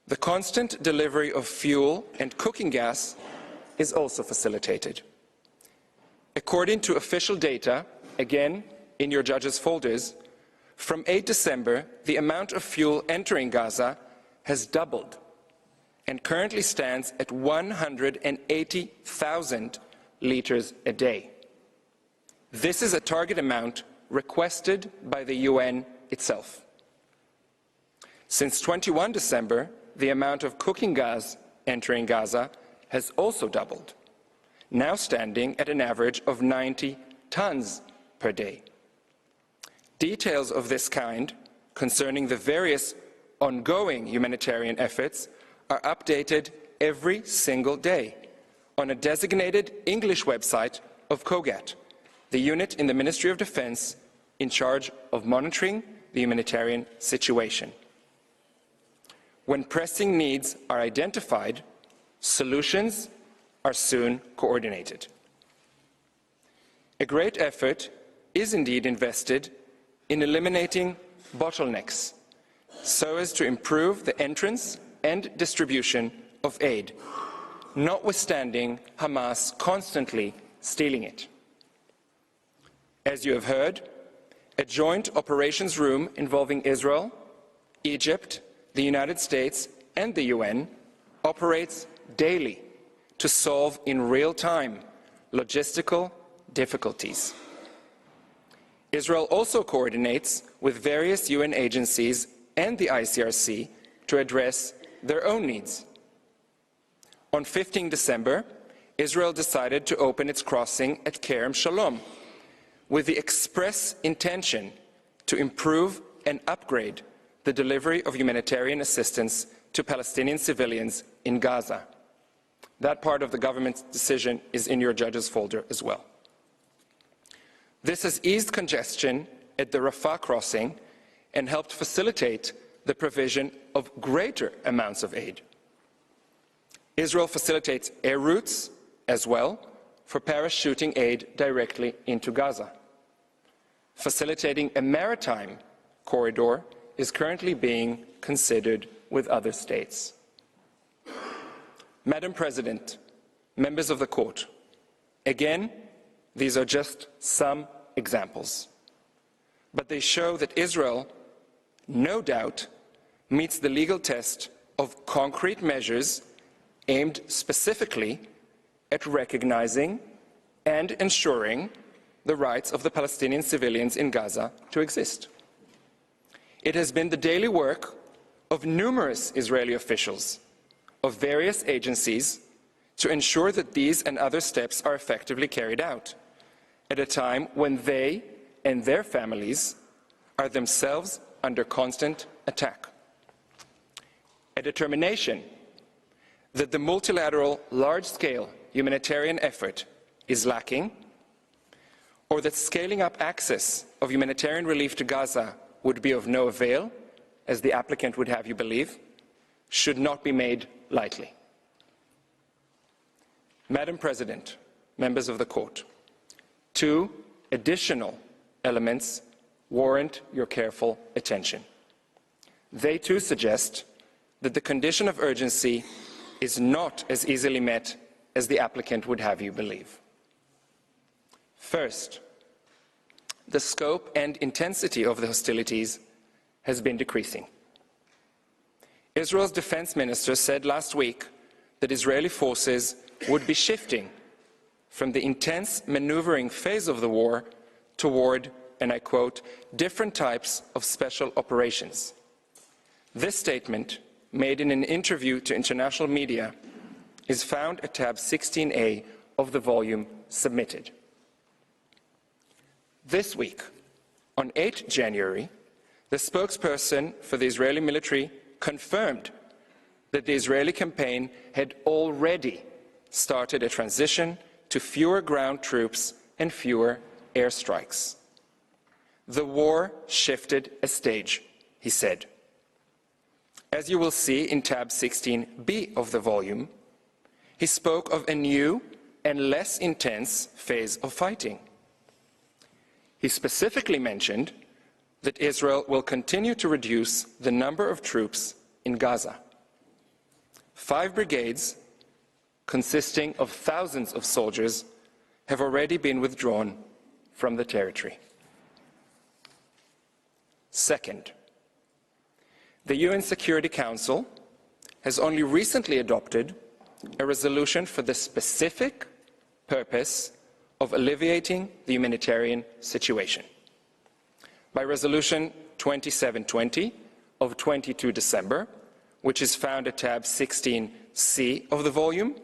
The constant delivery of fuel and cooking gas is also facilitated. According to official data, again in your judges' folders, from 8 December, the amount of fuel entering Gaza has doubled and currently stands at 180,000 liters a day. This is a target amount requested by the UN itself. Since 21 December, the amount of cooking gas entering Gaza has also doubled, now standing at an average of 90 tons per day. Details of this kind concerning the various ongoing humanitarian efforts are updated every single day on a designated English website of COGAT, the unit in the Ministry of Defense in charge of monitoring the humanitarian situation. When pressing needs are identified, solutions are soon coordinated. A great effort is indeed invested in eliminating bottlenecks so as to improve the entrance and distribution of aid, notwithstanding Hamas constantly stealing it. As you have heard, a joint operations room involving Israel, Egypt, the United States and the UN operates daily to solve in real time logistical difficulties. Israel also coordinates with various UN agencies and the ICRC to address their own needs. On 15 December, Israel decided to open its crossing at Kerem Shalom with the express intention to improve and upgrade the delivery of humanitarian assistance to Palestinian civilians in Gaza. That part of the government's decision is in your judge's folder as well. This has eased congestion at the Rafah crossing and helped facilitate the provision of greater amounts of aid. Israel facilitates air routes as well for parachuting aid directly into Gaza. Facilitating a maritime corridor is currently being considered with other states. Madam President, members of the court, again, these are just some examples, but they show that Israel, no doubt, meets the legal test of concrete measures aimed specifically at recognizing and ensuring the rights of the Palestinian civilians in Gaza to exist. It has been the daily work of numerous Israeli officials of various agencies to ensure that these and other steps are effectively carried out at a time when they and their families are themselves under constant attack. A determination that the multilateral, large-scale humanitarian effort is lacking, or that scaling up access of humanitarian relief to Gaza would be of no avail, as the applicant would have you believe, should not be made lightly. Madam President, members of the court, two additional elements warrant your careful attention. They too suggest that the condition of urgency is not as easily met as the applicant would have you believe. First, the scope and intensity of the hostilities has been decreasing. Israel's defense minister said last week that Israeli forces would be shifting from the intense maneuvering phase of the war toward, and I quote, different types of special operations. This statement, made in an interview to international media, is found at tab 16A of the volume submitted. This week, on 8 January, the spokesperson for the Israeli military confirmed that the Israeli campaign had already started a transition to fewer ground troops and fewer airstrikes. The war shifted a stage, he said. As you will see in tab 16B of the volume, he spoke of a new and less intense phase of fighting. He specifically mentioned that Israel will continue to reduce the number of troops in Gaza. 5 brigades, consisting of thousands of soldiers, have already been withdrawn from the territory. Second, the UN Security Council has only recently adopted a resolution for the specific purpose of alleviating the humanitarian situation. By Resolution 2720 of 22 December, which is found at tab 16C of the volume,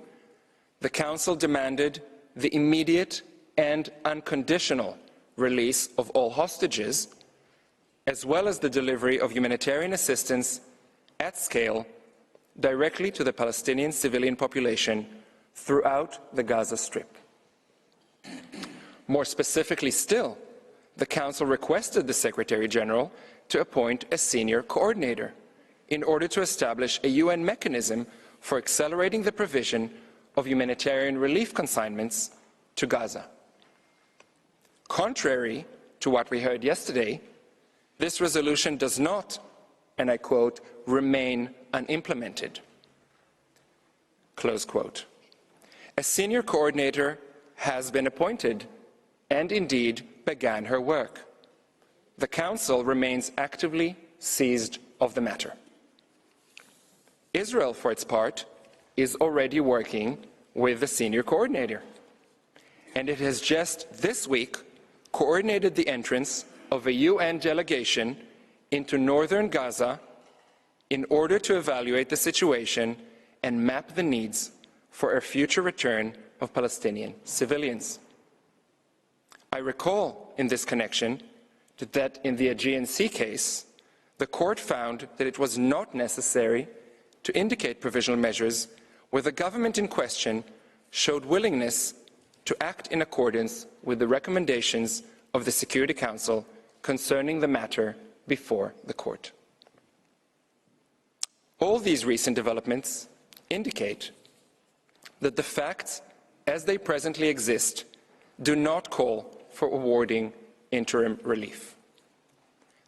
the Council demanded the immediate and unconditional release of all hostages, as well as the delivery of humanitarian assistance at scale directly to the Palestinian civilian population throughout the Gaza Strip. More specifically still, the Council requested the Secretary General to appoint a senior coordinator in order to establish a UN mechanism for accelerating the provision of humanitarian relief consignments to Gaza. Contrary to what we heard yesterday, this resolution does not, and I quote, remain unimplemented. Close quote. A senior coordinator has been appointed and indeed began her work. The Council remains actively seized of the matter. Israel, for its part, is already working with the senior coordinator, and it has just this week coordinated the entrance of a UN delegation into northern Gaza in order to evaluate the situation and map the needs for a future return of Palestinian civilians. I recall in this connection that in the Aegean Sea case, the court found that it was not necessary to indicate provisional measures where the government in question showed willingness to act in accordance with the recommendations of the Security Council concerning the matter before the court. All these recent developments indicate that the facts as they presently exist do not call for awarding interim relief.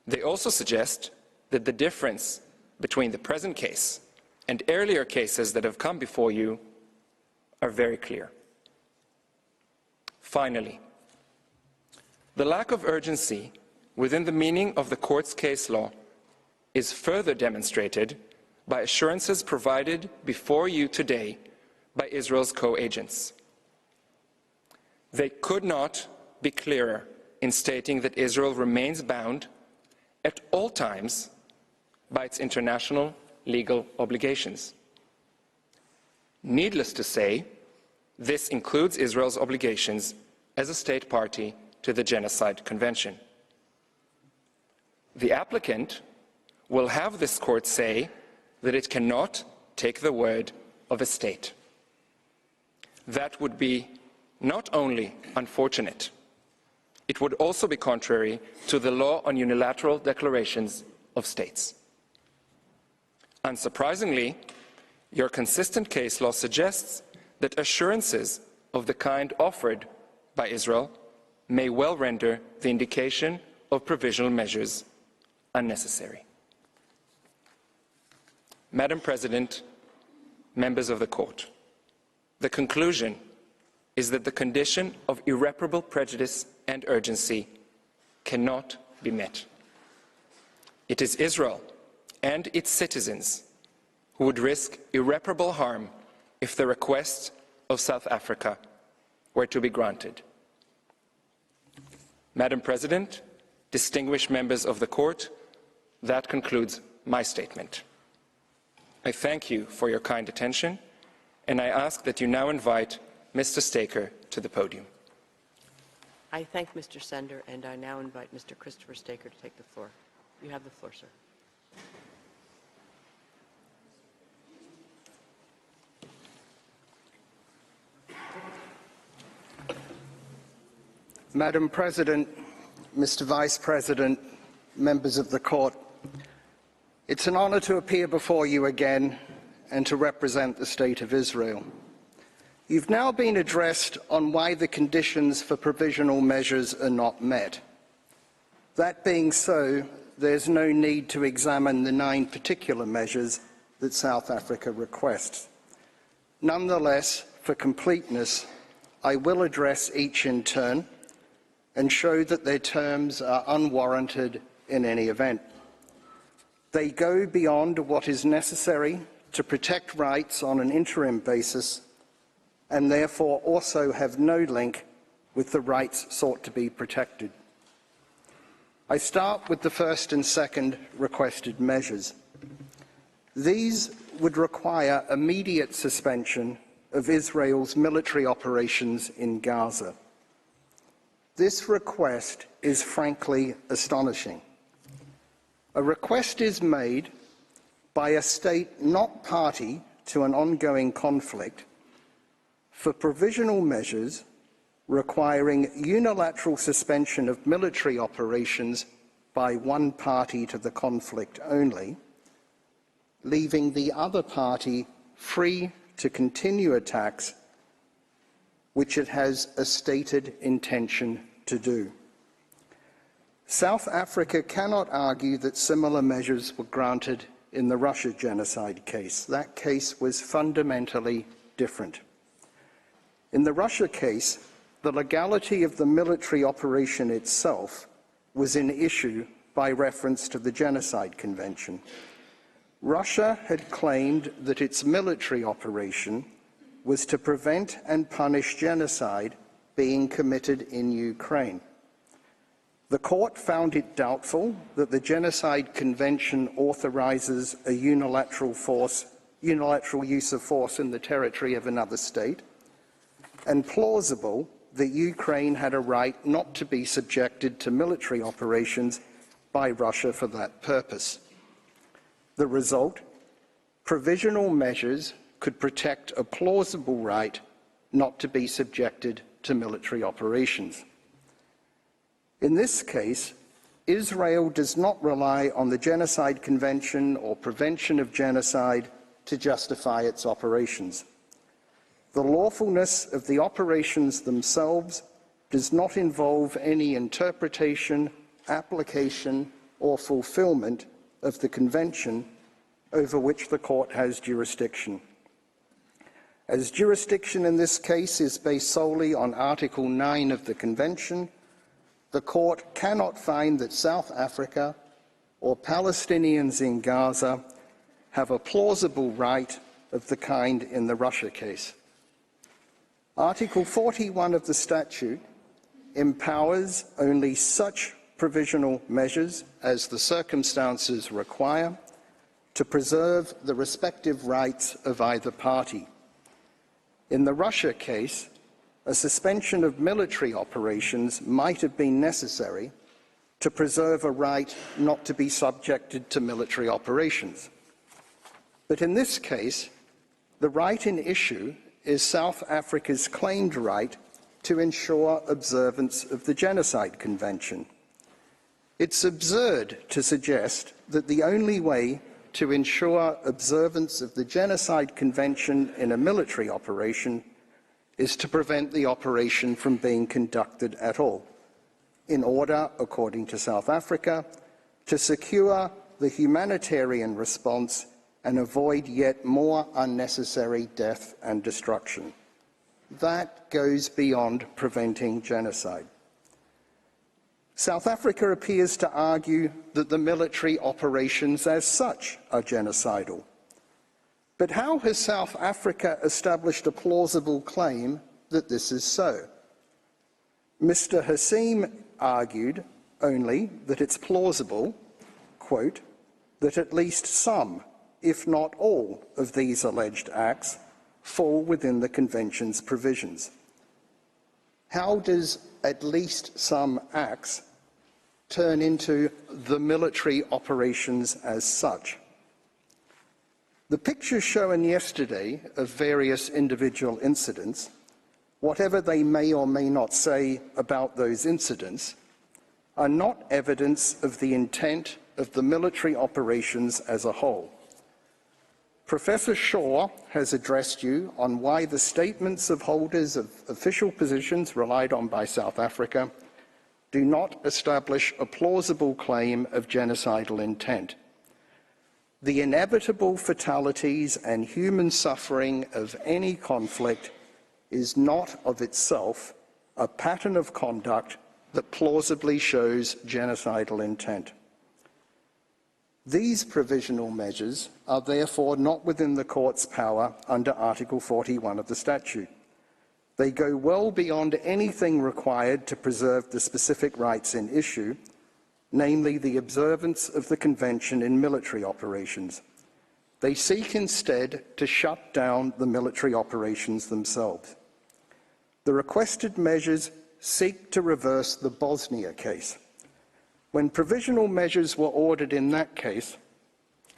They also suggest that the difference between the present case and earlier cases that have come before you are very clear. Finally, the lack of urgency within the meaning of the court's case law is further demonstrated by assurances provided before you today by Israel's co-agents. They could not be clearer in stating that Israel remains bound at all times by its international legal obligations. Needless to say, this includes Israel's obligations as a state party to the Genocide Convention. The applicant will have this court say that it cannot take the word of a state. That would be not only unfortunate, it would also be contrary to the law on unilateral declarations of states. Unsurprisingly, your consistent case law suggests that assurances of the kind offered by Israel may well render the indication of provisional measures unnecessary. Madam President, members of the court, the conclusion is that the condition of irreparable prejudice and urgency cannot be met. It is Israel and its citizens who would risk irreparable harm if the request of South Africa were to be granted. Madam President, distinguished members of the court, that concludes my statement. I thank you for your kind attention, and I ask that you now invite Mr. Staker to the podium. I thank Mr. Sender, and I now invite Mr. Christopher Staker to take the floor. You have the floor, sir. Madam President, Mr. Vice President, members of the court, it's an honor to appear before you again and to represent the State of Israel. You've now been addressed on why the conditions for provisional measures are not met. That being so, there's no need to examine the 9 particular measures that South Africa requests. Nonetheless, for completeness, I will address each in turn and show that their terms are unwarranted in any event. They go beyond what is necessary to protect rights on an interim basis and therefore also have no link with the rights sought to be protected. I start with the first and second requested measures. These would require immediate suspension of Israel's military operations in Gaza. This request is frankly astonishing. A request is made by a state not party to an ongoing conflict for provisional measures requiring unilateral suspension of military operations by one party to the conflict only, leaving the other party free to continue attacks which it has a stated intention to do. South Africa cannot argue that similar measures were granted in the Russia genocide case. That case was fundamentally different. In the Russia case, the legality of the military operation itself was in issue by reference to the Genocide Convention. Russia had claimed that its military operation was to prevent and punish genocide being committed in Ukraine. The court found it doubtful that the Genocide Convention authorizes a unilateral use of force in the territory of another state, and plausible that Ukraine had a right not to be subjected to military operations by Russia for that purpose. The result: provisional measures could protect a plausible right not to be subjected to military operations. In this case, Israel does not rely on the Genocide Convention or Prevention of Genocide to justify its operations. The lawfulness of the operations themselves does not involve any interpretation, application, or fulfillment of the Convention over which the court has jurisdiction. As jurisdiction in this case is based solely on Article 9 of the Convention, the court cannot find that South Africa or Palestinians in Gaza have a plausible right of the kind in the Russia case. Article 41 of the statute empowers only such provisional measures as the circumstances require to preserve the respective rights of either party. In the Russia case, a suspension of military operations might have been necessary to preserve a right not to be subjected to military operations. But in this case, the right in issue is South Africa's claimed right to ensure observance of the Genocide Convention. It's absurd to suggest that the only way to ensure observance of the Genocide Convention in a military operation is to prevent the operation from being conducted at all, in order, according to South Africa, to secure the humanitarian response and avoid yet more unnecessary death and destruction. That goes beyond preventing genocide. South Africa appears to argue that the military operations as such are genocidal. But how has South Africa established a plausible claim that this is so? Mr. Hassim argued only that it's plausible, quote, that at least some, if not all, of these alleged acts fall within the Convention's provisions. How does at least some acts turn into the military operations as such? The pictures shown yesterday of various individual incidents, whatever they may or may not say about those incidents, are not evidence of the intent of the military operations as a whole. Professor Shaw has addressed you on why the statements of holders of official positions relied on by South Africa do not establish a plausible claim of genocidal intent. The inevitable fatalities and human suffering of any conflict is not of itself a pattern of conduct that plausibly shows genocidal intent. These provisional measures are therefore not within the court's power under Article 41 of the statute. They go well beyond anything required to preserve the specific rights in issue, namely the observance of the Convention in military operations. They seek instead to shut down the military operations themselves. The requested measures seek to reverse the Bosnia case. When provisional measures were ordered in that case,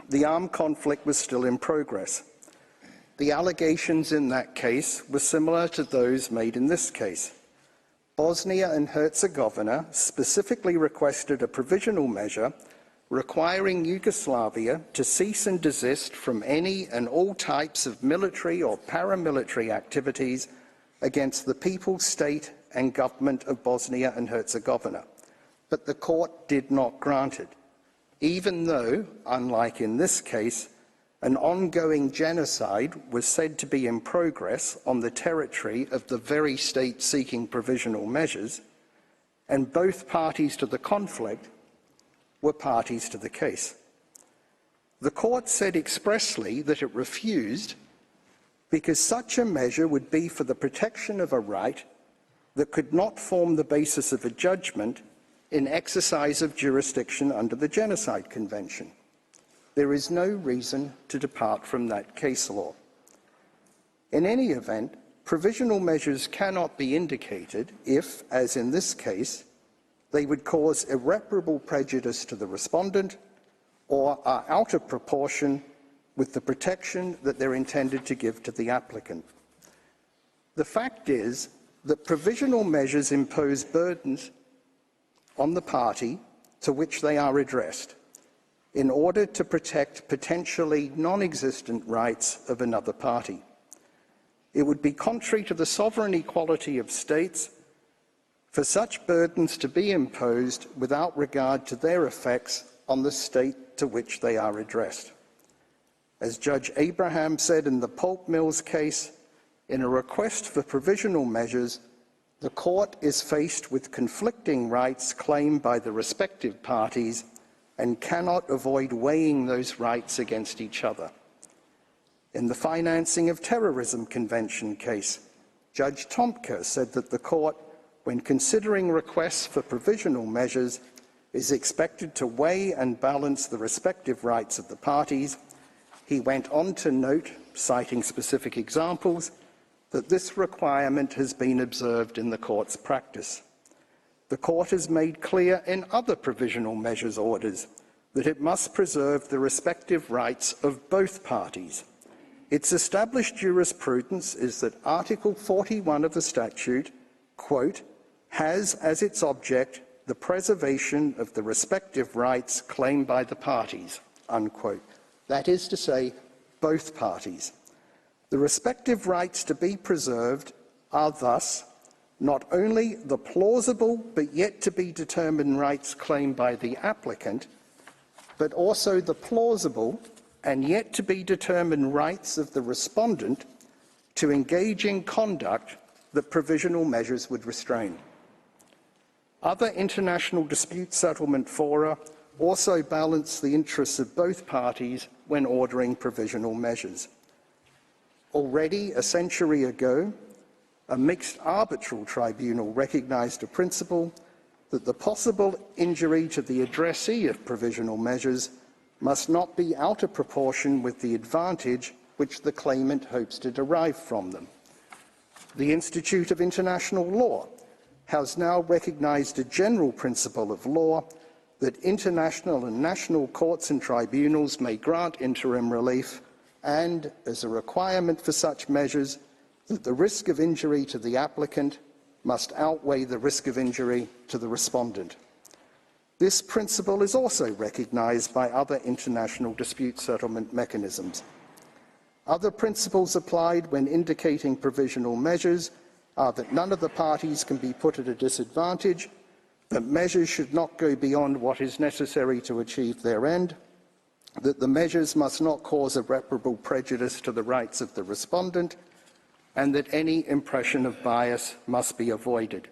the armed conflict was still in progress. The allegations in that case were similar to those made in this case. Bosnia and Herzegovina specifically requested a provisional measure requiring Yugoslavia to cease and desist from any and all types of military or paramilitary activities against the people, state and government of Bosnia and Herzegovina. But the court did not grant it, even though, unlike in this case, an ongoing genocide was said to be in progress on the territory of the very state seeking provisional measures, and both parties to the conflict were parties to the case. The court said expressly that it refused because such a measure would be for the protection of a right that could not form the basis of a judgment in exercise of jurisdiction under the Genocide Convention. There is no reason to depart from that case law. In any event, provisional measures cannot be indicated if, as in this case, they would cause irreparable prejudice to the respondent or are out of proportion with the protection that they're intended to give to the applicant. The fact is that provisional measures impose burdens on the party to which they are addressed in order to protect potentially non-existent rights of another party. It would be contrary to the sovereign equality of states for such burdens to be imposed without regard to their effects on the state to which they are addressed. As Judge Abraham said in the pulp mills case, in a request for provisional measures, the court is faced with conflicting rights claimed by the respective parties and cannot avoid weighing those rights against each other. In the Financing of Terrorism Convention case, Judge Tomka said that the court, when considering requests for provisional measures, is expected to weigh and balance the respective rights of the parties. He went on to note, citing specific examples, that this requirement has been observed in the court's practice. The court has made clear in other provisional measures orders that it must preserve the respective rights of both parties. Its established jurisprudence is that Article 41 of the statute, quote, has as its object the preservation of the respective rights claimed by the parties, unquote. That is to say, both parties. The respective rights to be preserved are thus not only the plausible but yet to be determined rights claimed by the applicant, but also the plausible and yet to be determined rights of the respondent to engage in conduct that provisional measures would restrain. Other international dispute settlement fora also balance the interests of both parties when ordering provisional measures. Already a century ago, a mixed arbitral tribunal recognized a principle that the possible injury to the addressee of provisional measures must not be out of proportion with the advantage which the claimant hopes to derive from them. The Institute of International Law has now recognized a general principle of law that international and national courts and tribunals may grant interim relief and, as a requirement for such measures, that the risk of injury to the applicant must outweigh the risk of injury to the respondent. This principle is also recognized by other international dispute settlement mechanisms. Other principles applied when indicating provisional measures are that none of the parties can be put at a disadvantage, that measures should not go beyond what is necessary to achieve their end, that the measures must not cause irreparable prejudice to the rights of the respondent, and that any impression of bias must be avoided.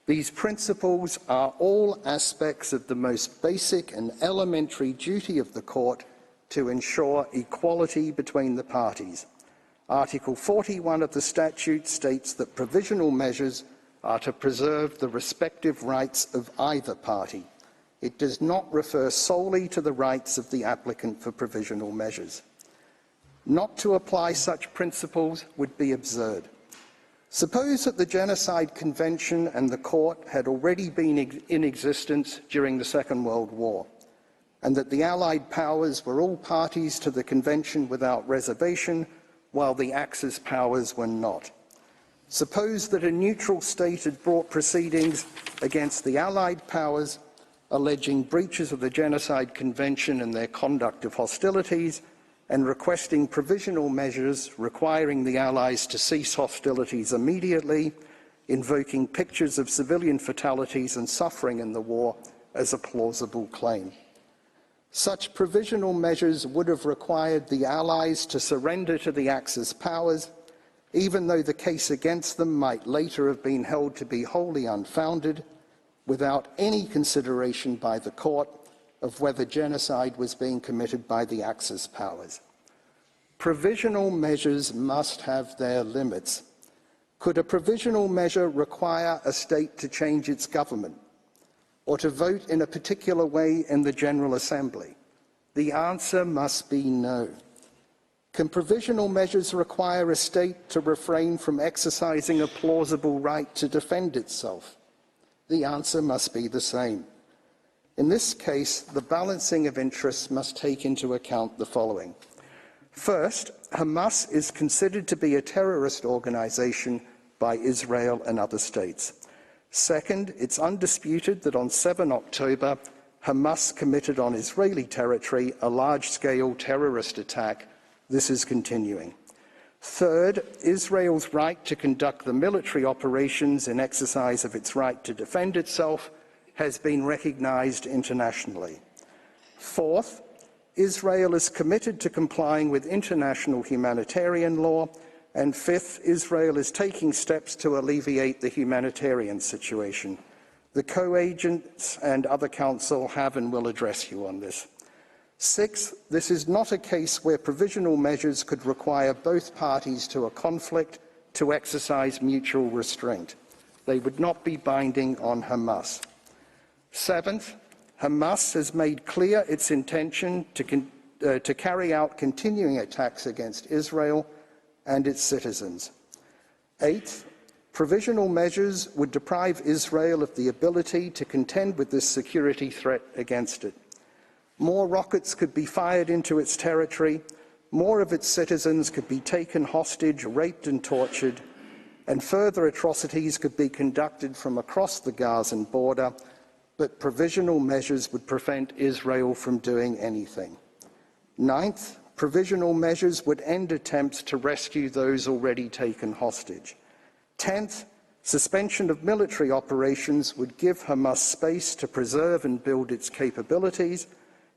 These principles are all aspects of the most basic and elementary duty of the court to ensure equality between the parties. Article 41 of the statute states that provisional measures are to preserve the respective rights of either party. It does not refer solely to the rights of the applicant for provisional measures. Not to apply such principles would be absurd. Suppose that the Genocide Convention and the court had already been in existence during the Second World War, and that the Allied powers were all parties to the convention without reservation, while the Axis powers were not. Suppose that a neutral state had brought proceedings against the Allied powers, alleging breaches of the Genocide Convention and their conduct of hostilities, and requesting provisional measures requiring the Allies to cease hostilities immediately, invoking pictures of civilian fatalities and suffering in the war as a plausible claim. Such provisional measures would have required the Allies to surrender to the Axis powers, even though the case against them might later have been held to be wholly unfounded, without any consideration by the court of whether genocide was being committed by the Axis powers. Provisional measures must have their limits. Could a provisional measure require a state to change its government or to vote in a particular way in the General Assembly? The answer must be no. Can provisional measures require a state to refrain from exercising a plausible right to defend itself? The answer must be the same. In this case, the balancing of interests must take into account the following. First, Hamas is considered to be a terrorist organisation by Israel and other states. Second, it's undisputed that on 7 October, Hamas committed on Israeli territory a large-scale terrorist attack. This is continuing. Third, Israel's right to conduct the military operations in exercise of its right to defend itself has been recognised internationally. Fourth, Israel is committed to complying with international humanitarian law. And fifth, Israel is taking steps to alleviate the humanitarian situation. The co-agents and other council have and will address you on this. Sixth, this is not a case where provisional measures could require both parties to a conflict to exercise mutual restraint. They would not be binding on Hamas. Seventh, Hamas has made clear its intention to carry out continuing attacks against Israel and its citizens. Eighth, provisional measures would deprive Israel of the ability to contend with this security threat against it. More rockets could be fired into its territory, more of its citizens could be taken hostage, raped and tortured, and further atrocities could be conducted from across the Gazan border, but provisional measures would prevent Israel from doing anything. Ninth, provisional measures would end attempts to rescue those already taken hostage. 10th, suspension of military operations would give Hamas space to preserve and build its capabilities,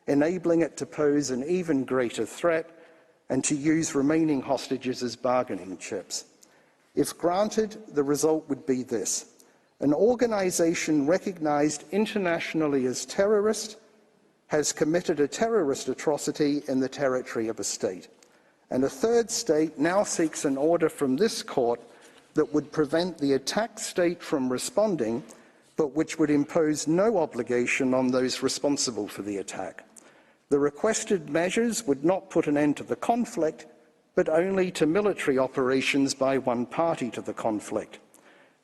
enabling it to pose an even greater threat and to use remaining hostages as bargaining chips. If granted, the result would be this: an organisation recognised internationally as terrorist has committed a terrorist atrocity in the territory of a state, and a third state now seeks an order from this court that would prevent the attacked state from responding, but which would impose no obligation on those responsible for the attack. The requested measures would not put an end to the conflict, but only to military operations by one party to the conflict.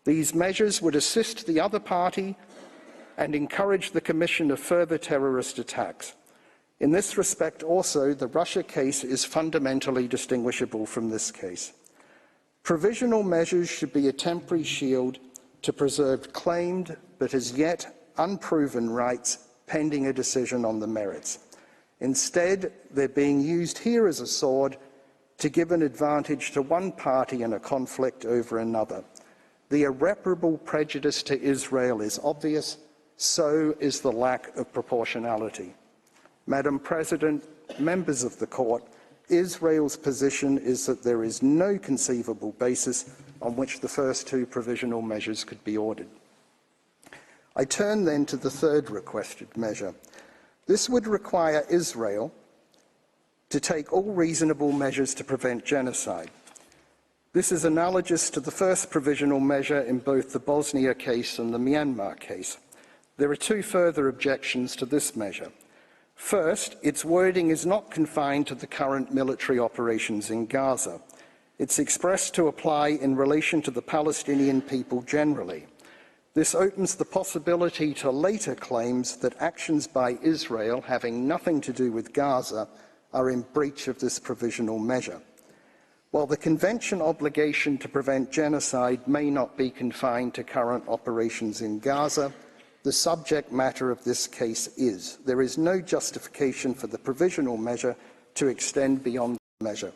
These measures would assist the other party and encourage the commission of further terrorist attacks. In this respect also, the Russia case is fundamentally distinguishable from this case. Provisional measures should be a temporary shield to preserve claimed but as yet unproven rights pending a decision on the merits. Instead, they're being used here as a sword to give an advantage to one party in a conflict over another. The irreparable prejudice to Israel is obvious, so is the lack of proportionality. Madam President, members of the Court, Israel's position is that there is no conceivable basis on which the first two provisional measures could be ordered. I turn then to the third requested measure. This would require Israel to take all reasonable measures to prevent genocide. This is analogous to the first provisional measure in both the Bosnia case and the Myanmar case. There are two further objections to this measure. First, its wording is not confined to the current military operations in Gaza. It's expressed to apply in relation to the Palestinian people generally. This opens the possibility to later claims that actions by Israel having nothing to do with Gaza are in breach of this provisional measure. While the Convention obligation to prevent genocide may not be confined to current operations in Gaza, the subject matter of this case is. There is no justification for the provisional measure to extend beyond the measure.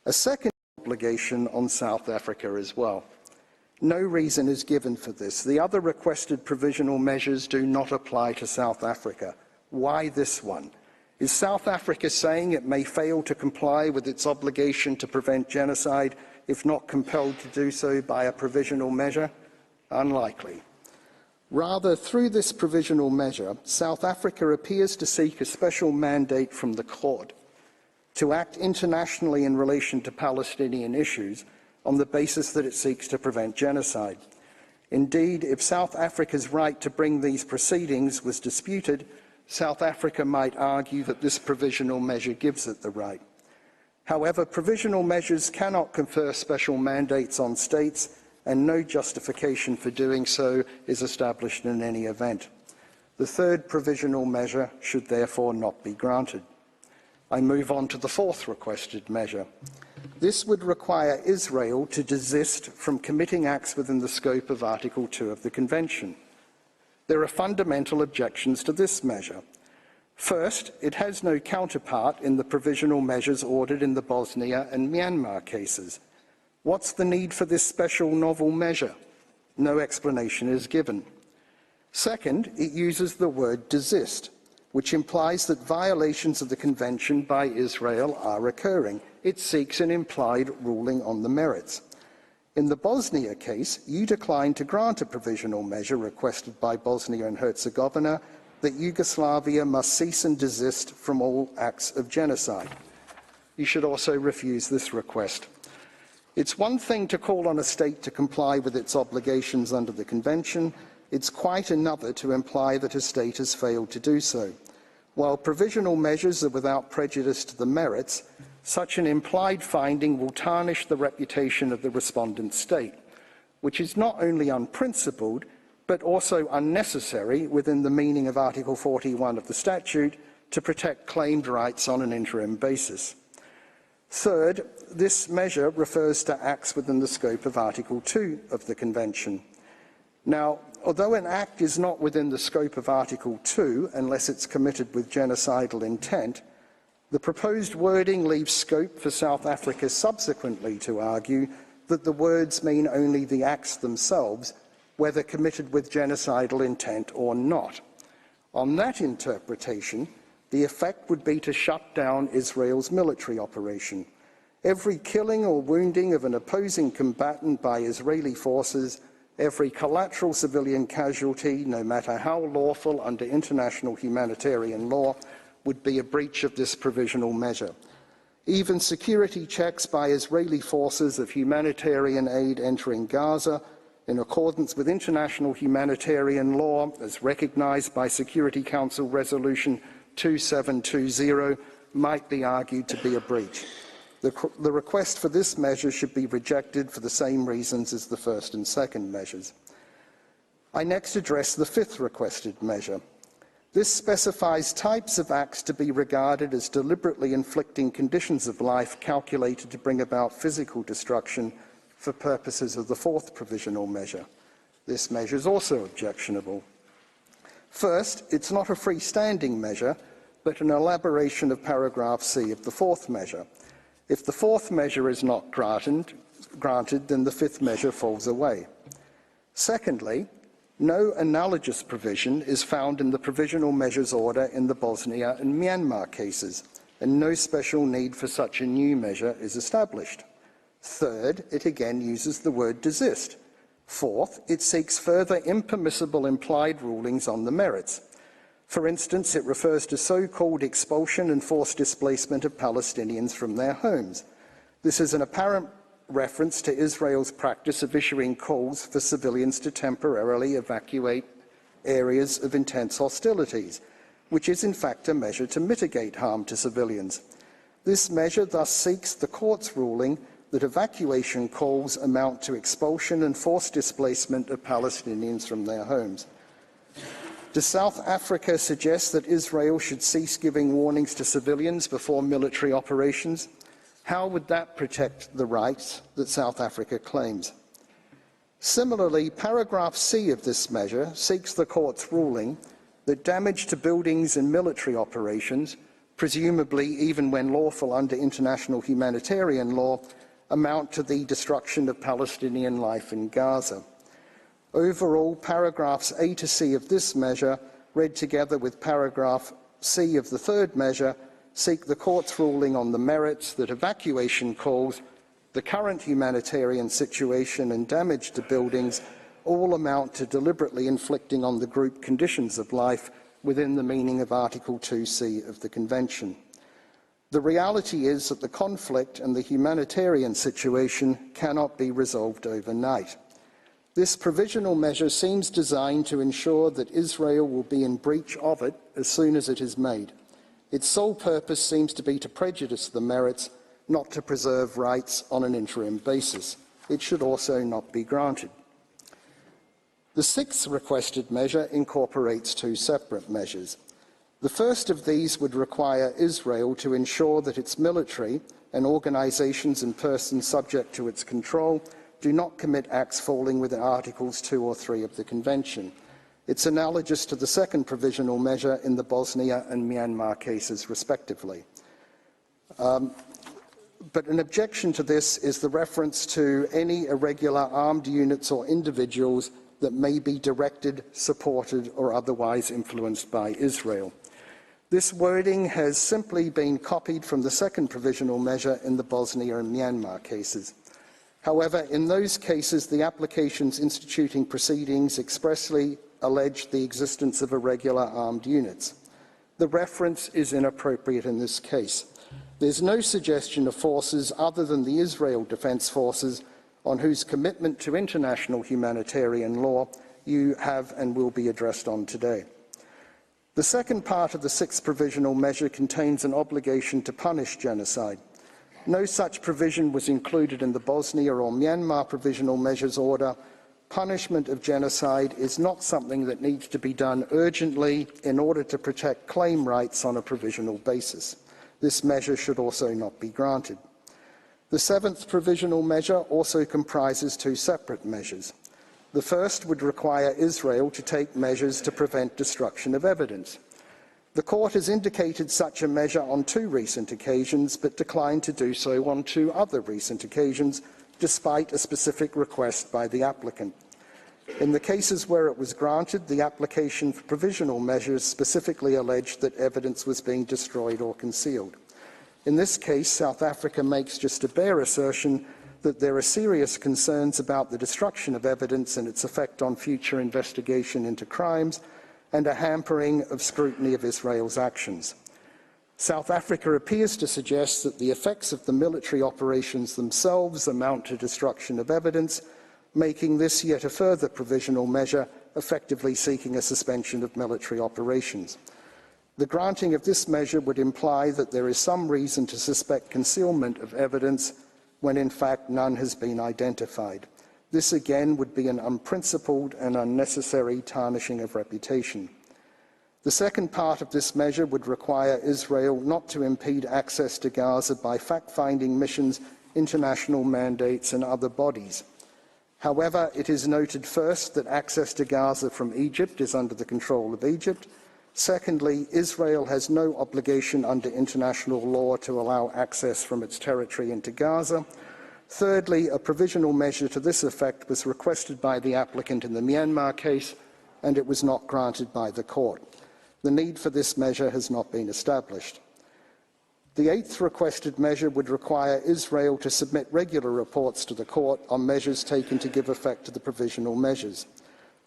A second obligation on South Africa as well. No reason is given for this. The other requested provisional measures do not apply to South Africa. Why this one? Is South Africa saying it may fail to comply with its obligation to prevent genocide if not compelled to do so by a provisional measure? Unlikely. Rather, through this provisional measure, South Africa appears to seek a special mandate from the court to act internationally in relation to Palestinian issues on the basis that it seeks to prevent genocide. Indeed, if South Africa's right to bring these proceedings was disputed, South Africa might argue that this provisional measure gives it the right. However, provisional measures cannot confer special mandates on states, and no justification for doing so is established in any event. The third provisional measure should therefore not be granted. I move on to the fourth requested measure. This would require Israel to desist from committing acts within the scope of Article 2 of the Convention. There are fundamental objections to this measure. First, it has no counterpart in the provisional measures ordered in the Bosnia and Myanmar cases. What's the need for this special novel measure? No explanation is given. Second, it uses the word desist, which implies that violations of the Convention by Israel are occurring. It seeks an implied ruling on the merits. In the Bosnia case, you declined to grant a provisional measure requested by Bosnia and Herzegovina that Yugoslavia must cease and desist from all acts of genocide. You should also refuse this request. It's one thing to call on a state to comply with its obligations under the Convention. It's quite another to imply that a state has failed to do so. While provisional measures are without prejudice to the merits, such an implied finding will tarnish the reputation of the respondent state, which is not only unprincipled, but also unnecessary within the meaning of Article 41 of the statute to protect claimed rights on an interim basis. Third, this measure refers to acts within the scope of Article 2 of the Convention. Now, although an act is not within the scope of Article 2 unless it's committed with genocidal intent, the proposed wording leaves scope for South Africa subsequently to argue that the words mean only the acts themselves, whether committed with genocidal intent or not. On that interpretation, the effect would be to shut down Israel's military operation. Every killing or wounding of an opposing combatant by Israeli forces, every collateral civilian casualty, no matter how lawful under international humanitarian law, would be a breach of this provisional measure. Even security checks by Israeli forces of humanitarian aid entering Gaza, in accordance with international humanitarian law as recognized by Security Council Resolution 2720, might be argued to be a breach. The request for this measure should be rejected for the same reasons as the first and second measures. I next address the fifth requested measure. This specifies types of acts to be regarded as deliberately inflicting conditions of life calculated to bring about physical destruction for purposes of the fourth provisional measure. This measure is also objectionable. First, it's not a freestanding measure, but an elaboration of paragraph C of the fourth measure. If the fourth measure is not granted, then the fifth measure falls away. Secondly, no analogous provision is found in the provisional measures order in the Bosnia and Myanmar cases, and no special need for such a new measure is established. Third, it again uses the word desist. Fourth, it seeks further impermissible implied rulings on the merits. For instance, it refers to so-called expulsion and forced displacement of Palestinians from their homes. This is an apparent reference to Israel's practice of issuing calls for civilians to temporarily evacuate areas of intense hostilities, which is in fact a measure to mitigate harm to civilians. This measure thus seeks the court's ruling that evacuation calls amount to expulsion and forced displacement of Palestinians from their homes. Does South Africa suggest that Israel should cease giving warnings to civilians before military operations? How would that protect the rights that South Africa claims? Similarly, paragraph C of this measure seeks the court's ruling that damage to buildings in military operations, presumably even when lawful under international humanitarian law, amount to the destruction of Palestinian life in Gaza. Overall, paragraphs A to C of this measure, read together with paragraph C of the third measure, seek the court's ruling on the merits that evacuation calls, the current humanitarian situation and damage to buildings all amount to deliberately inflicting on the group conditions of life within the meaning of Article 2C of the Convention. The reality is that the conflict and the humanitarian situation cannot be resolved overnight. This provisional measure seems designed to ensure that Israel will be in breach of it as soon as it is made. Its sole purpose seems to be to prejudice the merits, not to preserve rights on an interim basis. It should also not be granted. The sixth requested measure incorporates two separate measures. The first of these would require Israel to ensure that its military and organisations and persons subject to its control do not commit acts falling within Articles 2 or 3 of the Convention. It's analogous to the second provisional measure in the Bosnia and Myanmar cases, respectively. But an objection to this is the reference to any irregular armed units or individuals that may be directed, supported, or otherwise influenced by Israel. This wording has simply been copied from the second provisional measure in the Bosnia and Myanmar cases. However, in those cases, the applications instituting proceedings expressly allege the existence of irregular armed units. The reference is inappropriate in this case. There's no suggestion of forces other than the Israel Defense Forces on whose commitment to international humanitarian law you have and will be addressed on today. The second part of the sixth provisional measure contains an obligation to punish genocide. No such provision was included in the Bosnia or Myanmar provisional measures order. Punishment of genocide is not something that needs to be done urgently in order to protect claim rights on a provisional basis. This measure should also not be granted. The seventh provisional measure also comprises two separate measures. The first would require Israel to take measures to prevent destruction of evidence. The Court has indicated such a measure on two recent occasions, but declined to do so on two other recent occasions, despite a specific request by the applicant. In the cases where it was granted, the application for provisional measures specifically alleged that evidence was being destroyed or concealed. In this case, South Africa makes just a bare assertion that there are serious concerns about the destruction of evidence and its effect on future investigation into crimes, and a hampering of scrutiny of Israel's actions. South Africa appears to suggest that the effects of the military operations themselves amount to destruction of evidence, making this yet a further provisional measure, effectively seeking a suspension of military operations. The granting of this measure would imply that there is some reason to suspect concealment of evidence when in fact none has been identified. This again would be an unprincipled and unnecessary tarnishing of reputation. The second part of this measure would require Israel not to impede access to Gaza by fact-finding missions, international mandates and other bodies. However, it is noted first that access to Gaza from Egypt is under the control of Egypt. Secondly, Israel has no obligation under international law to allow access from its territory into Gaza. Thirdly, a provisional measure to this effect was requested by the applicant in the Myanmar case, and it was not granted by the court. The need for this measure has not been established. The eighth requested measure would require Israel to submit regular reports to the court on measures taken to give effect to the provisional measures.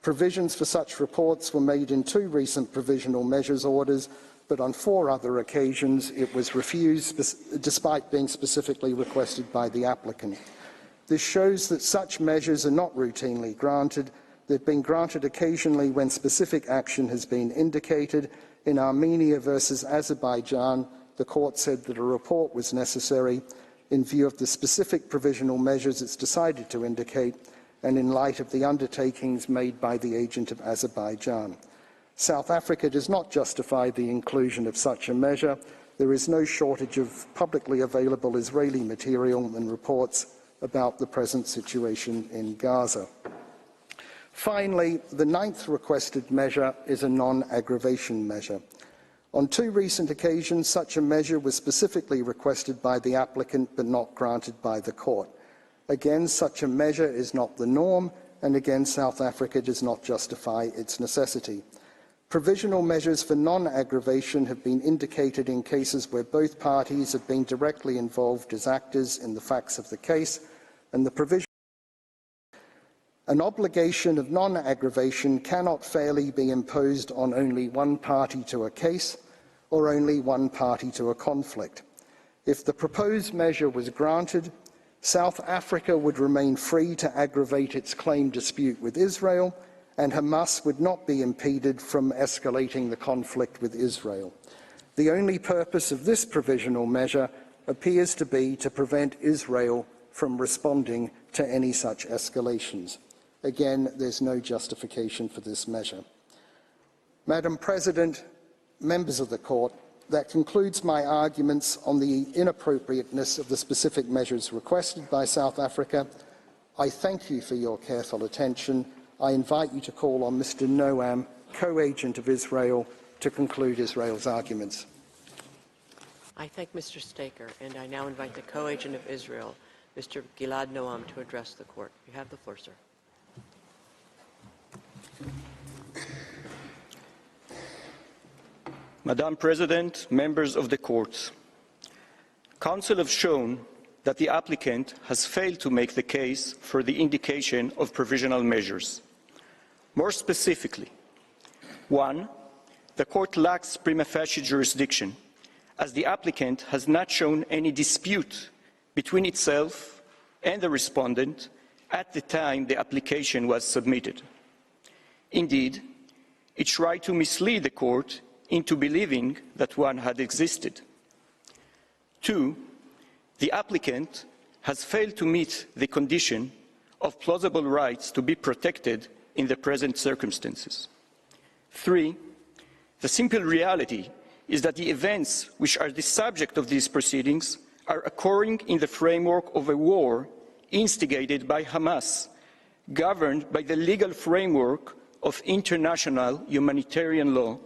Provisions for such reports were made in two recent provisional measures orders, but on four other occasions it was refused, despite being specifically requested by the applicant. This shows that such measures are not routinely granted. They've been granted occasionally when specific action has been indicated. In Armenia versus Azerbaijan, the court said that a report was necessary in view of the specific provisional measures it's decided to indicate and in light of the undertakings made by the agent of Azerbaijan. South Africa does not justify the inclusion of such a measure. There is no shortage of publicly available Israeli material and reports about the present situation in Gaza. Finally, the ninth requested measure is a non-aggravation measure. On two recent occasions, such a measure was specifically requested by the applicant but not granted by the court. Again, such a measure is not the norm, and again, South Africa does not justify its necessity. Provisional measures for non-aggravation have been indicated in cases where both parties have been directly involved as actors in the facts of the case, and the provision an obligation of non-aggravation cannot fairly be imposed on only one party to a case or only one party to a conflict. If the proposed measure was granted, South Africa would remain free to aggravate its claim dispute with Israel, and Hamas would not be impeded from escalating the conflict with Israel. The only purpose of this provisional measure appears to be to prevent Israel from responding to any such escalations. Again, there's no justification for this measure. Madam President, members of the Court, that concludes my arguments on the inappropriateness of the specific measures requested by South Africa. I thank you for your careful attention. I invite you to call on Mr. Noam, co-agent of Israel, to conclude Israel's arguments. I thank Mr. Staker, and I now invite the co-agent of Israel, Mr. Gilad Noam, to address the Court. You have the floor, sir. Madam President, members of the Court, Council have shown that the applicant has failed to make the case for the indication of provisional measures. More specifically, 1. The Court lacks prima facie jurisdiction, as the applicant has not shown any dispute between itself and the respondent at the time the application was submitted. Indeed, it tried to mislead the Court into believing that one had existed. 2. The applicant has failed to meet the condition of plausible rights to be protected in the present circumstances. 3. The simple reality is that the events which are the subject of these proceedings are occurring in the framework of a war instigated by Hamas, governed by the legal framework of international humanitarian law.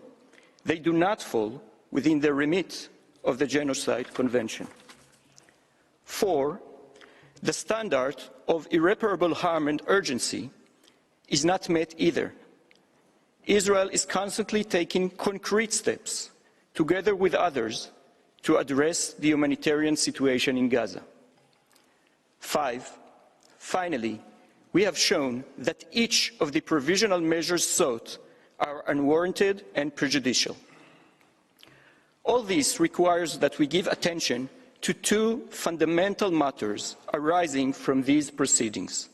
They do not fall within the remit of the Genocide Convention. 4. The standard of irreparable harm and urgency is not met either. Israel is constantly taking concrete steps, together with others, to address the humanitarian situation in Gaza. 5. Finally, we have shown that each of the provisional measures sought are unwarranted and prejudicial. All this requires that we give attention to two fundamental matters arising from these proceedings.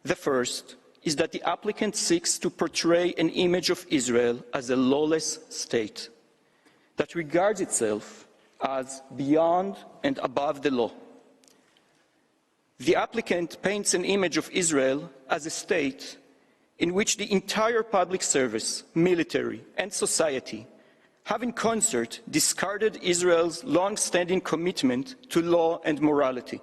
The first is that the applicant seeks to portray an image of Israel as a lawless state that regards itself as beyond and above the law. The applicant paints an image of Israel as a state in which the entire public service, military, and society have in concert discarded Israel's long-standing commitment to law and morality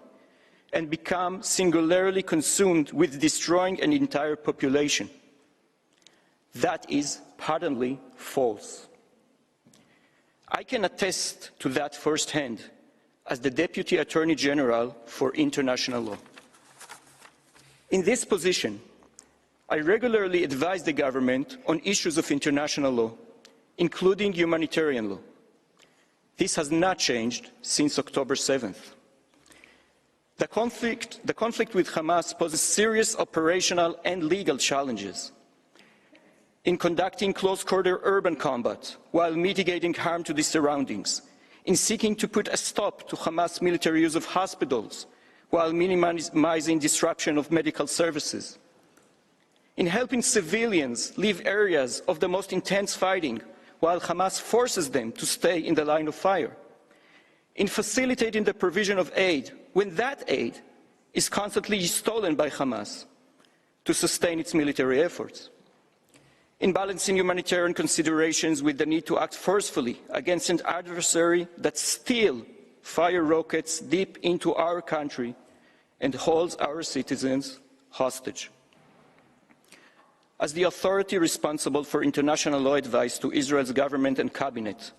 and become singularly consumed with destroying an entire population. That is patently false. I can attest to that firsthand as the Deputy Attorney General for International Law. In this position, I regularly advise the government on issues of international law, including humanitarian law. This has not changed since October 7th. The conflict with Hamas poses serious operational and legal challenges. In conducting close-quarter urban combat while mitigating harm to the surroundings, in seeking to put a stop to Hamas military use of hospitals while minimizing disruption of medical services, in helping civilians leave areas of the most intense fighting while Hamas forces them to stay in the line of fire, in facilitating the provision of aid when that aid is constantly stolen by Hamas to sustain its military efforts, in balancing humanitarian considerations with the need to act forcefully against an adversary that still fires rockets deep into our country and holds our citizens hostage. As the authority responsible for international law advice to Israel's government and cabinet,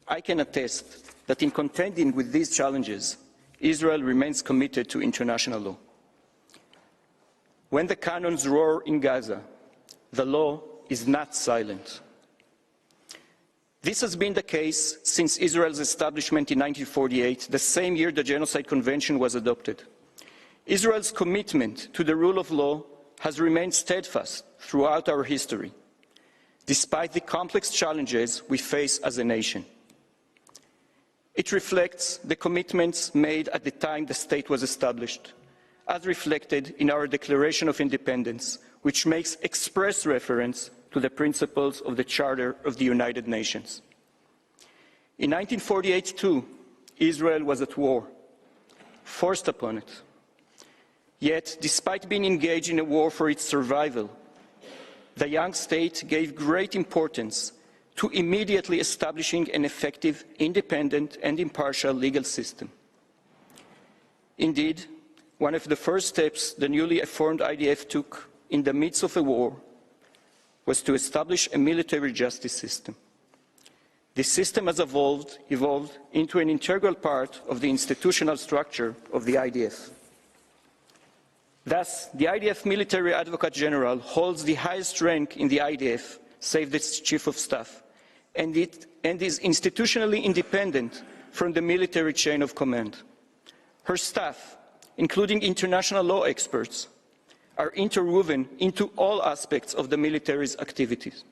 I can attest that in contending with these challenges, Israel remains committed to international law. When the cannons roar in Gaza, the law is not silent. This has been the case since Israel's establishment in 1948, the same year the Genocide Convention was adopted. Israel's commitment to the rule of law has remained steadfast throughout our history, despite the complex challenges we face as a nation. It reflects the commitments made at the time the state was established, as reflected in our Declaration of Independence, which makes express reference to the principles of the Charter of the United Nations. In 1948, too, Israel was at war, forced upon it. Yet, despite being engaged in a war for its survival, the young state gave great importance to immediately establishing an effective, independent and impartial legal system. Indeed, one of the first steps the newly formed IDF took in the midst of a war was to establish a military justice system. This system has evolved into an integral part of the institutional structure of the IDF. Thus, the IDF Military Advocate General holds the highest rank in the IDF, save the Chief of Staff, and is institutionally independent from the military chain of command. Her staff, including international law experts, are interwoven into all aspects of the military's activities.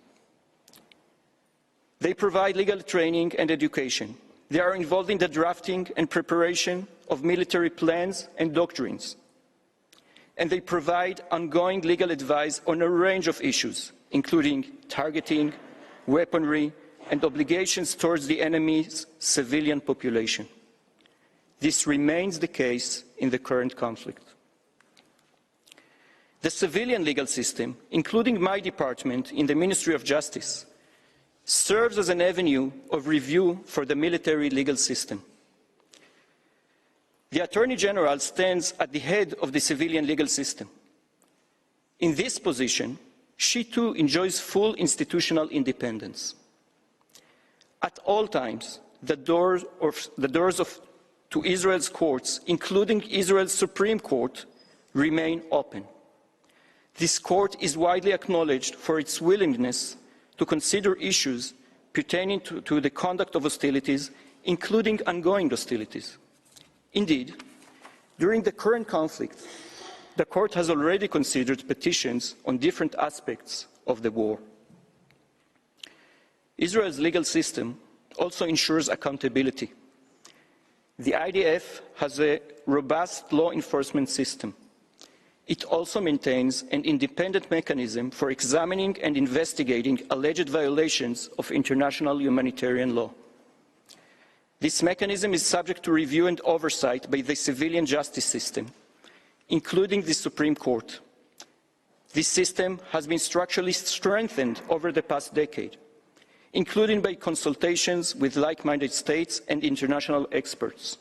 They provide legal training and education. They are involved in the drafting and preparation of military plans and doctrines. And they provide ongoing legal advice on a range of issues, including targeting, weaponry, and obligations towards the enemy's civilian population. This remains the case in the current conflict. The civilian legal system, including my department in the Ministry of Justice, serves as an avenue of review for the military legal system. The Attorney General stands at the head of the civilian legal system. In this position, she too enjoys full institutional independence. At all times, the doors to Israel's courts, including Israel's Supreme Court, remain open. This court is widely acknowledged for its willingness to consider issues pertaining to the conduct of hostilities, including ongoing hostilities. Indeed, during the current conflict, the court has already considered petitions on different aspects of the war. Israel's legal system also ensures accountability. The IDF has a robust law enforcement system. It also maintains an independent mechanism for examining and investigating alleged violations of international humanitarian law. This mechanism is subject to review and oversight by the civilian justice system, including the Supreme Court. This system has been structurally strengthened over the past decade, including by consultations with like-minded states and international experts.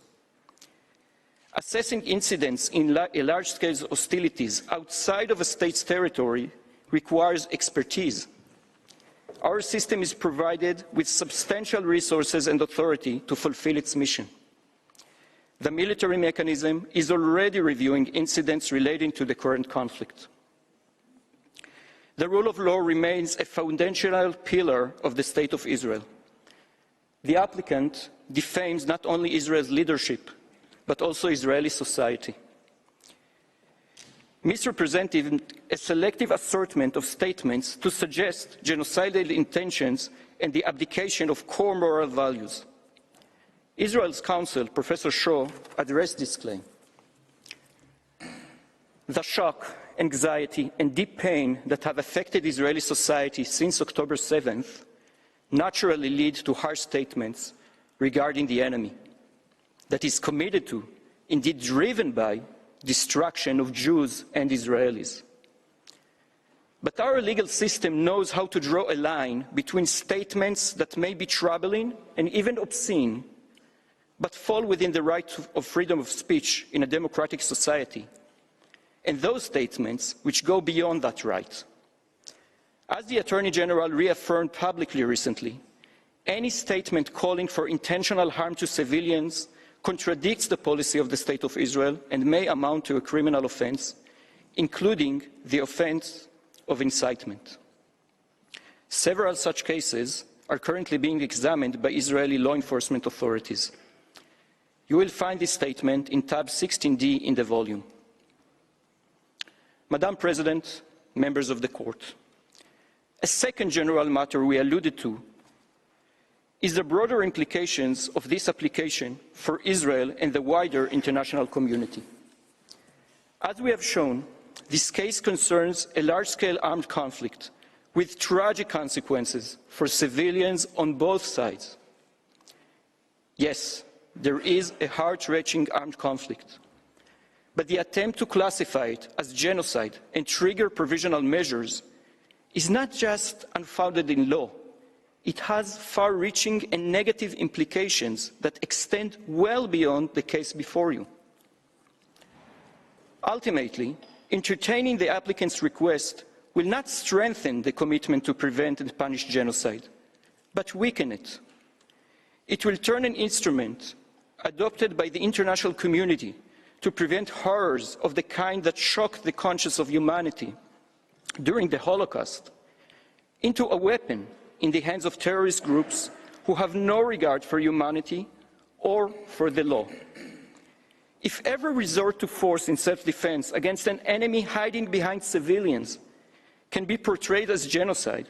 Assessing incidents in large-scale hostilities outside of a state's territory requires expertise. Our system is provided with substantial resources and authority to fulfill its mission. The military mechanism is already reviewing incidents relating to the current conflict. The rule of law remains a foundational pillar of the State of Israel. The applicant defames not only Israel's leadership, but also Israeli society. Misrepresenting a selective assortment of statements to suggest genocidal intentions and the abdication of core moral values. Israel's counsel, Professor Shaw, addressed this claim. The shock, anxiety, and deep pain that have affected Israeli society since October 7th naturally lead to harsh statements regarding the enemy that is committed to, indeed driven by, destruction of Jews and Israelis. But our legal system knows how to draw a line between statements that may be troubling and even obscene, but fall within the right of freedom of speech in a democratic society, and those statements which go beyond that right. As the Attorney General reaffirmed publicly recently, any statement calling for intentional harm to civilians contradicts the policy of the State of Israel and may amount to a criminal offense, including the offense of incitement. Several such cases are currently being examined by Israeli law enforcement authorities. You will find this statement in tab 16D in the volume. Madam President, members of the Court, a second general matter we alluded to is the broader implications of this application for Israel and the wider international community. As we have shown, this case concerns a large-scale armed conflict with tragic consequences for civilians on both sides. Yes, there is a heart-wrenching armed conflict, but the attempt to classify it as genocide and trigger provisional measures is not just unfounded in law, it has far-reaching and negative implications that extend well beyond the case before you. Ultimately, entertaining the applicant's request will not strengthen the commitment to prevent and punish genocide, but weaken it. It will turn an instrument adopted by the international community to prevent horrors of the kind that shocked the conscience of humanity during the Holocaust into a weapon in the hands of terrorist groups who have no regard for humanity or for the law. If every resort to force in self-defense against an enemy hiding behind civilians can be portrayed as genocide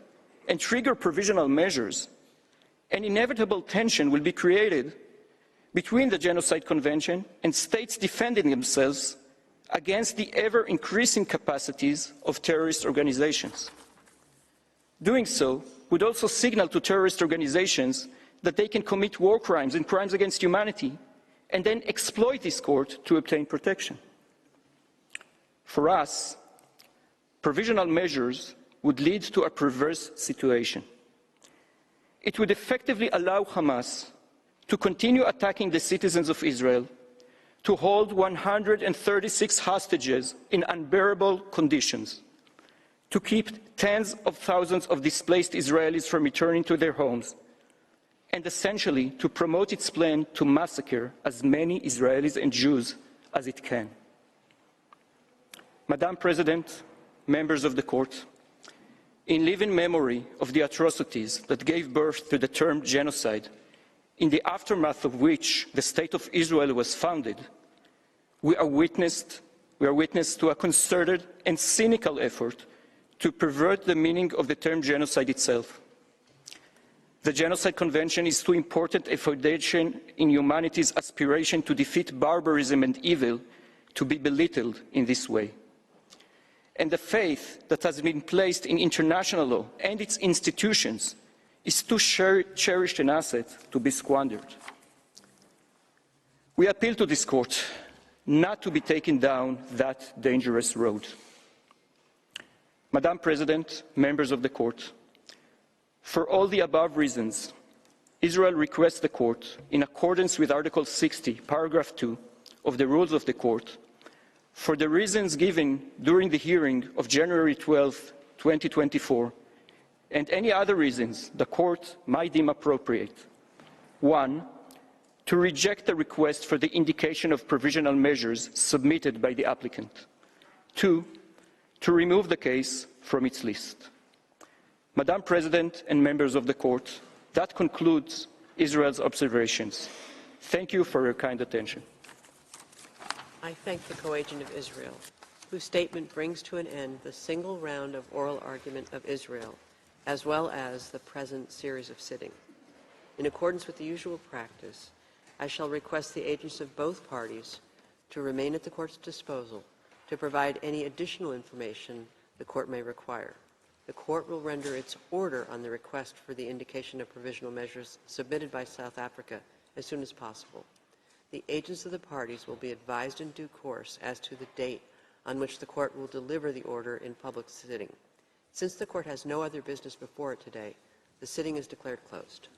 and trigger provisional measures, an inevitable tension will be created between the Genocide Convention and states defending themselves against the ever-increasing capacities of terrorist organizations. Doing so would also signal to terrorist organizations that they can commit war crimes and crimes against humanity and then exploit this court to obtain protection. For us, provisional measures would lead to a perverse situation. It would effectively allow Hamas to continue attacking the citizens of Israel, to hold 136 hostages in unbearable conditions, to keep tens of thousands of displaced Israelis from returning to their homes, and essentially to promote its plan to massacre as many Israelis and Jews as it can. Madam President, members of the court, in living memory of the atrocities that gave birth to the term genocide, in the aftermath of which the State of Israel was founded, we are witness to a concerted and cynical effort to pervert the meaning of the term genocide itself. The Genocide Convention is too important a foundation in humanity's aspiration to defeat barbarism and evil to be belittled in this way. And the faith that has been placed in international law and its institutions is too cherished an asset to be squandered. We appeal to this court not to be taken down that dangerous road. Madam President, members of the court, for all the above reasons, Israel requests the court, in accordance with Article 60, paragraph 2 of the rules of the court, for the reasons given during the hearing of January 12, 2024, and any other reasons the court might deem appropriate. 1, to reject the request for the indication of provisional measures submitted by the applicant. 2, to remove the case from its list. Madam President and members of the court, that concludes Israel's observations. Thank you for your kind attention. I thank the co-agent of Israel, whose statement brings to an end the single round of oral argument of Israel, as well as the present series of sitting. In accordance with the usual practice, I shall request the agents of both parties to remain at the court's disposal to provide any additional information the court may require. The court will render its order on the request for the indication of provisional measures submitted by South Africa as soon as possible. The agents of the parties will be advised in due course as to the date on which the court will deliver the order in public sitting. Since the court has no other business before it today, the sitting is declared closed.